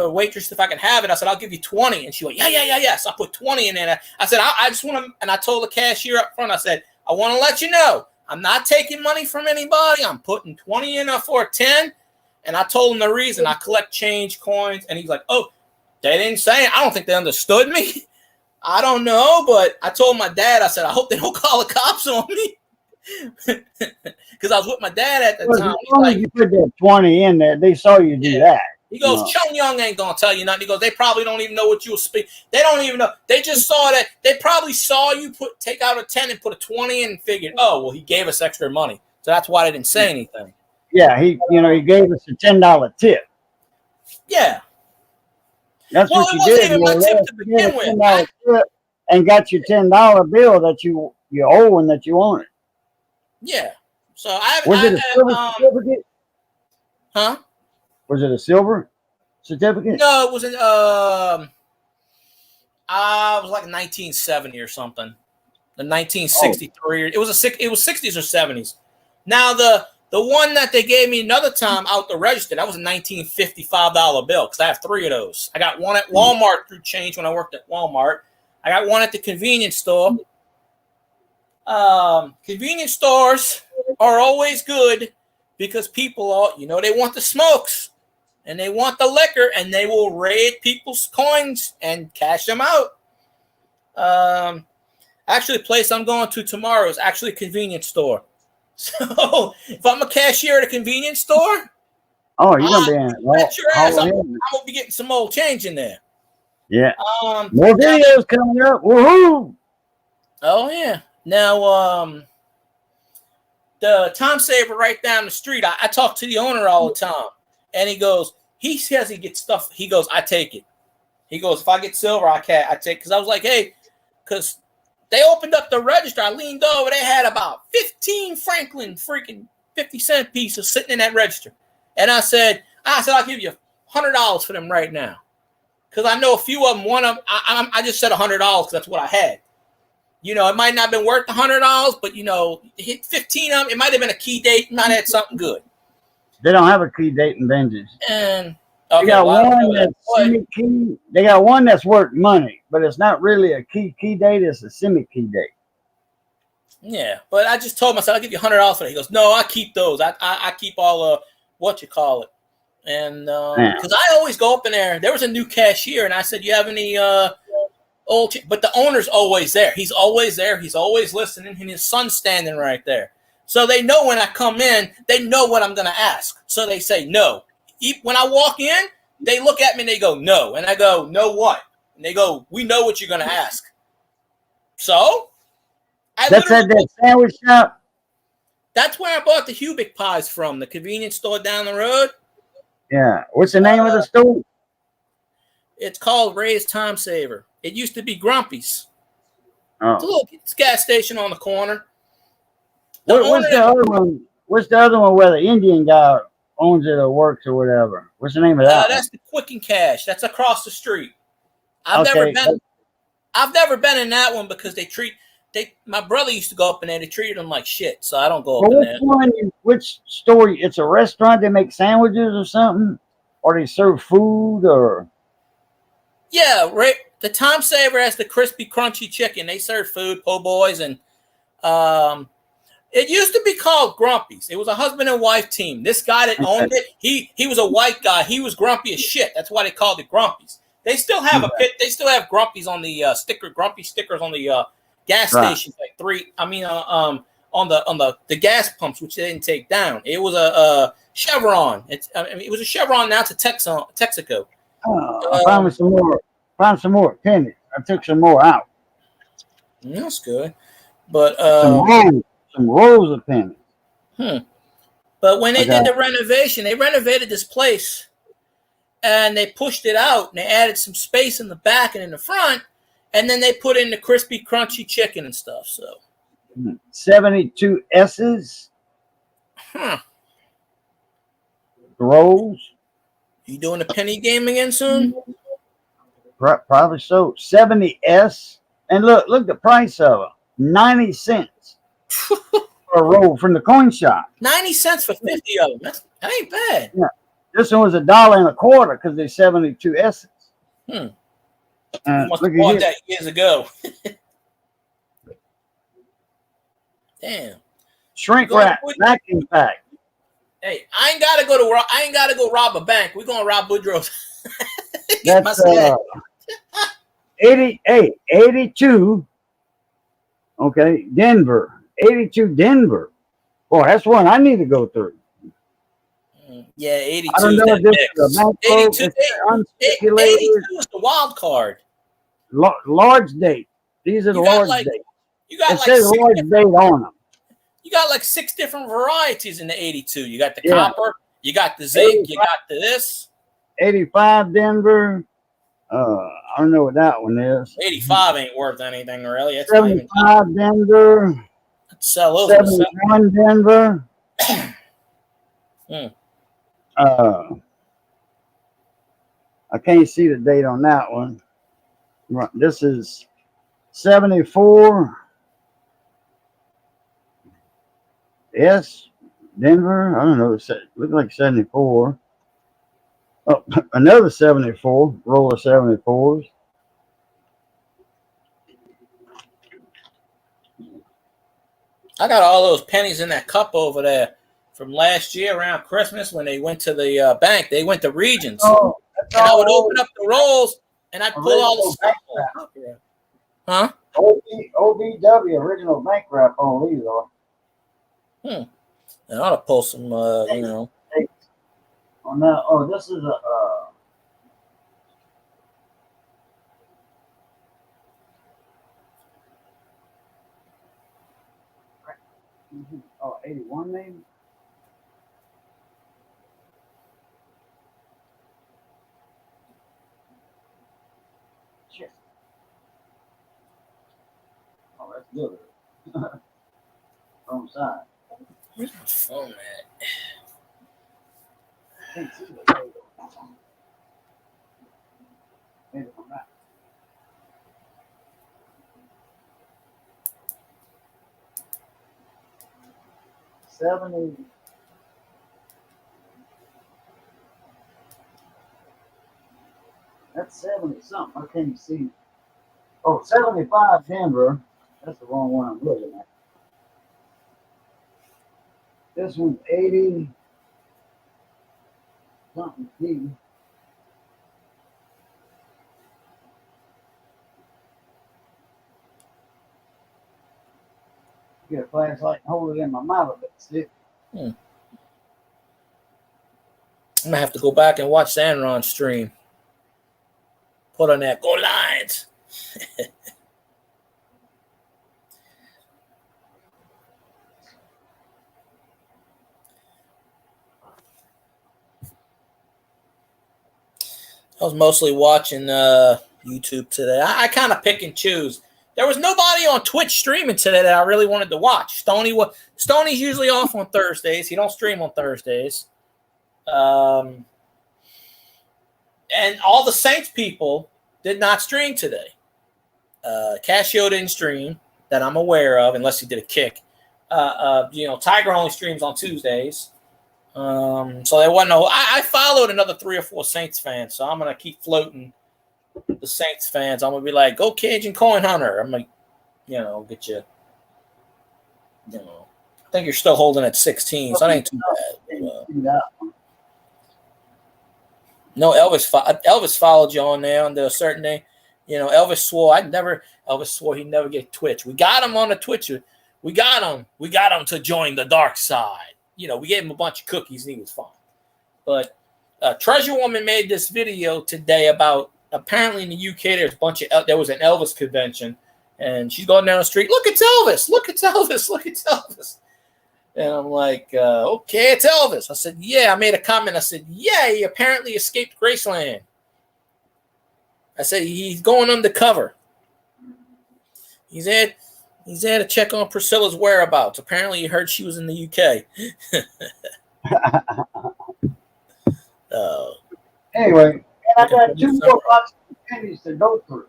waitress if I could have it. I said, "I'll give you 20." And she went, yeah. So I put 20 in there. I said, I just want to, and I told the cashier up front, I said, "I want to let you know, I'm not taking money from anybody. I'm putting 20 in for a 10. And I told him the reason. I collect change, coins. And he's like, "Oh, they didn't say it. I don't think they understood me." I don't know, but I told my dad, I said, "I hope they don't call the cops on me." Because I was with my dad at the time. As long as you put that 20 in there, they saw you do that. He goes, Chung Young ain't going to tell you nothing. He goes, they probably don't even know what you will speak. They don't even know. They just saw that. They probably saw you take out a 10 and put a 20 in and figured, oh, well, he gave us extra money. So that's why they didn't say anything. Yeah, he gave us a $10 tip. Yeah. That's what you did. Even my tip to begin with. And got your $10 bill that you owe and that you wanted. Yeah. So was it a silver certificate? Huh? Was it a silver certificate? No, it wasn't. It was like 1970 or something. The 1963. It was 60s or 70s. Now the one that they gave me another time out the register, that was a $19.55 bill because I have 3 of those. I got one at Walmart through change when I worked at Walmart. I got one at the convenience store. Convenience stores are always good because people they want the smokes and they want the liquor and they will raid people's coins and cash them out. Actually, the place I'm going to tomorrow is actually a convenience store. So if I'm a cashier at a convenience store, you're gonna be in. I'm gonna be getting some old change in there. Yeah. More videos coming up. Woohoo! Oh yeah. Now, the Time Saver right down the street, I talk to the owner all the time, and he says he gets stuff. He goes, I take it. He goes, if I get silver, I take. Because I was like, hey, because they opened up the register. I leaned over. They had about 15 Franklin freaking 50-cent pieces sitting in that register, and I said, I'll give you $100 for them right now, because I know a few of them. One of them, I just said $100 because that's what I had. It might not have been worth $100, but hit 15 of them. It might have been a key date. Might have had something good. They don't have a key date in Vengeance. And they got one that's semi-key. They got one that's worth money, but it's not really a key date. It's a semi-key date. Yeah, but I just told myself I'll give you $100 for that. He goes, no, I keep those. I keep all what you call it, and because I always go up in there. There was a new cashier, and I said, you have any but the owner's always there. He's always there. He's always listening, and his son's standing right there. So they know when I come in, they know what I'm going to ask. So they say no. When I walk in, they look at me and they go, no. And I go, no what? And they go, we know what you're going to ask. So that's at that sandwich shop? That's where I bought the Hubic pies from, the convenience store down the road. Yeah. What's the name of the store? It's called Ray's Time Saver. It used to be Grumpy's. Oh. It's a little gas station on the corner. The What's owner, the other one? What's the other one where the Indian guy owns it or works or whatever? What's the name of that one? that's the Quick and Cash. That's across the street. I've Okay. never been in that one because my brother used to go up in there. They treated him like shit, so I don't go up Well, in which there. one? Which store? It's a restaurant. They make sandwiches or something, or they serve food, or Yeah, right. The Time Saver has the crispy, crunchy chicken. They serve food, po' boys, and it used to be called Grumpy's. It was a husband and wife team. This guy that owned it, he was a white guy. He was grumpy as shit. That's why they called it Grumpy's. They still have a pit. They still have Grumpy's on the Grumpy stickers on the gas stations. Like on the gas pumps, which they didn't take down. It was a Chevron. It was a Chevron. Now it's a Texaco. I found some more. Found some more pennies. I took some more out. That's good, but some rows of pennies. But when they did the renovation, they renovated this place, and they pushed it out, and they added some space in the back and in the front, and then they put in the crispy, crunchy chicken and stuff. So 72 S's. Rolls. You doing a penny game again soon? Probably so. 70S. And look the price of it. 90 cents for a roll from the coin shop. 90 cents for 50 of them. That ain't bad. Yeah. This one was $1.25 because they're 72 S's. You must have bought that years ago. Damn. Shrink wrap, vacuum pack. Hey, I ain't gotta go rob a bank. We're gonna rob Boudreaux's. That's 82. Okay, Denver. 82 Denver. Boy, that's one I need to go through. Yeah, 82. I don't know if this is a 82 is the wild card. Large date. These are the large dates. You got it says large date on them. You got like 6 different varieties in the 82. You got the copper, you got the zinc, you got this. 85 Denver. I don't know what that one is. 85 ain't worth anything really. It's 75 Denver. Sell 71 Denver. I can't see the date on that one. Right, this is 74. Yes, Denver. I don't know. It looked like 74. Oh, another 74. Roll of 74s. I got all those pennies in that cup over there from last year around Christmas when they went to the bank. They went to Regions. Oh, and I would open up the rolls and I'd pull all the stuff off. Huh? OVW, original bank wrap on these are. And I ought to pull some, you know. On that, oh, this is a. Oh, 81 maybe? Shit. Oh, that's good. Wrong side. Where's my phone at? Can't see the logo. Maybe from that. $70. That's 70 something. I can't see. Oh, 75 Denver. That's the wrong one I'm looking at. This one's 80 something P. Get a flashlight and hold it in my mouth a bit. See? I'm gonna have to go back and watch Sanron's stream. Put on that Go Lions. I was mostly watching YouTube today. I kind of pick and choose. There was nobody on Twitch streaming today that I really wanted to watch. Stoney's usually off on Thursdays. He don't stream on Thursdays. And all the Saints people did not stream today. Casio didn't stream that I'm aware of, unless he did a kick. Tiger only streams on Tuesdays. So there wasn't no. I followed another 3 or 4 Saints fans, so I'm gonna keep floating the Saints fans. I'm gonna be like, go Cajun Coin Hunter. I'm like, get you. I think you're still holding at 16, so that ain't too bad. No, Elvis followed you on there on the certain day. Elvis swore he'd never get Twitch. We got him on the Twitch. We got him to join the dark side. We gave him a bunch of cookies and he was fine. But Treasure Woman made this video today about apparently in the UK there was an Elvis convention and she's going down the street. Look, it's Elvis. Look, it's Elvis. Look, it's Elvis. And I'm like, okay, it's Elvis. I said, yeah. I made a comment. I said, yeah, he apparently escaped Graceland. I said, he's going undercover. He's there to check on Priscilla's whereabouts. Apparently, he heard she was in the UK. Anyway, and I got 2 more boxes of pennies to go through.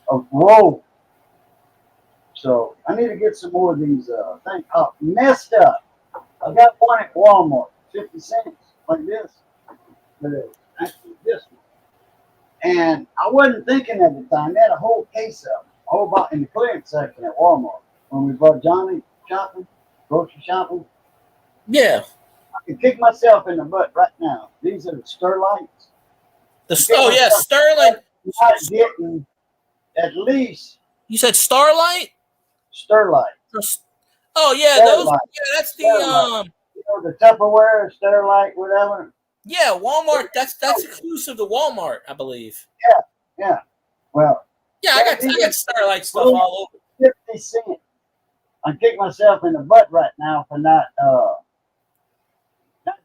Whoa. So I need to get some more of these things. Oh, messed up. I got one at Walmart, 50 cents, like this. But actually this one. And I wasn't thinking at the time. They had a whole case of them, a whole box in the clearance section at Walmart. When we brought Johnny shopping, grocery shopping. Yeah. I can kick myself in the butt right now. These are the Sterlites. Sterling. Not getting at least. You said Starlight? Sterlite. Oh yeah, Sterlite. those. Yeah, that's the Sterlite. The Tupperware, Sterlite, whatever. Yeah, Walmart. That's exclusive to Walmart, I believe. Yeah. Well. Yeah, I got Starlight stuff all over. 50 cents. I kick myself in the butt right now for not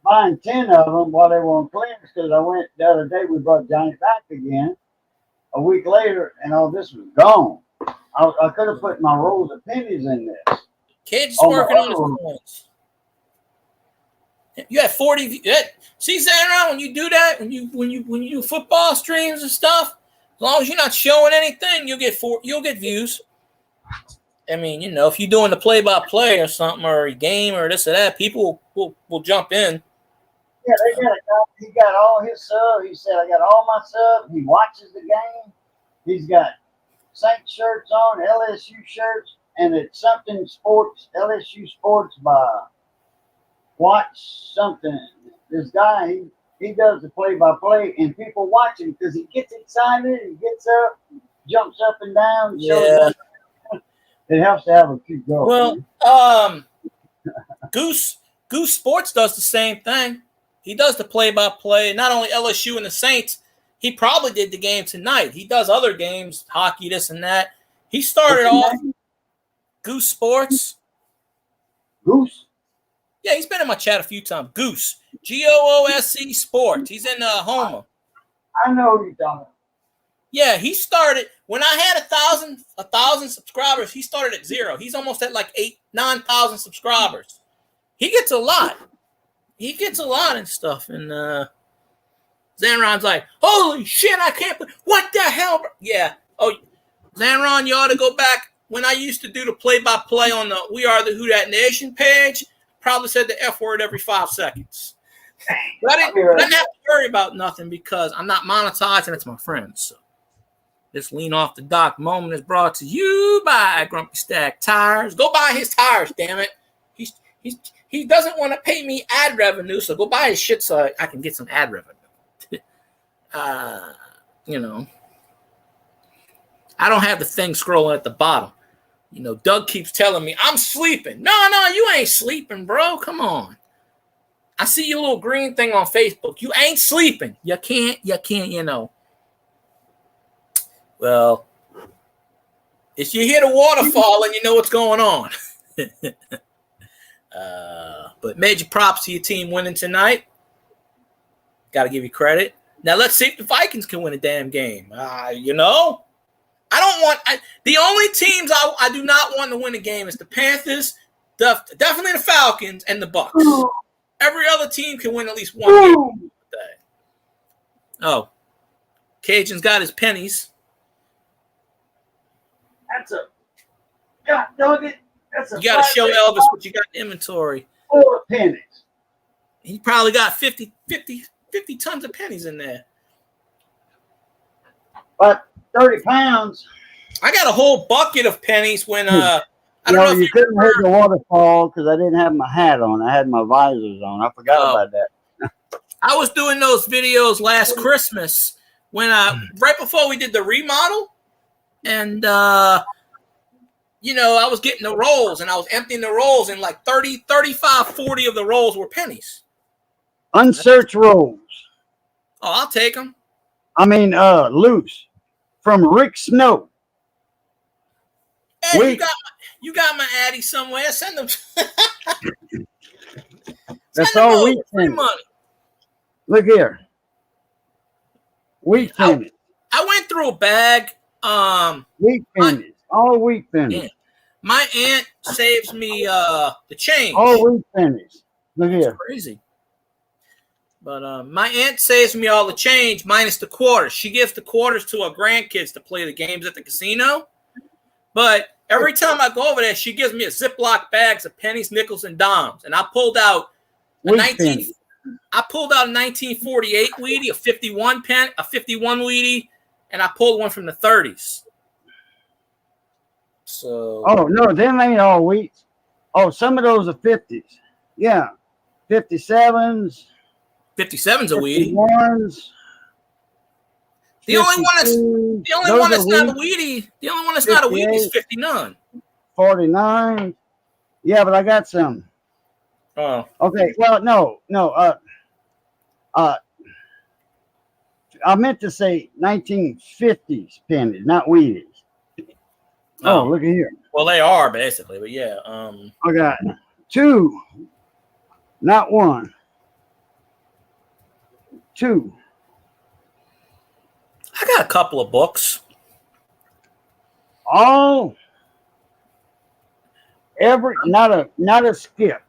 buying 10 of them while they were on clearance, because I went the other day. We brought Johnny back again a week later, and all this was gone. I could have put my rolls of pennies in this. Kid's working on his points. You had 40. See, Sarah, when you do that, when you do football streams and stuff, as long as you're not showing anything, you'll get views. I mean, if you're doing the play-by-play or something, or a game or this or that, people will jump in. Yeah, he got all his subs. He said, I got all my subs. He watches the game. He's got Saint shirts on, LSU shirts, and it's something sports, LSU sports by Watch something. This guy, he does the play-by-play, and people watch him because he gets excited. He gets up, jumps up and down. Yeah. It helps to have a few goals. Well, Goose Sports does the same thing. He does the play-by-play. Not only LSU and the Saints, he probably did the game tonight. He does other games, hockey, this and that. He started off Goose Sports. Goose? Yeah, he's been in my chat a few times. Goose. Goose Sports. He's in Houma. I know who you're talking about. Yeah, he started when I had 1,000 subscribers. He started at 0. He's almost at like 9,000 subscribers. He gets a lot. He gets a lot and stuff. And Zanron's like, holy shit, I can't. What the hell? Bro? Yeah. Oh, Zanron, you ought to go back when I used to do the play-by-play on the We Are the Who Dat Nation page. Probably said the F word every 5 seconds. But I didn't have to worry about nothing because I'm not monetized and it's my friends. So this lean off the dock moment is brought to you by Grumpy Stack Tires. Go buy his tires, damn it. He doesn't want to pay me ad revenue, so go buy his shit so I can get some ad revenue. I don't have the thing scrolling at the bottom. Doug keeps telling me I'm sleeping. No, you ain't sleeping, bro. Come on. I see your little green thing on Facebook. You ain't sleeping. You can't, Well, if you hear the waterfall and you know what's going on. But major props to your team winning tonight. Got to give you credit. Now let's see if the Vikings can win a damn game. I I don't want the only teams I do not want to win a game is the Panthers, definitely the Falcons, and the Bucks. Every other team can win at least one game. Oh, Cajun's got his pennies. That's a God dog it. That's a You got to show Elvis what you got in inventory. 4 pennies. He probably got 50 tons of pennies in there. But 30 pounds. I got a whole bucket of pennies when I don't know if you couldn't hit the waterfall because I didn't have my hat on. I had my visors on. I forgot about that. I was doing those videos last Christmas when right before we did the remodel, and I was getting the rolls and I was emptying the rolls, and like 30, 35, 40 of the rolls were pennies. Unsearched rolls. Oh, I'll take them. I mean, loose from Rick Snow. Hey, you got my Addy somewhere. Send them. That's all we can. Look here. Wheat pennies. I went through a bag. Wheat pennies. All wheat pennies. Yeah. My aunt saves me the change. All wheat pennies. Look here. It's crazy. But my aunt saves me all the change minus the quarters. She gives the quarters to her grandkids to play the games at the casino. But every time I go over there, she gives me a Ziploc bags of pennies, nickels, and dimes. And I pulled out a 1948 Wheatie, a 51 Wheatie, and I pulled one from the 30s. So. Oh no, them ain't all wheat. Oh, some of those are 50s. Yeah, 57s. 57's a Wheatie. 51s. The only one that's not a Wheatie is 59. 49. Yeah, but I got some. Oh. Okay. Well, no. I meant to say 1950s pennies, not Wheaties. Oh, look at here. Well, they are basically, but yeah. I got 2, not 1. 2. I got a couple of books. All not a skip.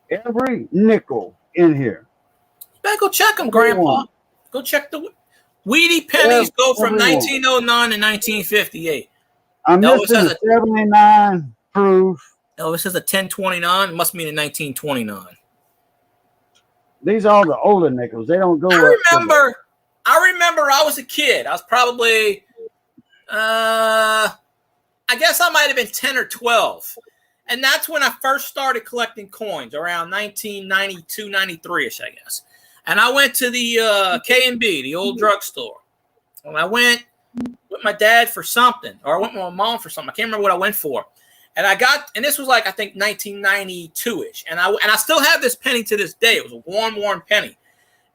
Every nickel in here. Better go check them, Grandpa. Go check the Wheatie pennies. Go from 1909 to 1958. I'm missing a 79 proof. Oh, it says a 1029. It must mean a 1929. These are all the older nickels. They don't go. I remember I was a kid. I was probably, I guess I might have been 10 or 12. And that's when I first started collecting coins, around 1992, 93-ish, I guess. And I went to the K&B, the old drugstore. And I went with my dad for something, or I went with my mom for something. I can't remember what I went for. And and this was like, I think 1992-ish. And I still have this penny to this day. It was a worn penny.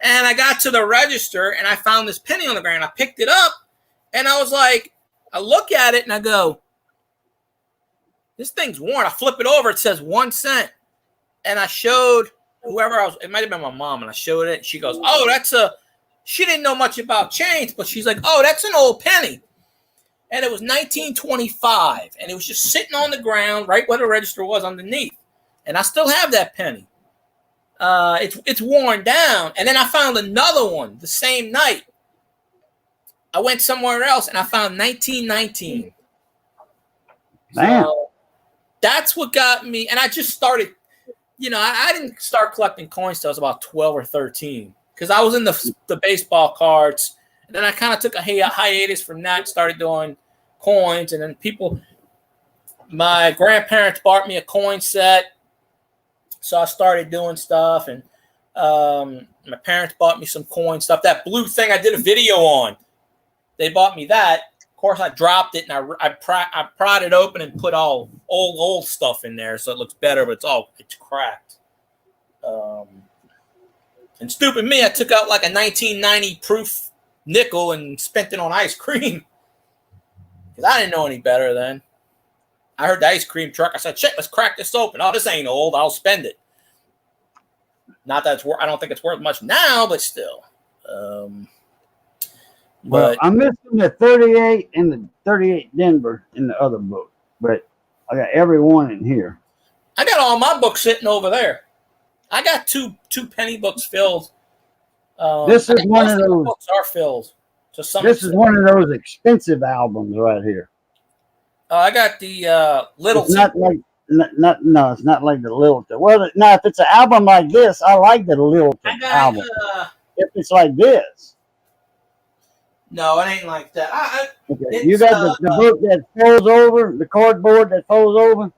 And I got to the register and I found this penny on the ground. I picked it up and I was like, I look at it and I go, this thing's worn. I flip it over. It says 1 cent. And I showed whoever it might have been my mom, and I showed it. And she goes, oh, she didn't know much about change, but she's like, oh, that's an old penny. And it was 1925. And it was just sitting on the ground right where the register was underneath. And I still have that penny. It's worn down. And then I found another one the same night. I went somewhere else and I found 1919. Damn. So that's what got me. And I just started, I didn't start collecting coins till I was about 12 or 13 because I was in the baseball cards. And then I kind of took a hiatus from that, started doing coins. And then my grandparents bought me a coin set. So I started doing stuff, and my parents bought me some coin stuff. That blue thing I did a video on, they bought me that. Of course, I dropped it, and I pried it open and put all old stuff in there, so it looks better, but it's cracked. And stupid me, I took out like a 1990 proof nickel and spent it on ice cream because I didn't know any better then. I heard the ice cream truck. I said, check, let's crack this open. Oh, this ain't old. I'll spend it. Not that I don't think it's worth much now, but still. Well, But I'm missing the 38 and the 38 Denver in the other book, but I got every one in here. I got all my books sitting over there. I got two penny books filled. This I is got one most of the those. books are filled to some This is extent. one of those expensive albums right here. I got the Little. It's not like no, it's not like the Littleton. Well, now if it's an album like this, I like the I Littleton got album. If it's like this, no, it ain't like that. okay, It's, you got the book that folds over, the cardboard that folds over.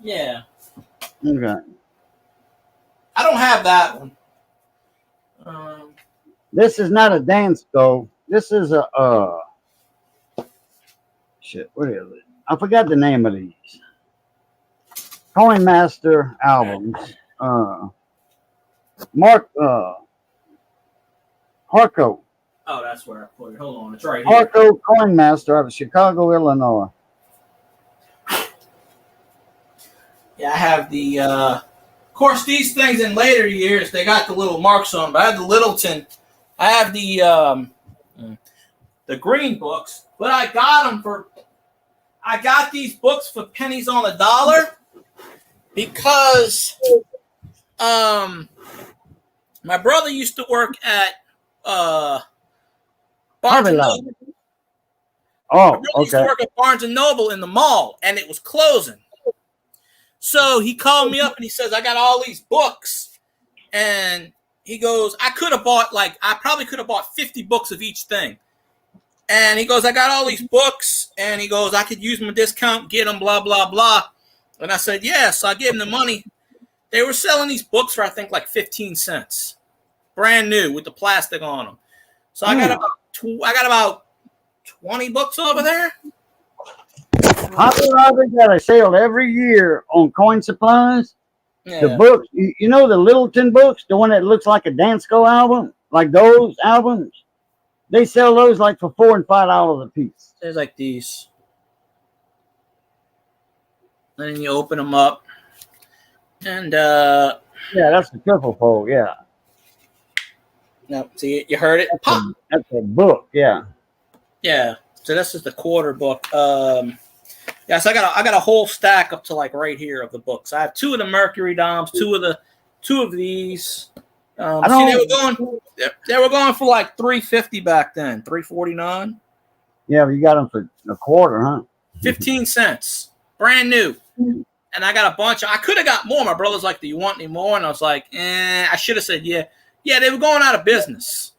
Yeah, Okay, I don't have that one. this is not a dance though. This is a shit. What is it? I forgot the name of these. Coin Master albums. Mark Harco. Oh, that's where I put it. Hold on, it's right here. Harco Coin Master out of Chicago, Illinois. Yeah, I have the. Of course, these things in later years they got the little marks on, but I have the Littleton. I have the green books, but I got them for. I got these books for pennies on the dollar because my brother used to work at Barnes Harvey and Love. Noble. Oh, My brother used to okay. work at Barnes and Noble in the mall, and it was closing. So he called me up and he says, "I got all these books," and he goes, "I probably could have bought 50 books of each thing." And he goes, "I got all these books," and he goes, "I could use my discount, get them, blah, blah, blah." And I said, "Yeah." So I gave him the money. They were selling these books for, I think, like 15 cents. Brand new with the plastic on them. So I got about 20 books over there. Hobby Lobby got a sale every year on coin supplies. Yeah. The books, you know the Littleton books, the one that looks like a Dansko album, like those albums. They sell those like for $4 and $5 a piece. There's like these. And then you open them up. And, Yeah, that's the triple fold. Yeah, no, see, you heard it. Pop. that's a book. Yeah. Yeah. So this is the quarter book. Yeah, so I got a whole stack up to like right here of the books. I have two of the Mercury Doms, two of these. They were going for like $3.50 back then, $3.49. Yeah, you got them for a quarter, huh? 15 cents, brand new. And I got a bunch. I could have got more. My brother's like, "Do you want any more?" And I was like, I should have said yeah. Yeah, they were going out of business.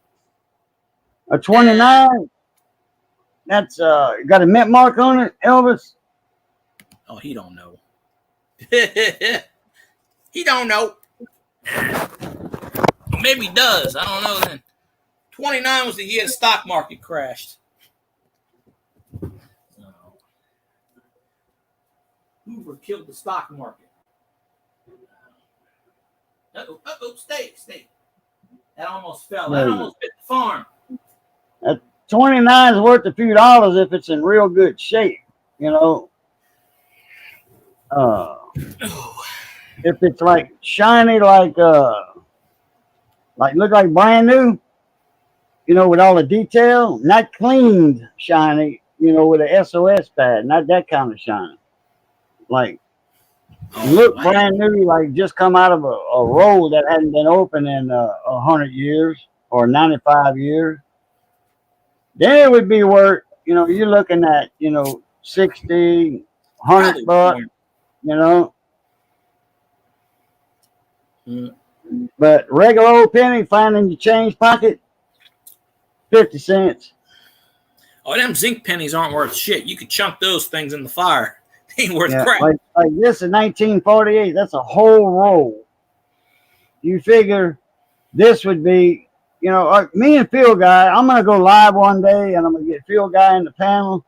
A 29. That's got a mint mark on it, Elvis. Oh, he don't know. He don't know. Maybe he does. I don't know then. 29 was the year the stock market crashed. Hoover killed the stock market. Stay. That almost fell. That almost hit the farm. 29 is worth a few dollars if it's in real good shape, you know. If it's like shiny, like look like brand new, you know, with all the detail, not cleaned shiny, you know, with a SOS pad, not that kind of shiny. Like look brand new, like just come out of a roll that hadn't been open in 100 years or 95 years. Then it would be worth, you know, you're looking at, you know, 60, 100 bucks, you know. But regular old penny, finding your change pocket, 50 cents. Oh, them zinc pennies aren't worth shit. You could chunk those things in the fire. They ain't worth crap. Like this in 1948, that's a whole roll. You figure this would be, you know, me and Phil Guy, I'm going to go live one day and I'm going to get Phil Guy in the panel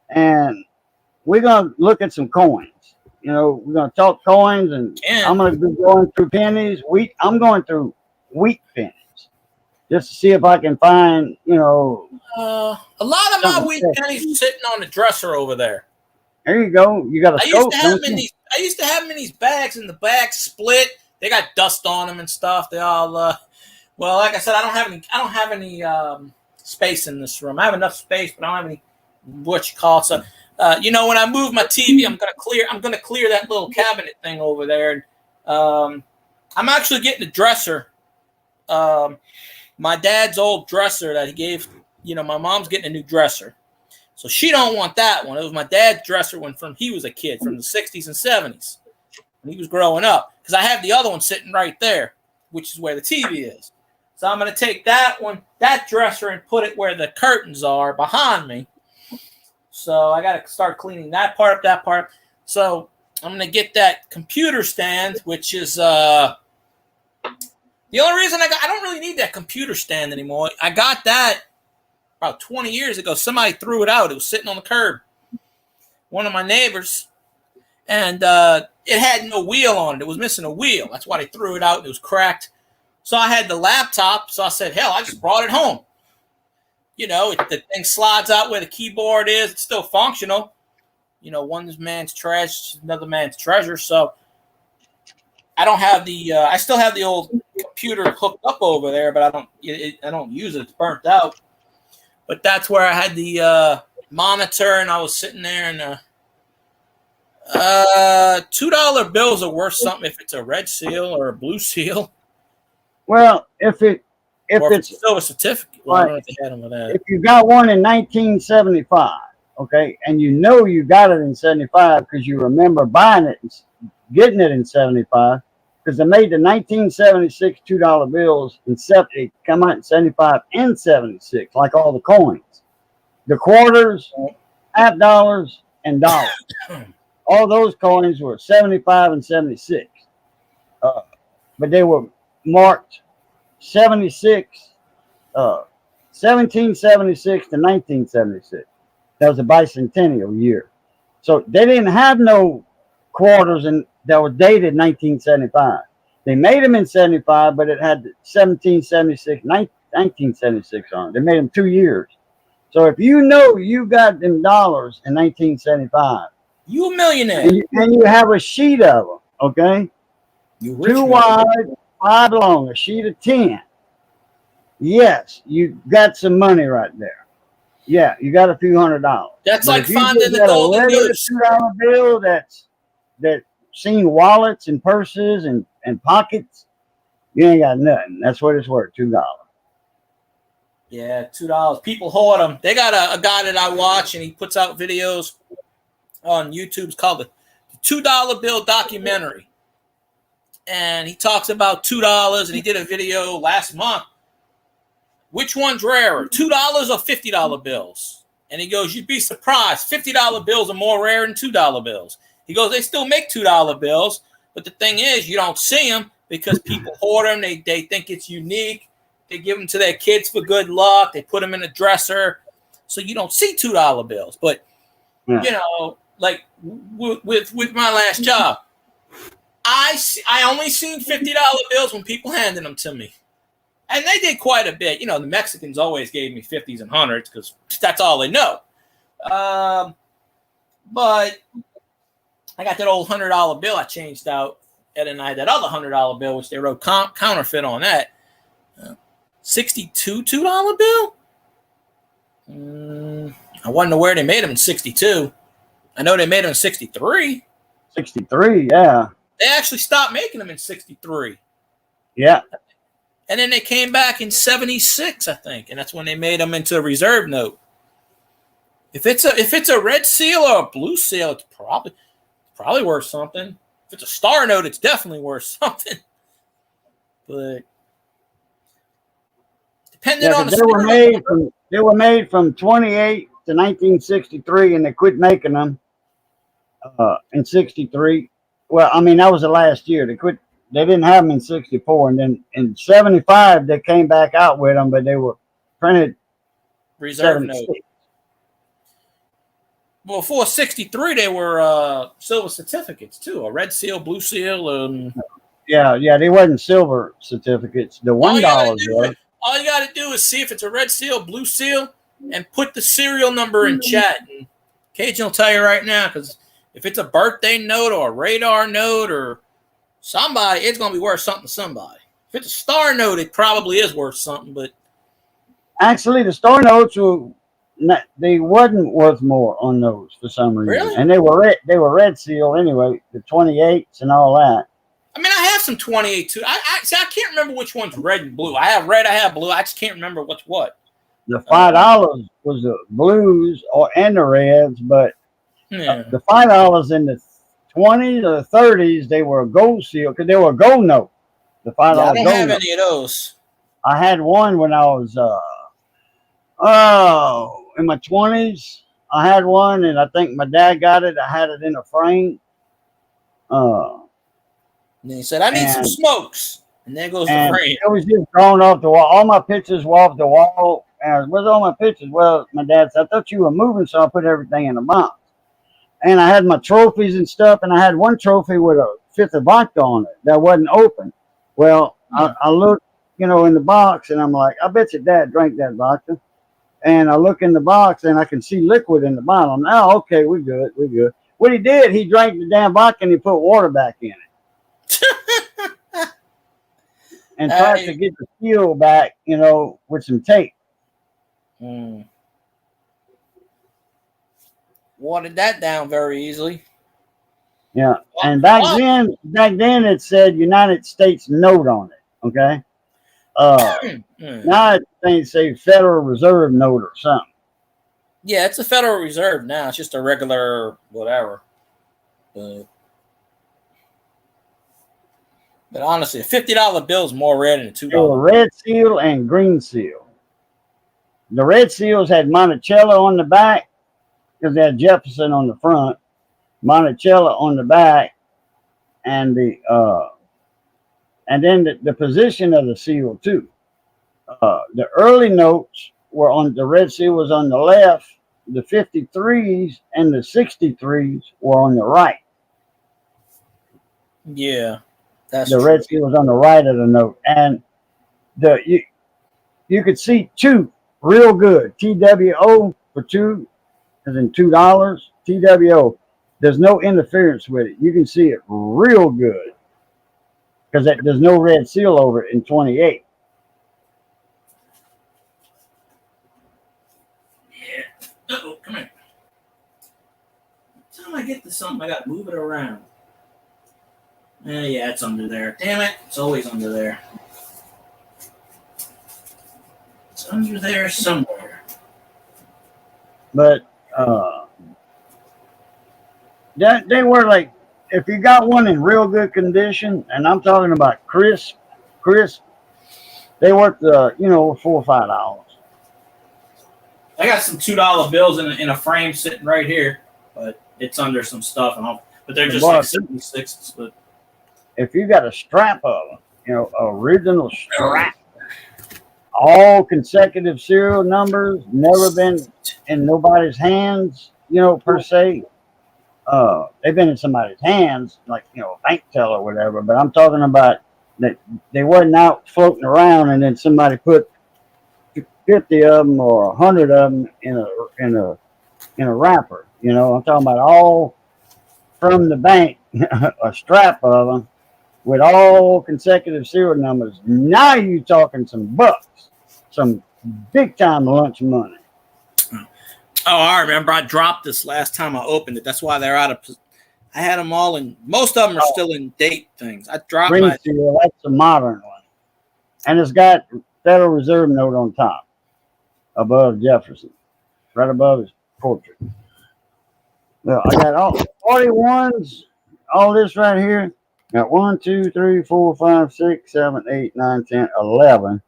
and we're going to look at some coins. You know, we're going to talk coins and I'm going to be going through pennies. I'm going through wheat pennies just to see if I can find, you know. A lot of my wheat pennies are sitting on the dresser over there. There you go. You got a scope, I used to have them in these bags, and the bags split. They got dust on them and stuff. They all, well, like I said, I don't have any space in this room. I have enough space, but I don't have any what you call it. So, when I move my TV, I'm gonna clear that little cabinet thing over there. And I'm actually getting a dresser. My dad's old dresser that he gave. My mom's getting a new dresser, so she don't want that one. It was my dad's dresser when he was a kid, from the 60s and 70s when he was growing up. Because I have the other one sitting right there, which is where the TV is. So I'm going to take that dresser, and put it where the curtains are behind me. So I got to start cleaning that part up, that part. So I'm going to get that computer stand, which is the only reason I don't really need that computer stand anymore. I got that about 20 years ago. Somebody threw it out. It was sitting on the curb. One of my neighbors. And it had no wheel on it. It was missing a wheel. That's why they threw it out. It was cracked. So I had the laptop. So I said, hell, I just brought it home. The thing slides out where the keyboard is. It's still functional. One man's trash, another man's treasure. So I don't have I still have the old computer hooked up over there, but I don't use it. It's burnt out. But that's where I had the monitor, and I was sitting there, and $2 bills are worth something if it's a red seal or a blue seal. Well, if it's a silver certificate. Well, right. I don't know if they had them with that. If you got one in 1975, okay, and you got it in 75 because you remember buying it and getting it in 75, because they made the 1976 $2 bills and it come out in 75 and 76, like all the coins, the quarters, half dollars, and dollars. All those coins were 75 and 76, but they were marked 1776 to 1976. That was a bicentennial year. So they didn't have no quarters that were dated 1975. They made them in 75, but it had 1776, 1976 on it. They made them 2 years. So if you got them dollars in 1975, you a millionaire. And you have a sheet of them, okay? 2 wide, 5 long, a sheet of 10. Yes, you got some money right there. Yeah, you got a few $100s. That's but like finding the golden goose. $2 bill that's seen wallets and purses and pockets, you ain't got nothing. That's what it's worth, $2. Yeah, $2. People hoard them. They got a guy that I watch, and he puts out videos on YouTube. It's called the $2 bill documentary. And he talks about $2, and he did a video last month. Which one's rarer, $2 or $50 bills? And he goes, you'd be surprised. $50 bills are more rare than $2 bills. He goes, they still make $2 bills, but the thing is, you don't see them because people hoard them. They think it's unique. They give them to their kids for good luck. They put them in a dresser. So you don't see $2 bills. But, like with my last job, I only seen $50 bills when people handed them to me. And they did quite a bit. The Mexicans always gave me 50s and 100s because that's all they know. But I got that old $100 bill I changed out. And then I had that other $100 bill, which they wrote counterfeit on that. 62 $2 bill? I wonder where they made them in 62. I know they made them in 63. 63, yeah. They actually stopped making them in 63. Yeah. And then they came back in 76, I think, and that's when they made them into a reserve note. If it's a red seal or a blue seal, it's probably worth something. If it's a star note, it's definitely worth something. But depending on the they were made from 28 to 1963, and they quit making them in 63. Well, I mean, that was the last year. They didn't have them in 64, and then in 75 they came back out with them, but they were printed reserve note. Well, before 63, they were silver certificates too, a red seal, blue seal. Yeah, they wasn't silver certificates. The $1 were. All you got to do is see if it's a red seal, blue seal, and put the serial number in chat. And Cajun will tell you right now, because if it's a birthday note or a radar note or somebody, it's going to be worth something to somebody. If it's a star note, it probably is worth something, but Actually, the story notes were they wasn't worth more on those for some reason, Really? and they were red seal anyway, the 28s and all that. I mean, I have some 28 too. I can't remember which one's red and blue. I have red, I have blue. I just can't remember what's what. The $5 was the blues and the reds, but Yeah. the $5 in the 20s or 30s they were a gold seal because they were a gold note. The $5 I don't gold have note. any of those. I had one when I was in my 20s. I had one, and I think my dad got it. I had it in a frame. And he said, I need some And- smokes. And there goes the And frame. it was just drawn off the wall. All my pictures were off the wall. And where's all my pictures? Well, my dad said, I thought you were moving, so I put everything in a box. And I had my trophies and stuff, and I had one trophy with a fifth of vodka on it that wasn't open. Well, I looked, in the box, and I'm like, I bet your dad drank that vodka. And I look in the box, and I can see liquid in the bottom. Oh, okay, we're good. What he did, he drank the damn vodka, and he put water back in it. And tried to get the seal back, with some tape. Watered that down very easily. Yeah. And back then it said United States note on it. Okay. Now things say Federal Reserve note or something. Yeah, it's a Federal Reserve now. It's just a regular whatever. But honestly, a $50 bill is more red than a $2. There were red seal and green seal. The red seals had Monticello on the back because they had Jefferson on the front, Monticello on the back, and then the position of the seal too. The early notes were on the red seal was on the left, the 53s and the 63s were on the right. Yeah, that's the red seal was on the right of the note, and you could see two real good. TWO for two, as in $2. TWO. There's no interference with it. You can see it real good because there's no red seal over it in 28. Yeah. Uh-oh, come here. Every time I get to something, I got to move it around. Yeah, it's under there. Damn it. It's always under there. It's under there somewhere. But they were like, if you got one in real good condition, and I'm talking about crisp, they worth $4 or $5. I got some $2 bills in a frame sitting right here, but it's under some stuff, but they're just like 76s. But if you got a strap of them, original strap, all consecutive serial numbers, never been in nobody's hands, per se. They've been in somebody's hands, like, a bank teller or whatever, but I'm talking about that they wasn't out floating around and then somebody put 50 of them or 100 of them in a wrapper. I'm talking about all from the bank, a strap of them with all consecutive serial numbers. Now you talking some bucks, some big time lunch money. Oh, I remember. I dropped this last time I opened it. That's why they're out of. I had them all in. Most of them are still in date things. I dropped Green seal, that's a modern one, and it's got Federal Reserve note on top, above Jefferson, right above his portrait. Well, I got all 41s, all this right here. Got 1, 2, 3, 4, 5, 6, 7, 8, 9, 10, 11.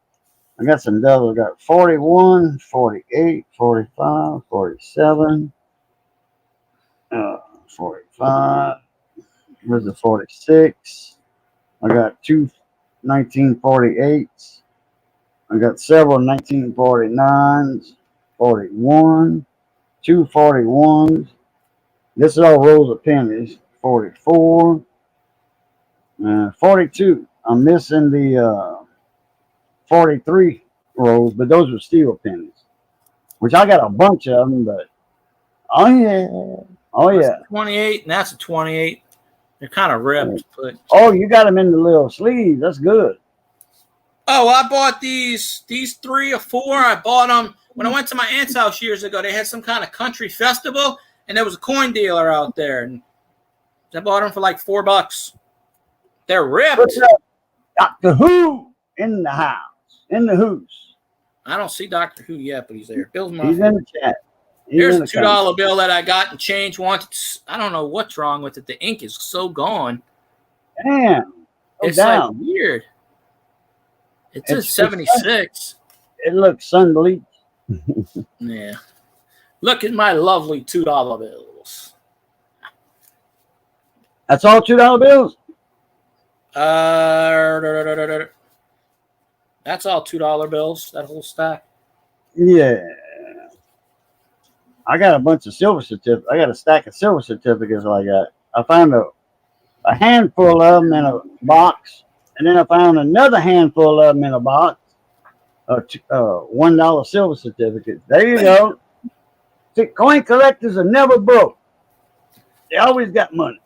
I got some doubles. I got 41, 48, 45, 47, 45. Here's the 46. I got two 1948s. I got several 1949s, 41, two 41s. This is all rows of pennies. 44, 42. I'm missing the 43 rolls, but those were steel pennies, which I got a bunch of them. But oh yeah, 28, and that's a 28. They're kind of ripped, but you got them in the little sleeves. That's good. Oh, I bought these 3 or 4. I bought them when I went to my aunt's house years ago. They had some kind of country festival, and there was a coin dealer out there, and I bought them for like $4. They're ripped. What's up, Dr. Who in the house? In the hoose. I don't see Dr. Who yet, but he's there. Bill's my He's in the chat. Here's a $2 bill that I got and change once. I don't know what's wrong with it. The ink is so gone. Damn. It's down. like weird. It says 76. It looks sun bleached. Yeah. Look at my lovely $2 bills. That's all $2 bills? That's all $2 bills, that whole stack. Yeah. I got a bunch of silver certificates. I got a stack of silver certificates like that. I found a handful of them in a box, and then I found another handful of them in a box. $1 silver certificates. There you go. See, coin collectors are never broke. They always got money.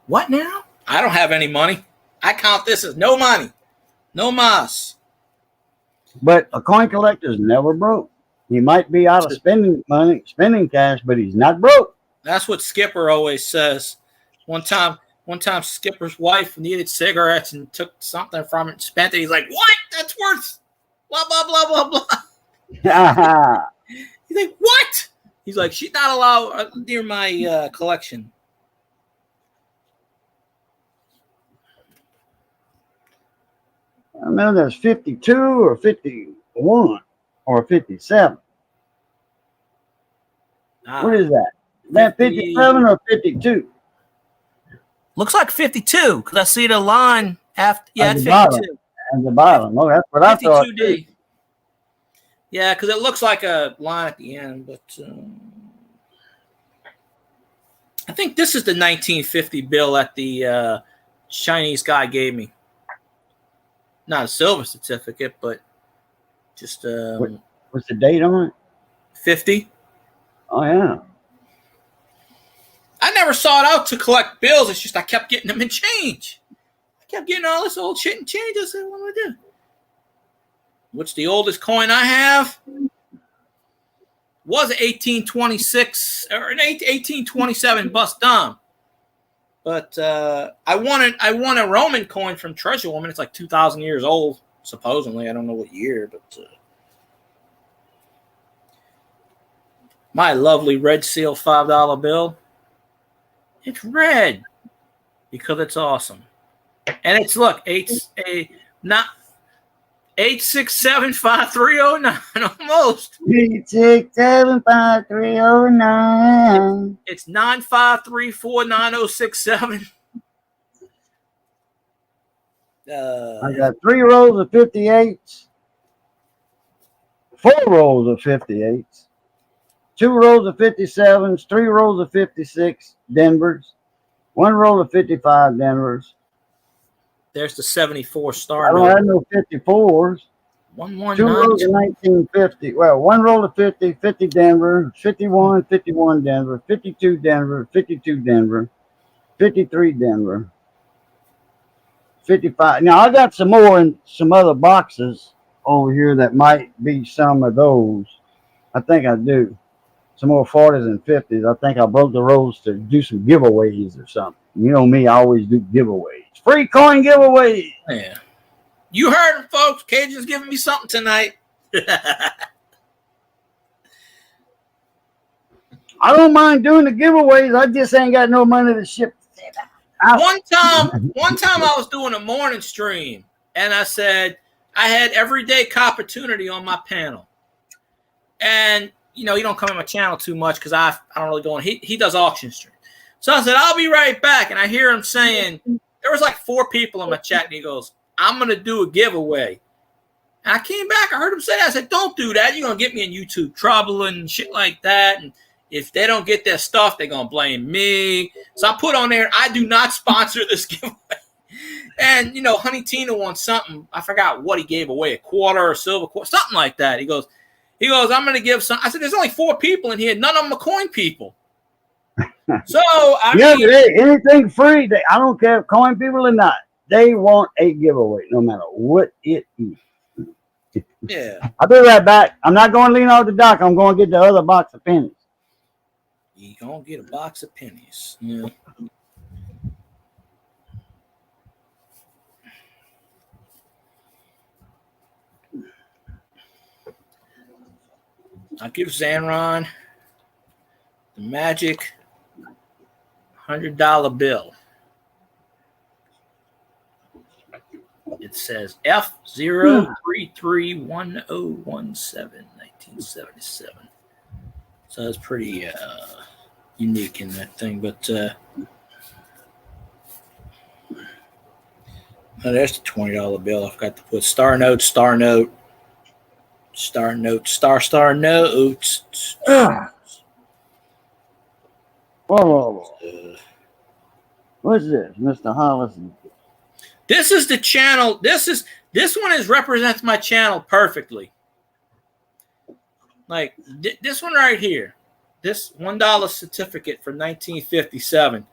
What now? I don't have any money. I count this as no money. No mas. But a coin collector is never broke. He might be out of spending cash, but he's not broke. That's what Skipper always says. One time Skipper's wife needed cigarettes and took something from it and spent it. He's like, what? That's worth blah, blah, blah, blah, blah. He's like, what? He's like, she's not allowed near my collection. I know there's 52 or 51 or 57. What is that? Is that 57 or 52? Looks like 52 because I see the line after. Yeah, it's 52. At the bottom. Oh, that's what I thought. 52D. Yeah, because it looks like a line at the end, but I think this is the 1950 bill that the Chinese guy gave me. Not a silver certificate, but just what's the date on it? 50. Oh yeah. I never sought out to collect bills. It's just I kept getting them in change. I kept getting all this old shit in change. I said, what do I do? What's the oldest coin I have? Was 1826 or an 1827 bust dime. But I won a Roman coin from Treasure Woman. It's like 2,000 years old, supposedly. I don't know what year, but my lovely Red Seal $5 bill. It's red because it's awesome, and it's look 8675309 almost. 8675309. It's 95349067. I got 3 rows of 58s, 4 rows of 58s, 2 rows of 57s, 3 rows of 56 Denvers, 1 row of 55 Denvers. There's the 74 star. I don't have no 54s. 119. 2 rows of 1950. Well, 1 roll of 50, 50 Denver, 51, 51 Denver, 52 Denver, 52 Denver, 53 Denver, 55. Now, I got some more in some other boxes over here that might be some of those. I think I do. Some more 40s and 50s. I think I broke the rules to do some giveaways or something. You know me, I always do giveaways. Free coin giveaways. Yeah. You heard him, folks. Cajun's giving me something tonight. I don't mind doing the giveaways. I just ain't got no money to ship. One time I was doing a morning stream, and I said I had Everyday Opportunity on my panel. And, you know, he don't come in my channel too much because I don't really go on. He does auction stream. So I said, I'll be right back. And I hear him saying, there was like 4 people in my chat, and he goes, I'm going to do a giveaway. And I came back. I heard him say that. I said, don't do that. You're going to get me in YouTube trouble and shit like that. And if they don't get their stuff, they're going to blame me. So I put on there, I do not sponsor this giveaway. And, you know, Honey Tina won something. I forgot what he gave away, a quarter or silver quarter, something like that. He goes, I'm going to give some. I said, there's only 4 people in here. None of them are coin people. So, I mean. Hey, anything free, I don't care if coin people or not. They want a giveaway, no matter what it is. Yeah. I'll be right back. I'm not going to lean out the dock. I'm going to get the other box of pennies. You gonna get a box of pennies. Yeah. I'll give Zanron the magic $100 bill. It says F0331017, 1977. So it's pretty unique in that thing. But oh, there's the $20 bill. I forgot to put star note, star note, star note, star notes. Whoa. What's this, Mr. Hollison? This is the channel. This one represents my channel perfectly. Like this one right here, this $1 certificate from 1957.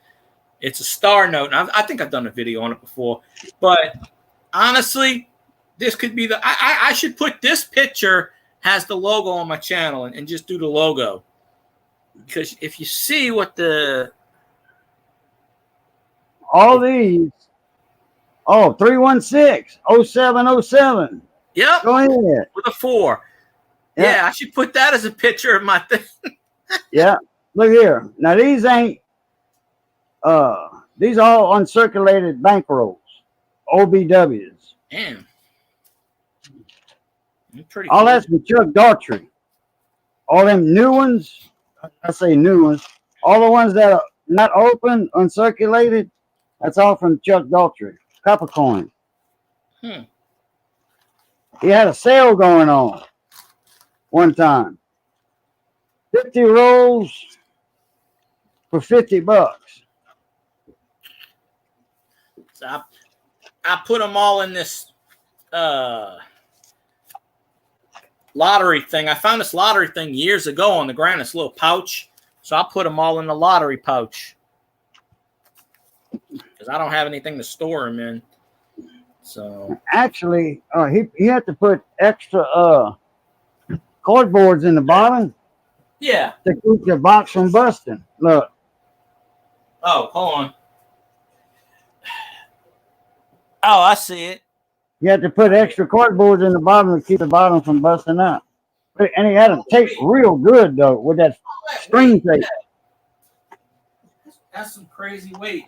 It's a star note. And I think I've done a video on it before, but honestly, this could be I should put this picture has the logo on my channel and just do the logo, because if you see what all these. Oh, 316-0707. Yep. Go ahead. With a 4. Yeah. Yeah, I should put that as a picture of my thing. Yeah. Look here. Now these ain't these are all uncirculated bankrolls. OBWs. Damn. Pretty All cool. that's from Chuck Daughtry. All them new ones, I say new ones, all the ones that are not open, uncirculated, that's all from Chuck Daughtry. Copper coin. Hmm. He had a sale going on one time. 50 rolls for $50. So I put them all in this lottery thing. I found this lottery thing years ago on the ground, this little pouch. So I put them all in the lottery pouch, because I don't have anything to store them in. So Actually, he had to put extra cardboards in the bottom yeah. to keep the box from busting. Look. Oh, hold on. Oh, I see it. You had to put extra cardboards in the bottom to keep the bottom from busting out. And he had them taped real good, though, with that string tape. That's some crazy weight.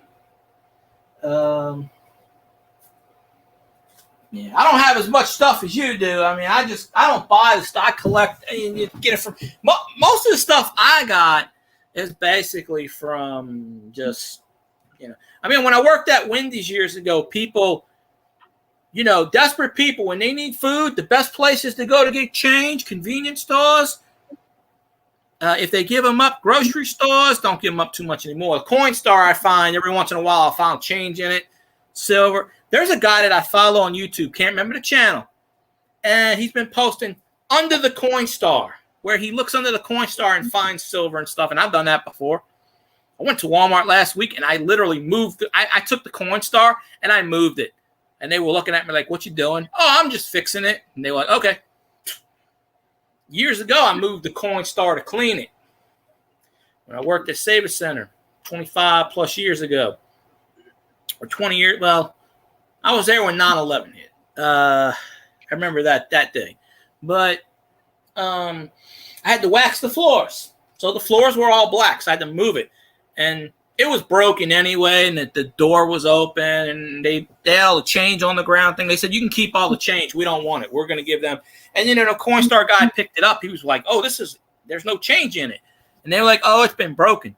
Yeah, I don't have as much stuff as you do. I mean, I don't buy the stuff. I collect and you get it from most of the stuff I got is basically from just, I mean, when I worked at Wendy's years ago, people, desperate people, when they need food, the best places to go to get change, convenience stores. If they give them up, grocery stores, don't give them up too much anymore. Coinstar, I find every once in a while, I'll find change in it, silver. There's a guy that I follow on YouTube, can't remember the channel, and he's been posting under the Coinstar, where he looks under the Coinstar and finds silver and stuff, and I've done that before. I went to Walmart last week, and I literally moved. I took the Coinstar, and I moved it, and they were looking at me like, what you doing? Oh, I'm just fixing it. And they were like, okay. Years ago, I moved the Coinstar to clean it. When I worked at Savers Center 25 plus years ago, or 20 years, well, I was there when 9/11 hit. I remember that day. But I had to wax the floors. So the floors were all black, so I had to move it. And it was broken anyway, and the door was open, and they had all the change on the ground thing. They said, you can keep all the change. We don't want it. We're going to give them. And then the Coinstar guy picked it up. He was like, oh, there's no change in it. And they were like, oh, it's been broken.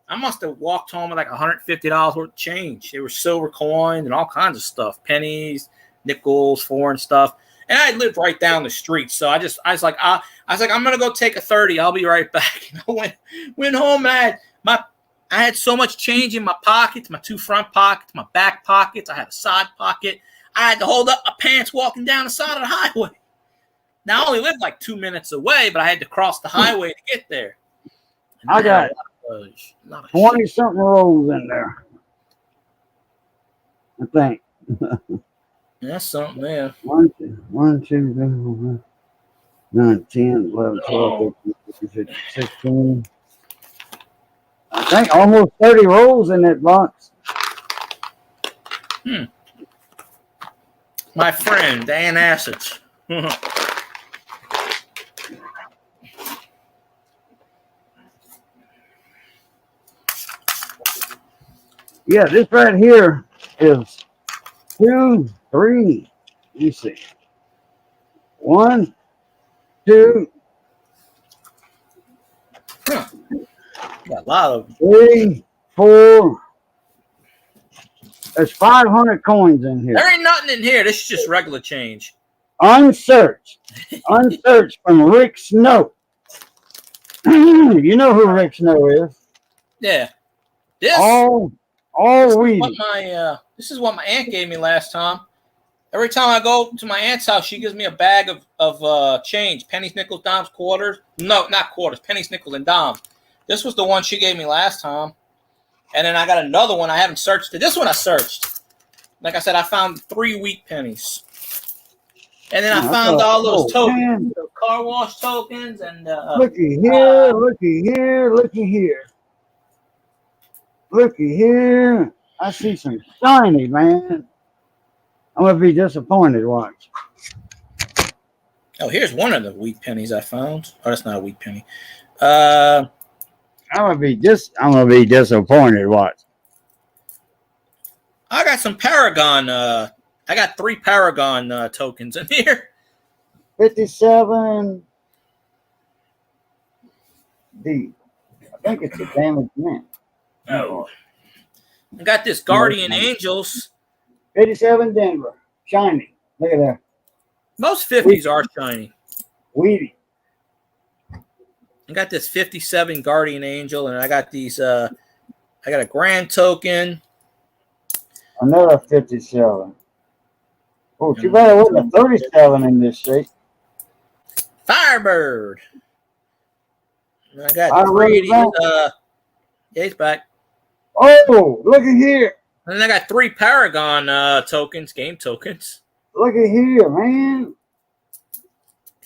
I must have walked home with like $150 worth of change. There were silver coins and all kinds of stuff, pennies, nickels, foreign stuff. And I lived right down the street. So I was like, I'm going to go take a 30. I'll be right back. And I went home, and I had so much change in my pockets, my 2 front pockets, my back pockets. I had a side pocket. I had to hold up my pants walking down the side of the highway. Now, I only lived like 2 minutes away, but I had to cross the highway to get there. And I got 20-something rolls in there, I think. That's something there. 1, 2, 3, 9, 10, 11, 12, 13, 14, 15, 16. I think almost 30 rolls in that box. My friend, Dan Assich. Yeah, this right here is 2, 3. Let me see. 1, 2, Got a lot of them. 3, 4. There's 500 coins in here. There ain't nothing in here. This is just regular change. Unsearched. Unsearched from Rick Snow. You know who Rick Snow is. Yeah. This, All this is weedy. what this is what my aunt gave me last time. Every time I go to my aunt's house, she gives me a bag of change. Pennies, nickels, dimes, quarters. No, not quarters. Pennies, nickels, and dimes. This was the one she gave me last time. And then I got another one. I haven't searched it. This one I searched. Like I said, I found 3 week pennies. And then I found all those tokens. Those car wash tokens. And Looky here, looky here, looky here. Looky here. I see some shiny, man. I'm going to be disappointed, watch. oh, here's one of the weak pennies I found. Oh, that's not a weak penny. Uh, I'm gonna be disappointed. Watch. I got some Paragon. I got 3 Paragon tokens in here. 57 D. I think it's a damaged man. Oh. I got this Guardian Angels. 57 Denver. Shiny. Look at that. Most 50s are shiny. Weedy. I got this 57 Guardian Angel, and I got these. I got a Grand token. Another 57. Oh, too bad it wasn't a 37 in this shape. Firebird. And I got 3 of these. Yeah, he's back. Oh, look at here. And then I got 3 Paragon tokens, game tokens. Look at here, man.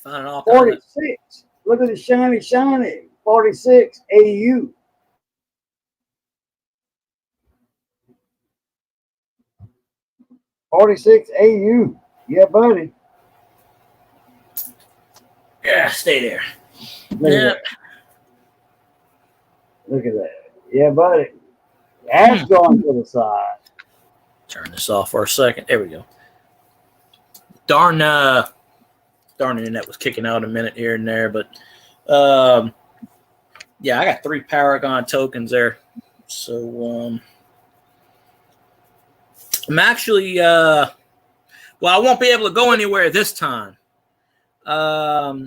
Found all 46. Look at the shiny. 46 AU. $46 AU. Yeah, buddy. Yeah, stay there. Look at that. Look at that. Yeah, buddy. That's going to the side. Turn this off for a second. There we go. Darn internet was kicking out a minute here and there, but yeah, I got 3 Paragon tokens there. So I'm actually well, I won't be able to go anywhere this time. But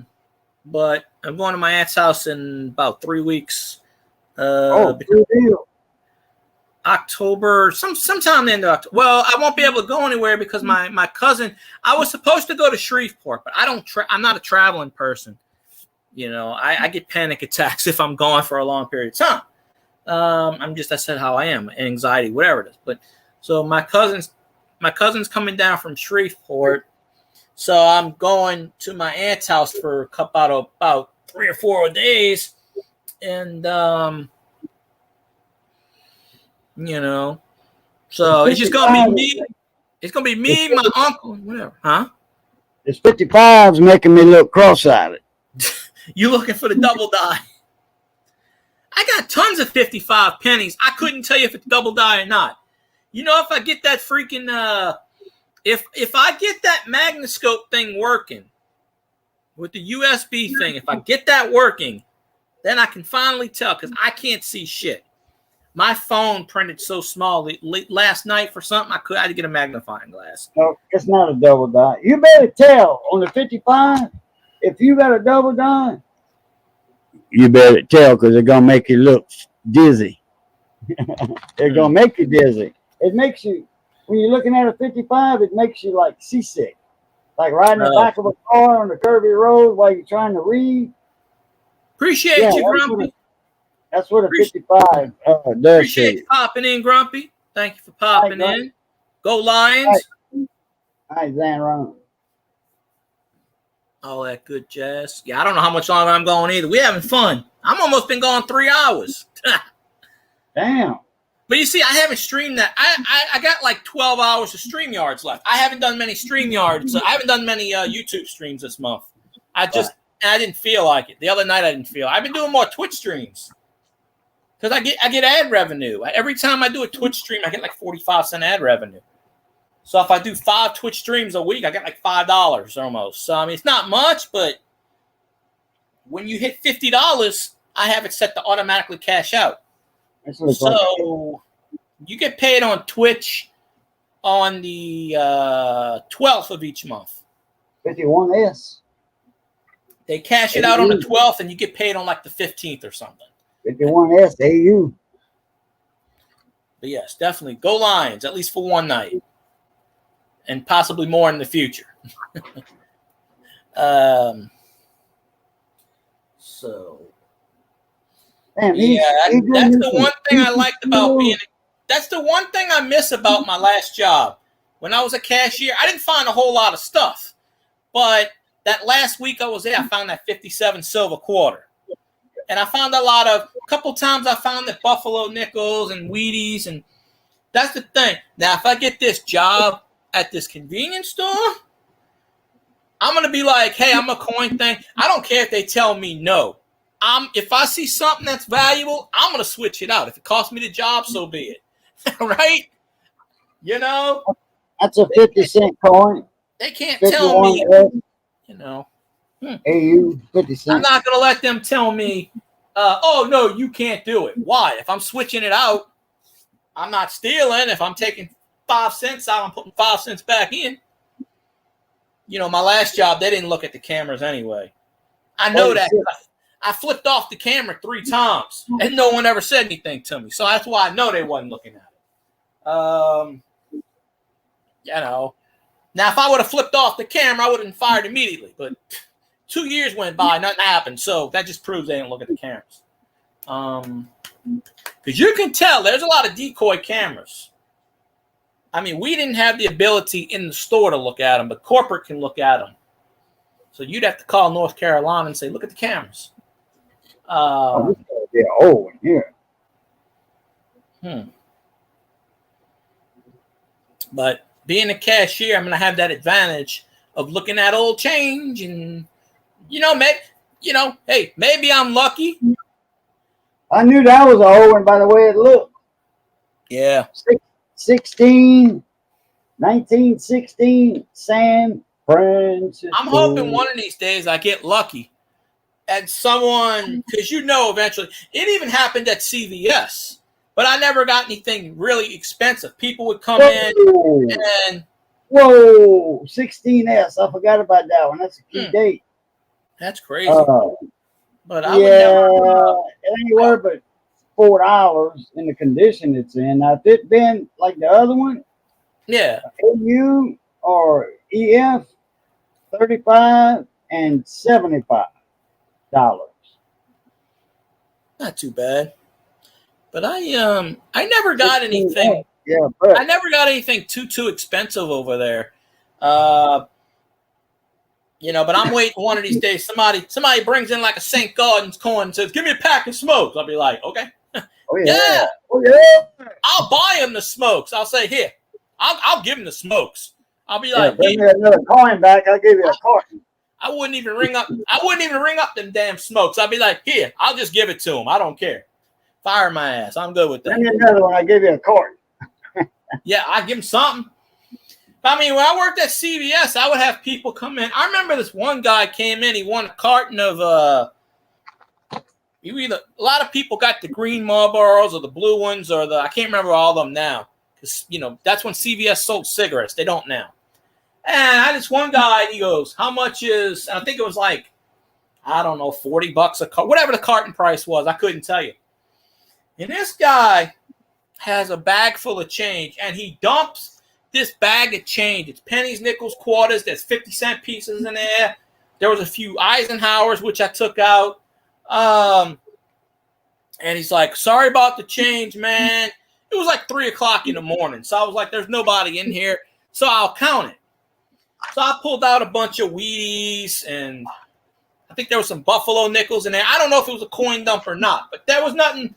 I'm going to my aunt's house in about 3 weeks. Good deal. October, sometime in the end of October. Well, I won't be able to go anywhere because my cousin. I was supposed to go to Shreveport, but I'm not a traveling person. You know, I get panic attacks if I'm gone for a long period of time. I said how I am, anxiety, whatever it is. But so my cousin's coming down from Shreveport, so I'm going to my aunt's house for about 3 or 4 days, and you know, so it's just gonna be me. It's gonna be me, my uncle, whatever, huh? This 55's making me look cross-eyed. You looking for the double die? I got tons of 55 pennies. I couldn't tell you if it's double die or not. You know, if I get that freaking if I get that Magnoscope thing working with the USB thing, if I get that working, then I can finally tell, because I can't see shit. My phone printed so small last night for something I had to get a magnifying glass. No, it's not a double die. You better tell on the 55 if you got a double die. You better tell, because they're gonna make you look dizzy. They're gonna make you dizzy. It makes you, when you're looking at a 55, it makes you like seasick, like riding the back of a car on the curvy road while you're trying to read. Appreciate you, Grumpy. That's what a 55 does. Appreciate you popping in, Grumpy. Thank you for popping in. Go Lions. All right, Zan, run. All that good jazz. Yeah, I don't know how much longer I'm going either. We having fun. I'm almost been going 3 hours. Damn. But you see, I haven't streamed that. I got like 12 hours of StreamYards left. I haven't done many StreamYards. I haven't done many YouTube streams this month. I didn't feel like it. The other night I didn't feel. I've been doing more Twitch streams because I get ad revenue. Every time I do a Twitch stream, I get like 45-cent ad revenue. So if I do 5 Twitch streams a week, I get like $5 almost. So I mean, it's not much, but when you hit $50, I have it set to automatically cash out. So you get paid on Twitch on the 12th of each month. 51S. They cash it out on the 12th, and you get paid on like the 15th or something. 51S, AU. But yes, definitely go Lions, at least for one night, and possibly more in the future. So. Damn, Yeah, that's the one thing I liked about being. That's the one thing I miss about my last job. When I was a cashier, I didn't find a whole lot of stuff, but that last week I was there, I found that 57 silver quarter, and I found a couple times I found the Buffalo nickels and Wheaties, and that's the thing. Now, if I get this job at this convenience store, I'm gonna be like, hey, I'm a coin thing. I don't care if they tell me no. If I see something that's valuable, I'm gonna switch it out. If it costs me the job, so be it. Right? You know? That's a 50-cent coin. They can't tell me, you know. AU 50 cents. I'm not gonna let them tell me, oh no, you can't do it. Why? If I'm switching it out, I'm not stealing. If I'm taking 5 cents out, I'm putting 5 cents back in. You know, my last job, they didn't look at the cameras anyway. I know that. I flipped off the camera 3 times, and no one ever said anything to me. So that's why I know they wasn't looking at it. You know. Now, if I would have flipped off the camera, I would have been fired immediately. But 2 years went by, nothing happened. So that just proves they didn't look at the cameras. Because you can tell there's a lot of decoy cameras. I mean, we didn't have the ability in the store to look at them, but corporate can look at them. So you'd have to call North Carolina and say, look at the cameras. Yeah, oh, here. But being a cashier, I'm going to have that advantage of looking at old change, and hey, maybe I'm lucky. I knew that was an old one by the way it looked. Yeah. 1916 San Francisco. I'm hoping one of these days I get lucky. And someone, because eventually, it even happened at CVS, but I never got anything really expensive. People would come in and. Whoa, 16S. I forgot about that one. That's a key date. That's crazy. But I would never. It ain't worth but $4 in the condition it's in. Now, if it been like the other one, yeah, AU or EF, $35 and $75. Not too bad, but I never got anything. Yeah, but I never got anything too expensive over there. But I'm waiting one of these days. Somebody brings in like a St. Gordon's coin and says, "Give me a pack of smokes." I'll be like, "Okay, oh yeah, yeah. Oh yeah." I'll buy him the smokes. I'll say, "Here, I'll give him the smokes." I'll be like, "Bring me another coin back. I'll give you a carton." I wouldn't even ring up them damn smokes. I'd be like, here, I'll just give it to him. I don't care. Fire my ass. I'm good with that. Bring me another one. I give you a carton. Yeah, I give him something. I mean, when I worked at CVS, I would have people come in. I remember this one guy came in. He won a carton of a lot of people got the green Marlboros or the blue ones or I can't remember all of them now because that's when CVS sold cigarettes. They don't now. And I had this one guy, he goes, how much is, I think it was like, I don't know, $40 a carton, whatever the carton price was. I couldn't tell you. And this guy has a bag full of change, and he dumps this bag of change. It's pennies, nickels, quarters. There's 50-cent pieces in there. There was a few Eisenhowers, which I took out. And he's like, sorry about the change, man. It was like 3 o'clock in the morning. So I was like, there's nobody in here. So I'll count it. So I pulled out a bunch of Wheaties, and I think there was some Buffalo nickels in there. I don't know if it was a coin dump or not, but there was nothing.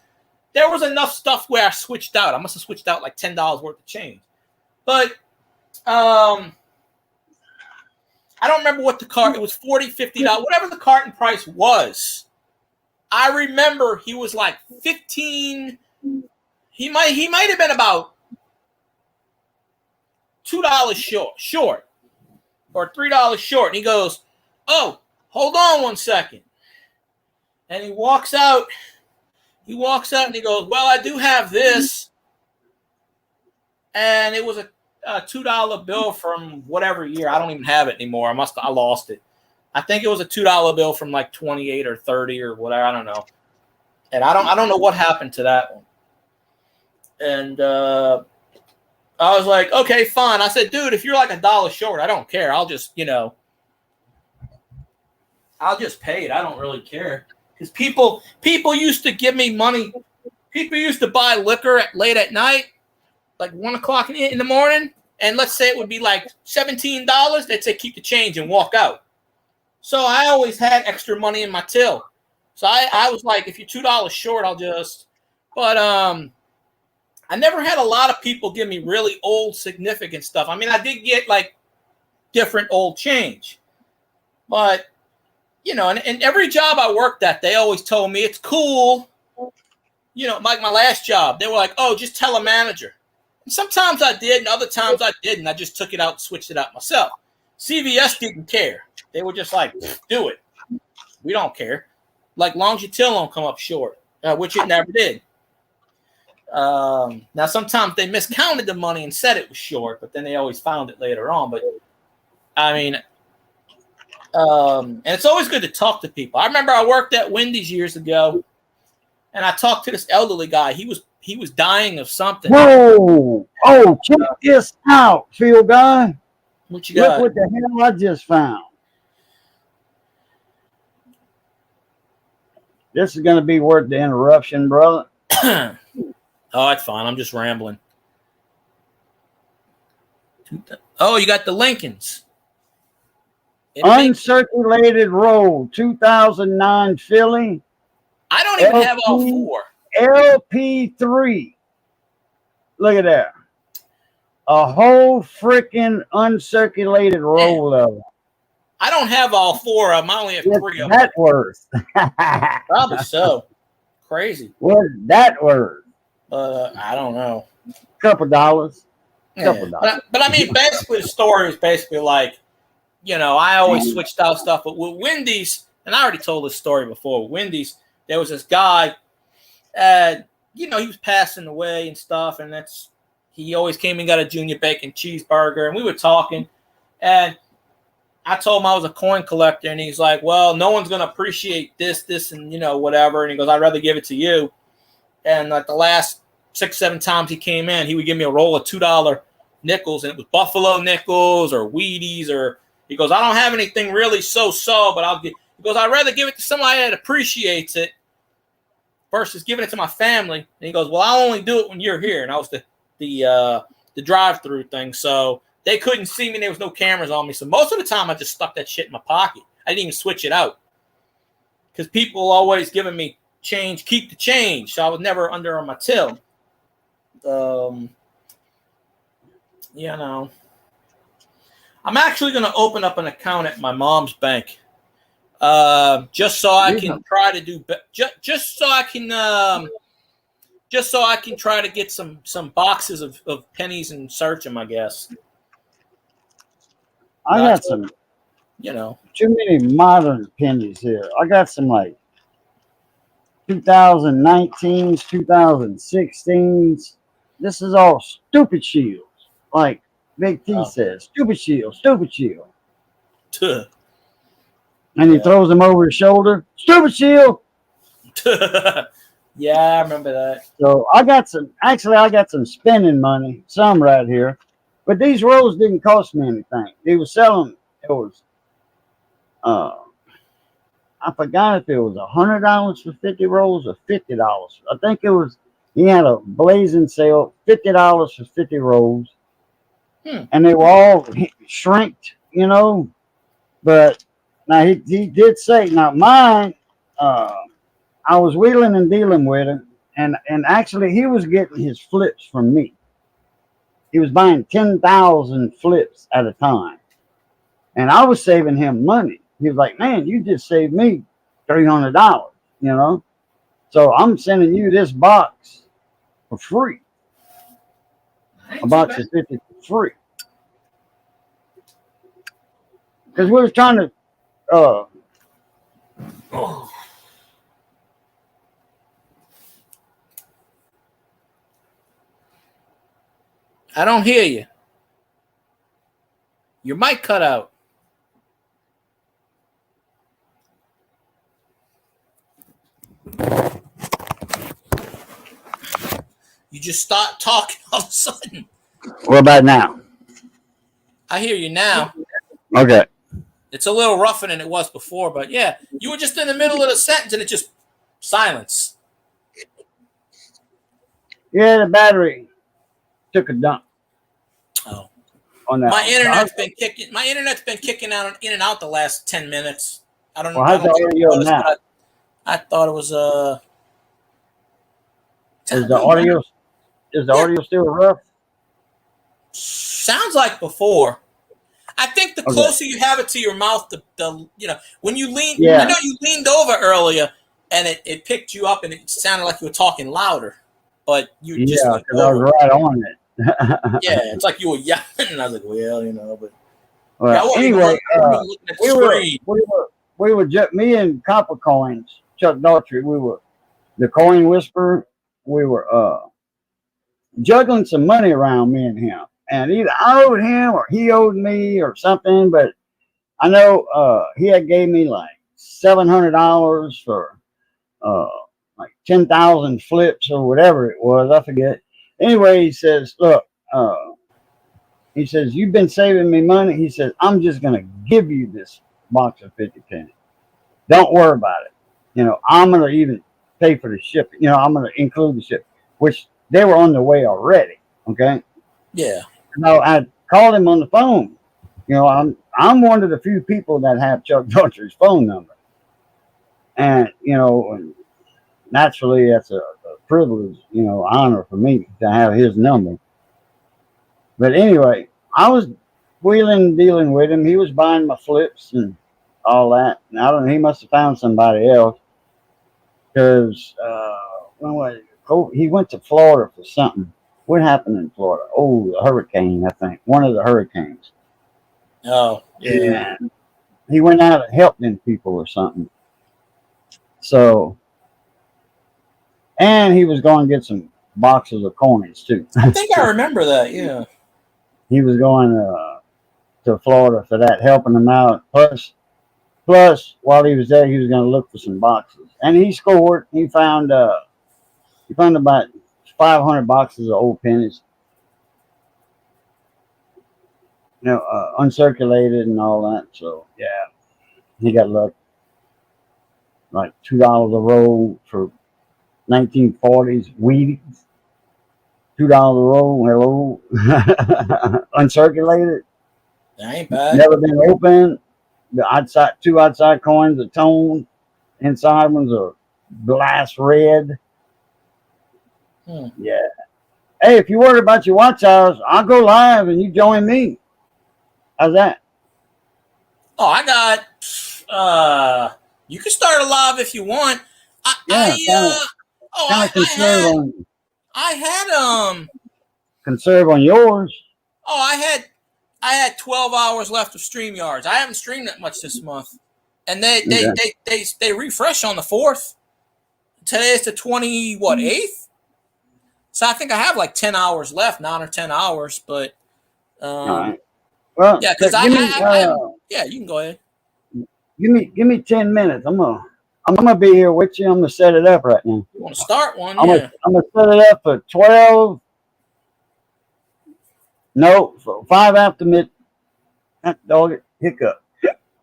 There was enough stuff where I switched out. I must have switched out like $10 worth of change. But I don't remember what the cart. It was $40, $50, whatever the carton price was. I remember he was like 15. He might have been about $2 short or $3 short. And he goes, "Oh, hold on one second." And he walks out. He walks out and he goes, "Well, I do have this." And it was a $2 bill from whatever year. I don't even have it anymore. I lost it. I think it was a $2 bill from like 28 or 30 or whatever. I don't know. And I don't know what happened to that one. And I was like, okay, fine. I said, dude, if you're like $1 short, I don't care. I'll just, I'll just pay it. I don't really care. Because people used to give me money. People used to buy liquor late at night, like 1 o'clock in the morning. And let's say it would be like $17. They'd say, keep the change and walk out. So I always had extra money in my till. So I was like, if you're $2 short, I'll just. But I never had a lot of people give me really old, significant stuff. I mean, I did get like different old change. But, and every job I worked at, they always told me it's cool. Like my last job, they were like, oh, just tell a manager. And sometimes I did, and other times I didn't. I just took it out and switched it out myself. CVS didn't care. They were just like, do it. We don't care. Like, long as your till don't come up short, which it never did. Now, sometimes they miscounted the money and said it was short, but then they always found it later on. But, I mean, and it's always good to talk to people. I remember I worked at Wendy's years ago, and I talked to this elderly guy. He was dying of something. Whoa! Oh, check this out, Phil guy. What you got? Look what the hell I just found. This is going to be worth the interruption, brother. Oh, that's fine. I'm just rambling. Oh, you got the Lincolns. Uncirculated roll, 2009 Philly. I don't even have all four. LP3. Look at that. A whole freaking uncirculated roll of them. I don't have all four of them. I only have 3 of them. That worth. Probably so. Crazy. What's that worth? I don't know. Couple dollars. But I mean, basically, the story is basically like, I always switched out stuff. But with Wendy's, and I already told this story before, with Wendy's, there was this guy, he was passing away and stuff. And he always came and got a junior bacon cheeseburger. And we were talking. And I told him I was a coin collector. And he's like, well, no one's going to appreciate this, and, whatever. And he goes, I'd rather give it to you. And like the last 6-7 times he came in, he would give me a roll of $2 nickels. And it was Buffalo nickels or Wheaties or. He goes, I don't have anything really so-so, but he goes, I'd rather give it to somebody that appreciates it versus giving it to my family. And he goes, well, I'll only do it when you're here. And I was the drive-through thing. So they couldn't see me. There was no cameras on me. So most of the time I just stuck that shit in my pocket. I didn't even switch it out because people always giving me change, keep the change. So I was never under on my till. I'm actually going to open up an account at my mom's bank, just so I can try to do, just so I can try to get some boxes of pennies and search them, I guess. I got some, too many modern pennies here. I got some like 2019s, 2016s. This is all stupid shields, like Big T says, stupid shield. And he throws them over his shoulder. Stupid shield. Yeah, I remember that. So I got some spending money, some right here. But these rolls didn't cost me anything. They were selling, I forgot if it was $100 for 50 rolls or $50. I think it was He had a blazing sale, $50 for 50 rolls, Hmm. and they were all shrinked, But now he did say, now mine, uh, I was wheeling and dealing with him, and actually he was getting his flips from me. He was buying 10,000 flips at a time, and I was saving him money. He was like, "Man, you just saved me $300, So I'm sending you this box for free. Ain't A too box bad. of 50 for free." Because we was trying to, uh, Oh, I don't hear you. Your mic cut out. You just start talking all of a sudden. what about now? I hear you now. Okay. It's a little rougher than it was before, but yeah, you were just in the middle of the sentence and it just silence. Yeah, the battery took a dump Oh, on that my one. internet's been kicking. My internet's been kicking out in and out the last 10 minutes. I don't. Well, I how's don't the think you audio noticed, now? but I thought it was Is kind of the doing better. audio is the Yeah, audio still rough? sounds like before. I think the Okay. closer you have it to your mouth, the when you lean. I Yeah. know you leaned over earlier, and it picked you up, and it sounded like you were talking louder, but you just Yeah, leaned because I over. was right on it. Yeah, it's like you were yelling, and I was like, well, but yeah, Well, I wasn't even anyway, looking at the we were screen. we were we were just me and Copper Coins, Chuck Daughtry, we were the Coin Whisperer. We were juggling some money around, me and him, and either I owed him or he owed me or something. But I know he had gave me like $700 for uh, like 10,000 flips or whatever it was. I forget. Anyway, he says, "Look, uh, he says you've been saving me money." He says, "I'm just gonna give you this box of 50 pennies. Don't worry about it. I'm gonna even pay for the shipping. I'm gonna include the shipping, which they were on the way already." Okay. Yeah. No, I called him on the phone. I'm one of the few people that have Chuck Daughtry's phone number, and naturally that's a privilege, honor for me to have his number. But anyway, I was wheeling and dealing with him. He was buying my flips and all that. And I don't know. He must have found somebody else because he went to Florida for something. What happened in Florida? Oh, the hurricane, I think. One of the hurricanes. Oh, yeah. And he went out and helped them people or something. So, and he was going to get some boxes of coins too. I think I remember that. Yeah. He was going to Florida for that, helping them out. Plus, while he was there, he was going to look for some boxes, and he scored. He found about 500 boxes of old pennies, uncirculated and all that. So yeah, he got lucky. Like $2 a roll for 1940s Wheaties. $2 a roll. Hello, uncirculated. That ain't bad. Never been opened. The two outside coins are toned. Inside ones are glass red. Yeah. Hey, if you're worried about your watch hours, I'll go live and you join me. How's that? Oh, I got. You can start a live if you want. Yeah, kind of I had conserve on yours. Oh, I had 12 hours left of StreamYards. I haven't streamed that much this month, and they refresh on the 4th. Today is the 8th. So I think I have like 10 hours left, 9 or 10 hours. But All right. Well, yeah, because yeah, you can go ahead. Give me 10 minutes. I'm gonna be here with you. I'm gonna set it up right now. You want to start one? I'm Yeah. gonna set it up for 12. No, for 5 after mid. Dog it, hiccup.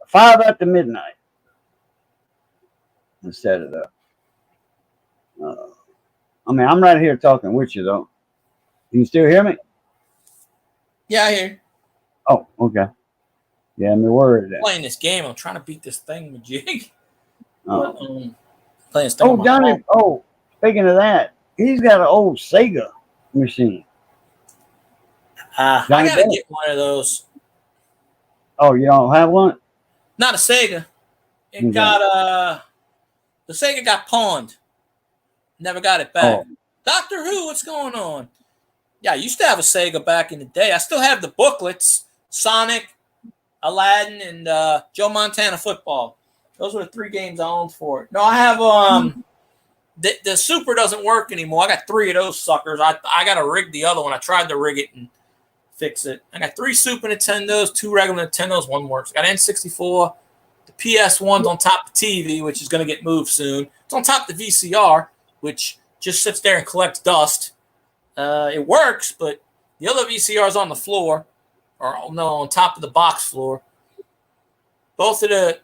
5 after midnight. Let's set it up. I mean, I'm right here talking with you, though. Can you still hear me? Yeah, I hear you. Oh, okay. Yeah, I'm worried. Playing this game. I'm trying to beat this thing with jig. Oh, Playing this thing on my Johnny. phone. Oh, speaking of that, he's got an old Sega machine. I Johnny gotta Bennett. get one of those. Oh, you don't have one? Not a Sega. It Okay. got the Sega got pawned. Never got it back. Oh. Doctor Who, what's going on? Yeah, I used to have a Sega back in the day. I still have the booklets, Sonic, Aladdin, and Joe Montana Football. Those were the 3 games I owned for it. No, I have the Super doesn't work anymore. I got 3 of those suckers. I gotta rig the other one. I tried to rig it and fix it. I got 3 Super Nintendos, 2 regular Nintendos, 1 works. I got N64. The PS1's on top of the TV, which is gonna get moved soon. It's on top of the VCR, which just sits there and collects dust. It works, but the other VCR's on the floor, or no, on top of the box floor. Both of the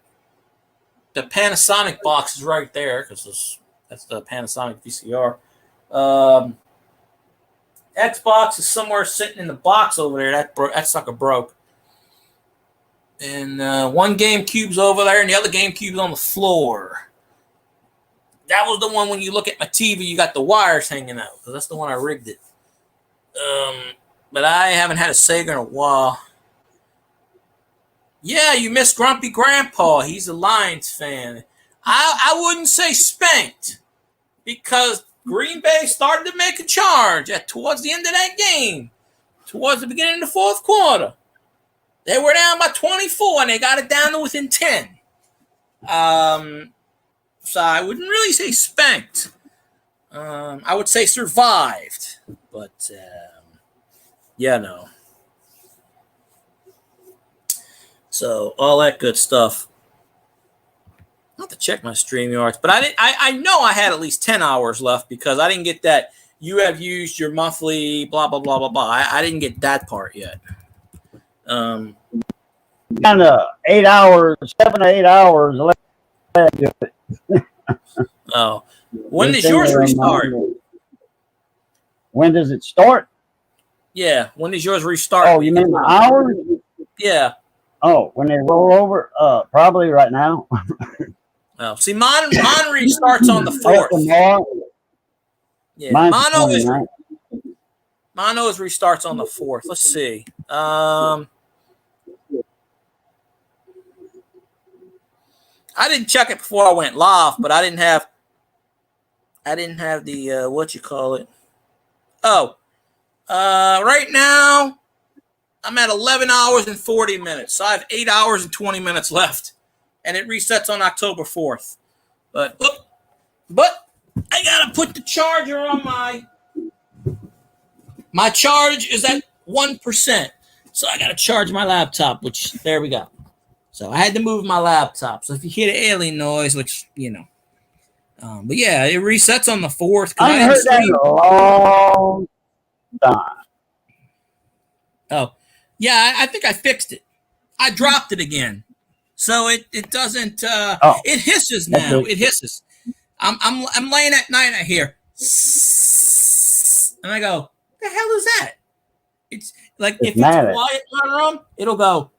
Panasonic box is right there because that's the Panasonic VCR. Xbox is somewhere sitting in the box over there. That sucker broke. And one GameCube's over there, and the other GameCube's on the floor. That was the one when you look at my TV, you got the wires hanging out because that's the one I rigged it. But I haven't had a Sega in a while. Yeah, you missed Grumpy Grandpa. He's a Lions fan. I wouldn't say spanked because Green Bay started to make a charge towards the end of that game, towards the beginning of the 4th quarter. They were down by 24, and they got it down to within 10. So I wouldn't really say spanked. I would say survived, but yeah, no. So all that good stuff. I'll have to check my StreamYards, but I know I had at least 10 hours left because I didn't get that. You have used your monthly blah blah blah blah blah. I didn't get that part yet. Kind of 8 hours, 7 to 8 hours left. Oh, when does yours restart? When does it start? Yeah, when does yours restart? Oh, you mean the hours? Yeah. Oh, when they roll over? Probably right now. Oh, see, mine restarts on the 4th. Tomorrow. Yeah, Mine's mine always 29th. restarts on the 4th. Let's see. I didn't check it before I went live, but I didn't have the what you call it. Oh, right now I'm at 11 hours and 40 minutes. So I have 8 hours and 20 minutes left, and it resets on October 4th. But I gotta put the charger on my charge is at 1%, so I gotta charge my laptop. Which there we go. So I had to move my laptop. So if you hear the alien noise, which but yeah, it resets on the 4th. I heard that in a long time. Oh, yeah, I think I fixed it. I dropped it again, so it doesn't. It hisses now. Okay. It hisses. I'm laying at night. I hear, and I go, "The hell is that?" It's like if it's quiet in my room, it'll go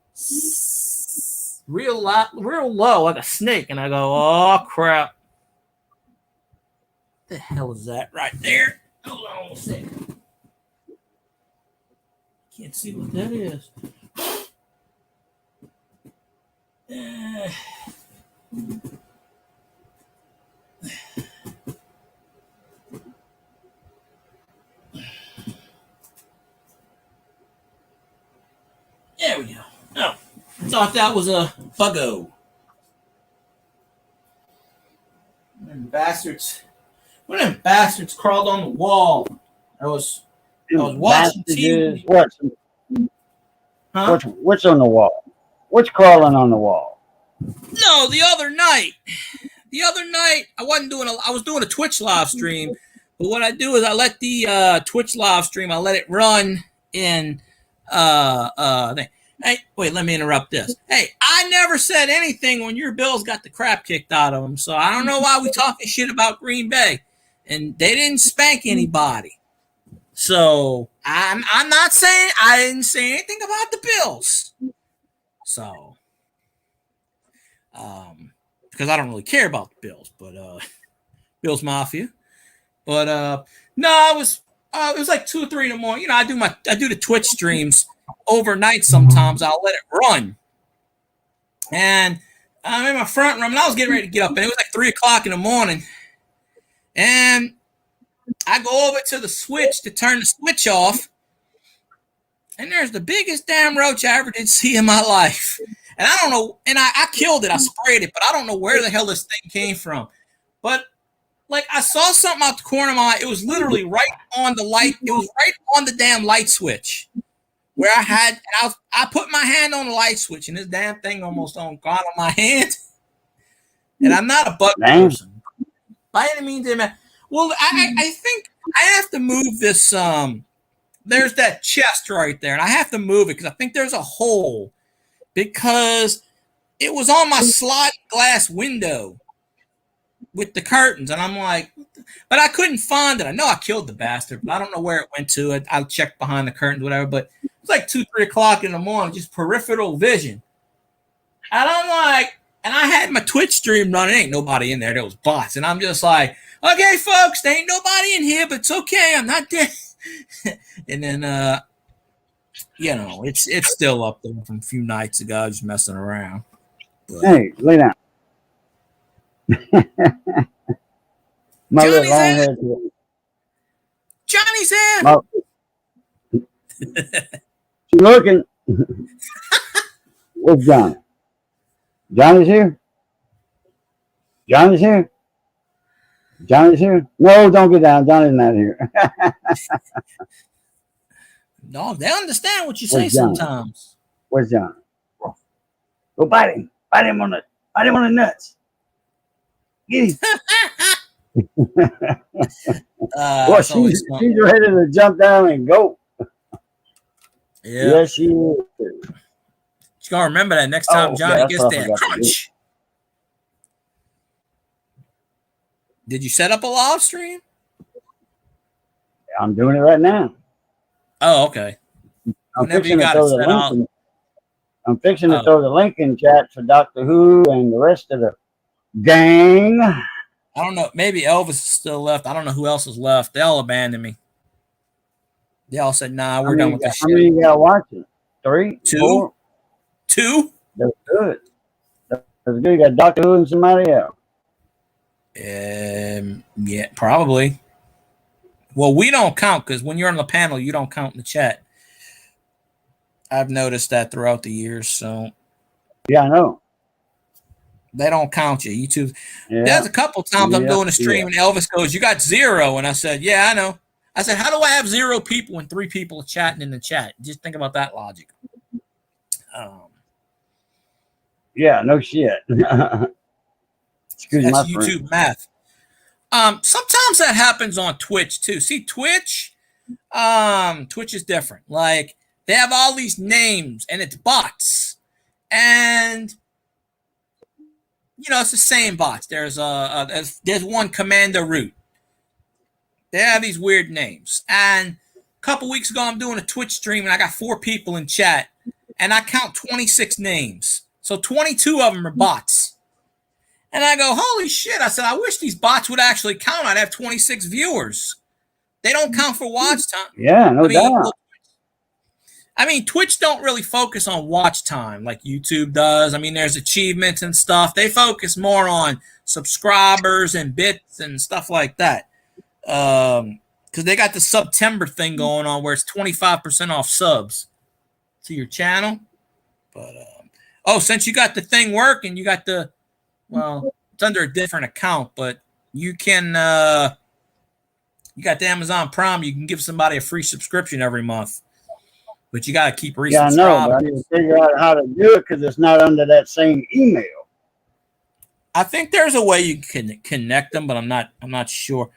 real loud, real low, like a snake, and I go, "Oh crap! The hell is that right there?" Hold on a second. Can't see what that is. There we go. Oh, I thought that was a buggo. Them bastards. One of them bastards crawled on the wall. I was watching TV. Huh? What's on the wall? What's crawling on the wall? No, the other night. I was doing a Twitch live stream, but what I do is I let the Twitch live stream, I let it run in thing. Hey, wait, let me interrupt this. Hey, I never said anything when your Bills got the crap kicked out of them, so I don't know why we talking shit about Green Bay. and they didn't spank anybody. So I'm not saying I didn't say anything about the Bills. So because I don't really care about the Bills, but Bills Mafia. But no, it was like 2 or 3 in the morning. You know, I do the Twitch streams overnight sometimes. I'll let it run. And I'm in my front room and I was getting ready to get up, and it was like 3 o'clock in the morning. And I go over to the switch to turn the switch off, and there's the biggest damn roach I ever did see in my life. And I don't know, and I killed it. I sprayed it, but I don't know where the hell this thing came from. But like I saw something out the corner of my eye. It was literally right on the light. It was right on the damn light switch where I put my hand on the light switch, and this damn thing almost got on my hand. And I'm not a bug person by any means. Well, I think I have to move this. There's that chest right there, and I have to move it because I think there's a hole because it was on my sliding glass window with the curtains, and I'm like, but I couldn't find it. I know I killed the bastard, but I don't know where it went to. I checked behind the curtains, whatever, but it was like 2, 3 o'clock in the morning, just peripheral vision. And I'm like, and I had my Twitch stream running. Ain't nobody in there. There was bots, and I'm just like, okay, folks, there ain't nobody in here, but it's okay. I'm not dead. And then, you know, it's still up there from a few nights ago, just messing around. But, Hey, lay down. My little long head. Johnny's in. She's looking. Where's Johnny? Johnny's here? Johnny's here? Johnny's here? No, don't get down. Johnny's not here. No, they understand what you say sometimes. Where's Johnny? Go bite him. Bite him on the nuts. Get him. Well, she's ready to jump down and go. Yeah. Yes, she is. She's gonna remember that next time Johnny gets there. Crunch. Did you set up a live stream? I'm doing it right now. Oh, okay. I'm fixing to throw the link in chat for Doctor Who and the rest of the gang. I don't know. Maybe Elvis is still left. I don't know who else is left. They all abandoned me. They all said, nah, we're done with this shit. How many you got watching? 3? 2? 4? 2? That's good. That's good. You got Doctor Who and somebody else. Yeah, probably. Well, we don't count because when you're on the panel, you don't count in the chat. I've noticed that throughout the years. So yeah, I know. They don't count you. YouTube. Yeah. There's a couple times I'm doing a stream and Elvis goes, "You got 0," and I said, "Yeah, I know." I said, "How do I have 0 people when 3 people are chatting in the chat?" Just think about that logic. Yeah, no shit. Excuse that's my YouTube friend. math. Sometimes that happens on Twitch too. See, Twitch is different. Like they have all these names and it's bots, and you know it's the same bots. There's one Commander Root. They have these weird names. And a couple weeks ago, I'm doing a Twitch stream and I got 4 people in chat, and I count 26 names. So 22 of them are bots. And I go, holy shit. I said, I wish these bots would actually count. I'd have 26 viewers. They don't count for watch time. Yeah, no doubt. I mean, Twitch don't really focus on watch time like YouTube does. I mean, there's achievements and stuff. They focus more on subscribers and bits and stuff like that. Because they got the September thing going on where it's 25% off subs to your channel. But since you got the thing working, you got it's under a different account, but you can you got the Amazon Prime, you can give somebody a free subscription every month. But you got to keep resubscribing. Yeah, I know, but I need to figure out how to do it because it's not under that same email. I think there's a way you can connect them, but I'm not sure.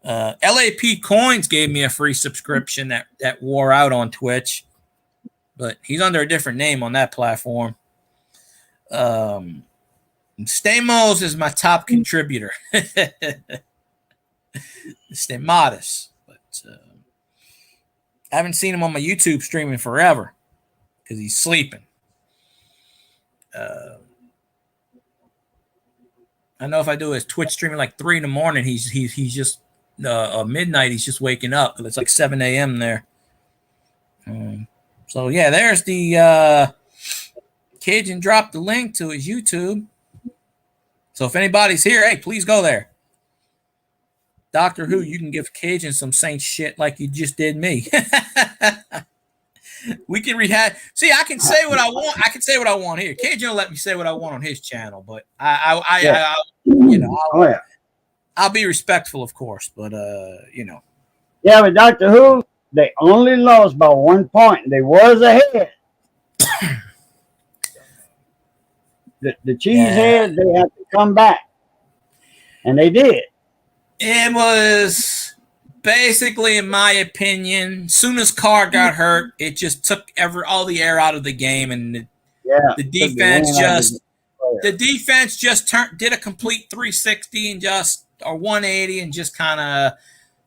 LAP Coins gave me a free subscription that wore out on Twitch, but he's under a different name on that platform. Stamos is my top contributor. Stay modest. But I haven't seen him on my YouTube streaming forever because he's sleeping. I know if I do his Twitch streaming like 3 in the morning, he's just midnight. He's just waking up. It's like 7 a.m. there. So yeah, there's the Cajun dropped the link to his YouTube. So if anybody's here, hey, please go there. Doctor Who, you can give Cajun some saint shit like you just did me. We can rehash. See, I can say what I want. I can say what I want here. Cajun will let me say what I want on his channel, but I you know, I'll be respectful, of course. But you know, yeah, but Doctor Who, they only lost by 1 point. They was ahead. the cheesehead, they had to come back, and they did. It was basically, in my opinion, soon as Carr got hurt, it just took all the air out of the game, and the defense just did a complete 360 and or 180 and just kind of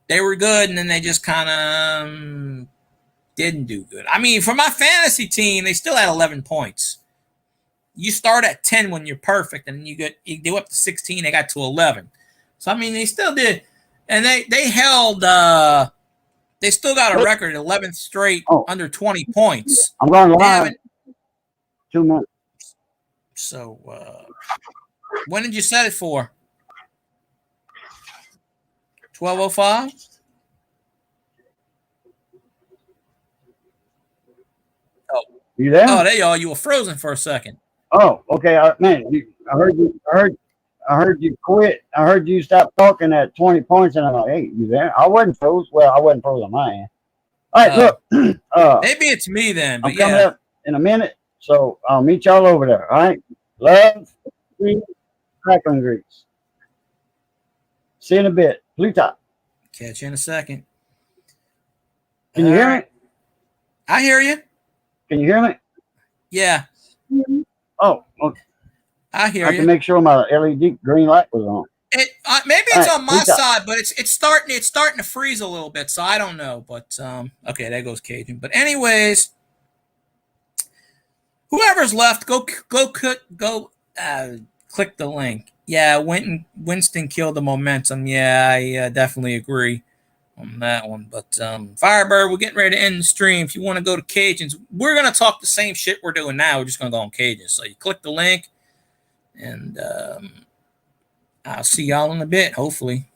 they were good, and then they just kind of didn't do good. I mean, for my fantasy team, they still had 11 points. You start at 10 when you're perfect, and you go up to 16. They got to 11. So I mean, they still did, and they held. They still got a record, 11th straight under 20 points. I'm going live. 2 minutes. So when did you set it for? 12:05. Oh, you there? Oh, there you are. You were frozen for a second. Oh, okay. I heard you quit. I heard you stop talking at 20 points, and I'm like, hey, you there? I wasn't froze. Well, I wasn't frozen on my end. All right, look. Maybe it's me then. But I'm coming up in a minute, so I'll meet y'all over there. All right. Love, peace, crackling grease. See you in a bit. Blue top. Catch you in a second. Can you hear me? I hear you. Can you hear me? Yeah. Oh, okay. I hear I you. have to make sure my LED green light was on. Maybe it's on my side, but it's starting to freeze a little bit, so I don't know. But okay, there goes Cajun. But anyways, whoever's left, go click the link. Yeah, Winston killed the momentum. Yeah, I definitely agree on that one. But Firebird, we're getting ready to end the stream. If you want to go to Cajuns, we're gonna talk the same shit we're doing now. We're just gonna go on Cajuns. So you click the link, and I'll see y'all in a bit, hopefully.